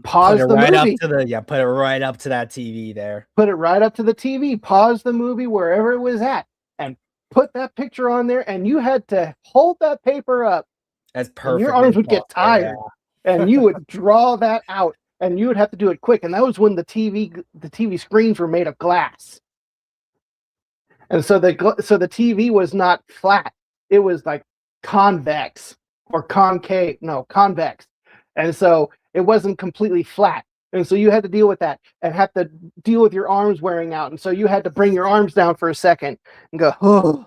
pause the movie. Put it right up to that TV there. Put it right up to the TV, pause the movie wherever it was at, and put that picture on there, and you had to hold that paper up. That's perfect. And your arms would get tired, and you would draw that out, and you would have to do it quick. And that was when the TV screens were made of glass. And so the TV was not flat. It was like convex or concave, no, convex. And so it wasn't completely flat. And so you had to deal with that and have to deal with your arms wearing out. And so you had to bring your arms down for a second and go, oh,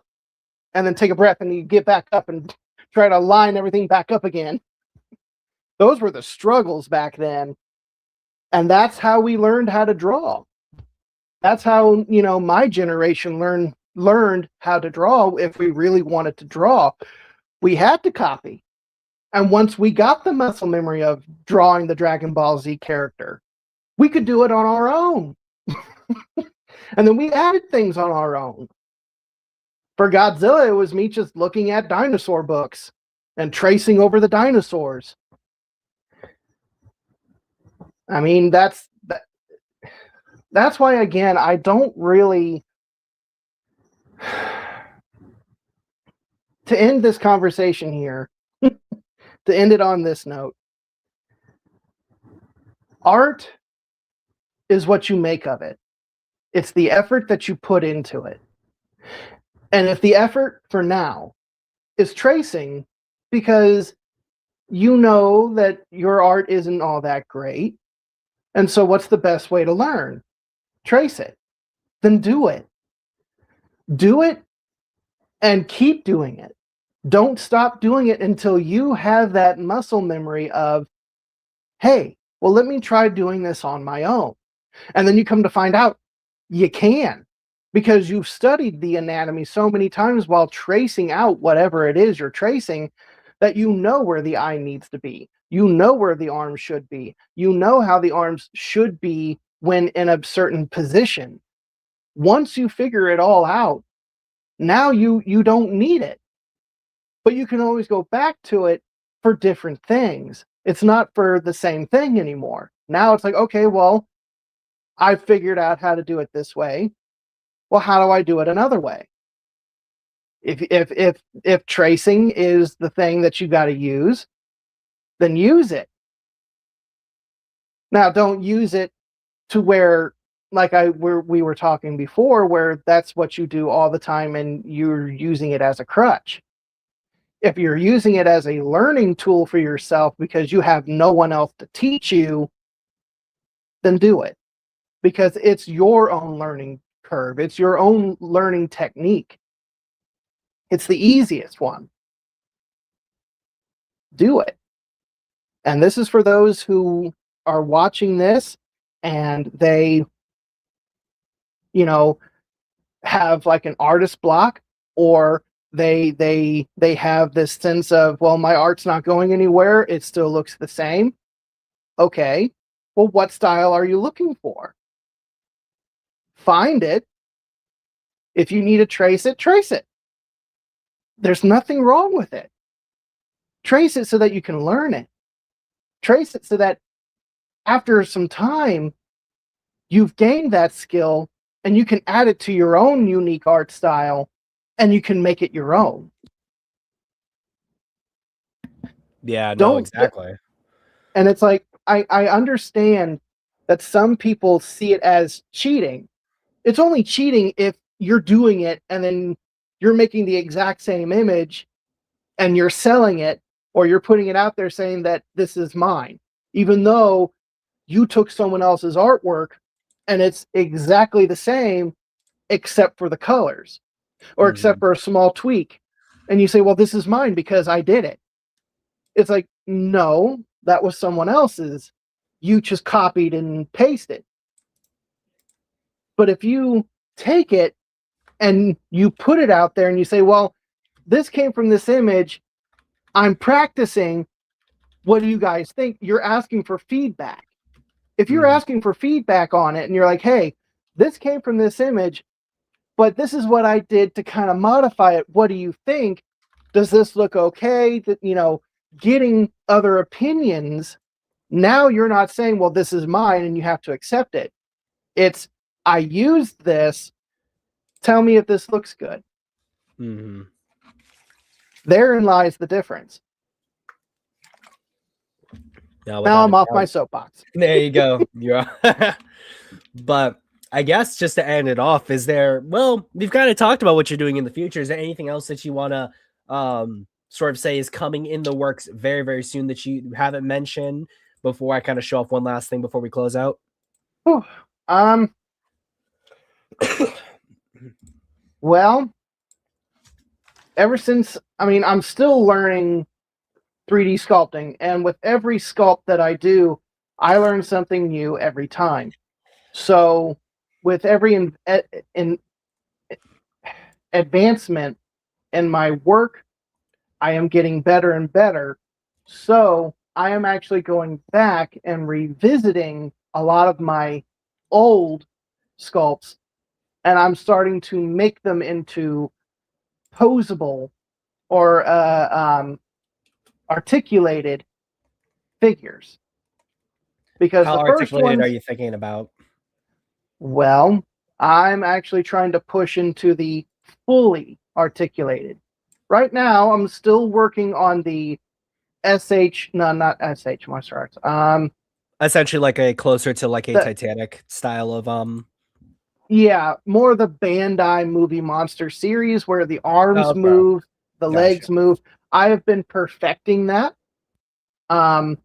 and then take a breath, and you get back up and try to line everything back up again. Those were the struggles back then. And that's how we learned how to draw. That's how, my generation learned how to draw. If we really wanted to draw, we had to copy. And once we got the muscle memory of drawing the Dragon Ball Z character, we could do it on our own. And then we added things on our own. For Godzilla, it was me just looking at dinosaur books and tracing over the dinosaurs. I mean, that's why, again, I don't really... To end this conversation here, to end it on this note, art is what you make of it. It's the effort that you put into it. And if the effort for now is tracing because you know that your art isn't all that great, and so what's the best way to learn? Trace it. Then do it. Do it and keep doing it. Don't stop doing it until you have that muscle memory of, hey, well, let me try doing this on my own. And then you come to find out you can, because you've studied the anatomy so many times while tracing out whatever it is you're tracing, that you know where the eye needs to be. You know where the arms should be. You know how the arms should be when in a certain position. Once you figure it all out, now you don't need it. But you can always go back to it for different things. It's not for the same thing anymore. Now it's like, okay, well, I figured out how to do it this way. Well, how do I do it another way? If tracing is the thing that you got to use, then use it. Now, don't use it to where, like we were talking before, where that's what you do all the time and you're using it as a crutch. If you're using it as a learning tool for yourself because you have no one else to teach you, then do it. Because it's your own learning curve. It's your own learning technique. It's the easiest one. Do it. And this is for those who are watching this and they, have like an artist block, or they have this sense of, well, my art's not going anywhere. It still looks the same. Okay. Well, what style are you looking for? Find it. If you need to trace it, trace it. There's nothing wrong with it. Trace it so that you can learn it. Trace it so that after some time, you've gained that skill and you can add it to your own unique art style and you can make it your own. Yeah, no, exactly. And it's like, I understand that some people see it as cheating. It's only cheating if you're doing it and then you're making the exact same image and you're selling it, or you're putting it out there saying that this is mine, even though you took someone else's artwork and it's exactly the same except for the colors, or except for a small tweak. And you say, well, this is mine because I did it. It's like, no, that was someone else's. You just copied and pasted. But if you take it and you put it out there and you say, well, this came from this image, I'm practicing, what do you guys think? You're asking for feedback. If you're asking for feedback on it and you're like, hey, this came from this image, but this is what I did to kind of modify it. What do you think? Does this look okay? That, getting other opinions now you're not saying, well, this is mine and you have to accept it. It's, I used this. Tell me if this looks good. Mm-hmm. Therein lies the difference. Now I'm off my soapbox. There you go. You're but I guess just to end it off, is there, well, we've kind of talked about what you're doing in the future. Is there anything else that you want to sort of say is coming in the works very, very soon that you haven't mentioned before I kind of show off one last thing before we close out? Whew. Well, ever since, I mean, I'm still learning 3D sculpting, and with every sculpt that I do, I learn something new every time. So with every advancement in my work, I am getting better and better. So I am actually going back and revisiting a lot of my old sculpts, and I'm starting to make them into posable or articulated figures. Because how the first articulated ones, are you thinking about? well, I'm actually trying to push into the fully articulated. Right now, I'm still working on the not SH martial arts. Essentially like a closer to like a The, Titanic style of yeah, more the Bandai movie monster series where the arms okay. move, the Gotcha. legs move. I have been perfecting that. But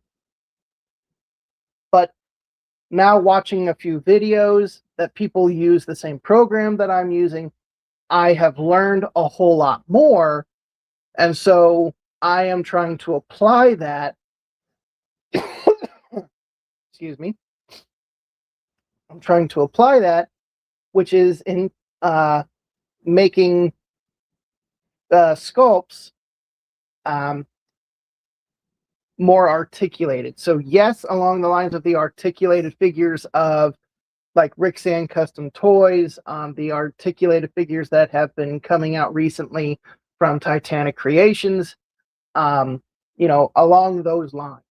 now watching a few videos that people use the same program that I'm using, I have learned a whole lot more. And so I am trying to apply that. Excuse me. I'm trying to apply that, which is in making sculpts more articulated. So yes, along the lines of the articulated figures of like Rick Sand Custom Toys, the articulated figures that have been coming out recently from Titanic Creations, along those lines.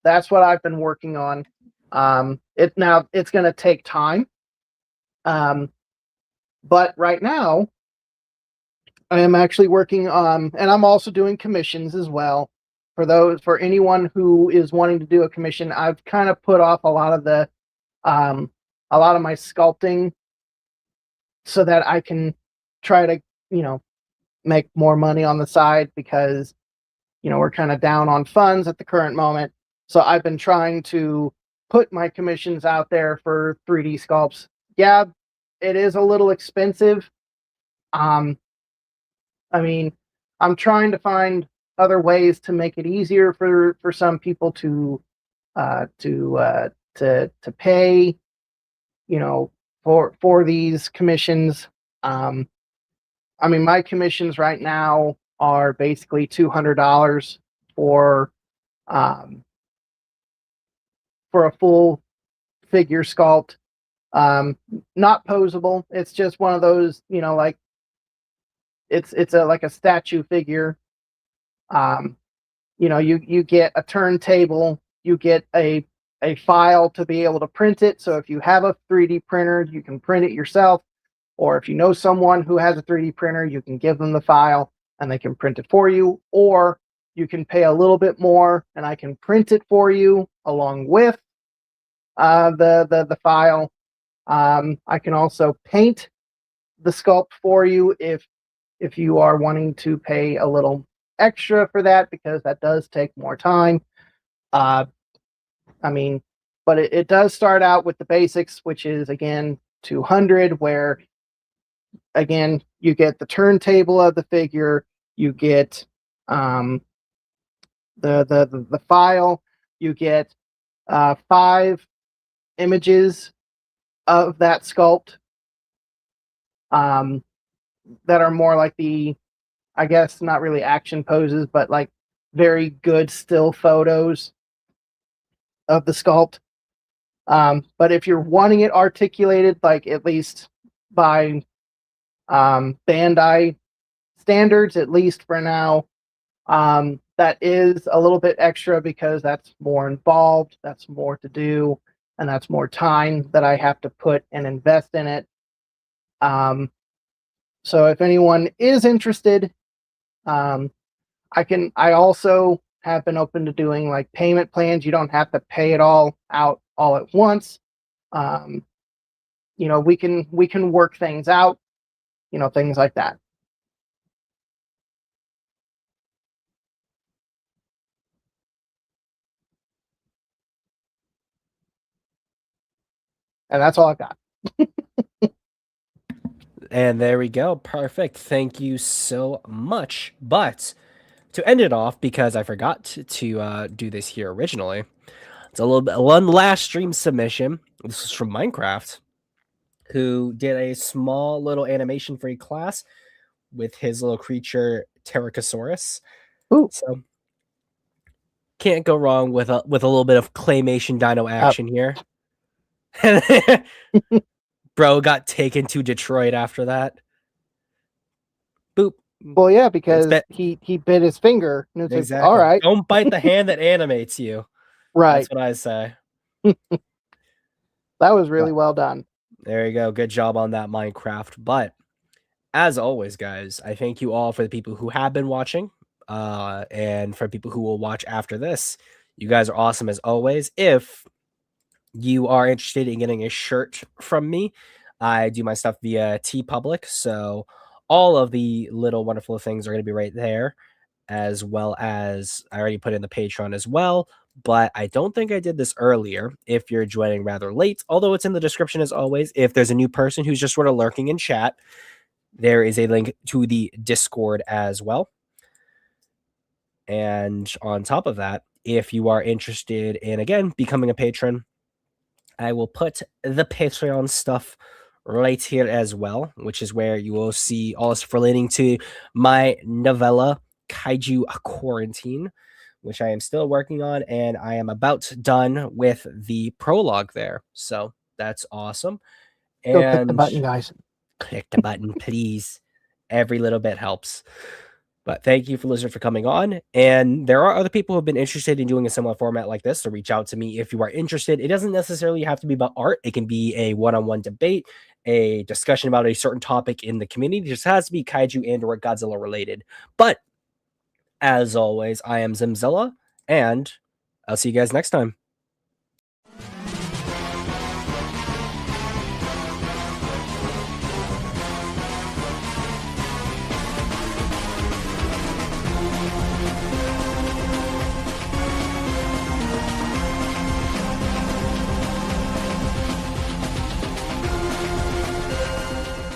That's what I've been working on. It's going to take time. But right now, I am actually working on, and I'm also doing commissions as well. For anyone who is wanting to do a commission, I've kind of put off a lot of my sculpting so that I can try to, make more money on the side because, we're kind of down on funds at the current moment. So I've been trying to put my commissions out there for 3D sculpts. Yeah, it is a little expensive. I mean, I'm trying to find other ways to make it easier for some people to pay, for these commissions. I mean, my commissions right now are basically $200 for a full figure sculpt. Not posable. It's just one of those, like it's like a statue figure. You get a turntable, you get a file to be able to print it. So if you have a 3D printer, you can print it yourself. Or if you know someone who has a 3D printer, you can give them the file and they can print it for you. Or you can pay a little bit more and I can print it for you along with the file. I can also paint the sculpt for you if you are wanting to pay a little extra for that, because that does take more time. But it does start out with the basics, which is again 200, where again you get the turntable of the figure, you get the file, you get 5 images of that sculpt that are more like the, I guess not really action poses, but like very good still photos of the sculpt. But if you're wanting it articulated, like at least by Bandai standards, at least for now, that is a little bit extra because that's more involved, that's more to do, and that's more time that I have to put and invest in it. So if anyone is interested, um, I also have been open to doing like payment plans. You don't have to pay it all out all at once. Um, we can work things out, things like that. And that's all I've got. And there we go. Perfect. Thank you so much. But to end it off, because I forgot to do this here originally, it's a little bit one last stream submission. This is from Minecraft, who did a small little animation for a class with his little creature Pterosaurus. Ooh. So can't go wrong with a little bit of claymation dino action here. Bro got taken to Detroit after that. Boop. Well, yeah, because he bit his finger. And it's exactly. like, all right. Don't bite the hand that animates you. Right. That's what I say. That was really well done. There you go. Good job on that, Minecraft. But as always, guys, I thank you all for the people who have been watching, and for people who will watch after this. You guys are awesome as always. If you are interested in getting a shirt from me, I do my stuff via TeePublic, so all of the little wonderful things are going to be right there, as well as I already put in the Patreon as well. But I don't think I did this earlier if you're joining rather late, although it's in the description as always. If there's a new person who's just sort of lurking in chat, there is a link to the Discord as well. And on top of that, if you are interested in, again, becoming a patron, I will put the Patreon stuff right here as well, which is where you will see all this relating to my novella, Kaiju Quarantine, which I am still working on, and I am about done with the prologue there. So that's awesome. Go click the button, guys. Click the button, please. Every little bit helps. But thank you for listening, for coming on. And there are other people who have been interested in doing a similar format like this, so reach out to me if you are interested. It doesn't necessarily have to be about art. It can be a one-on-one debate, a discussion about a certain topic in the community. It just has to be Kaiju and or Godzilla related. But as always, I am Zimzilla, and I'll see you guys next time.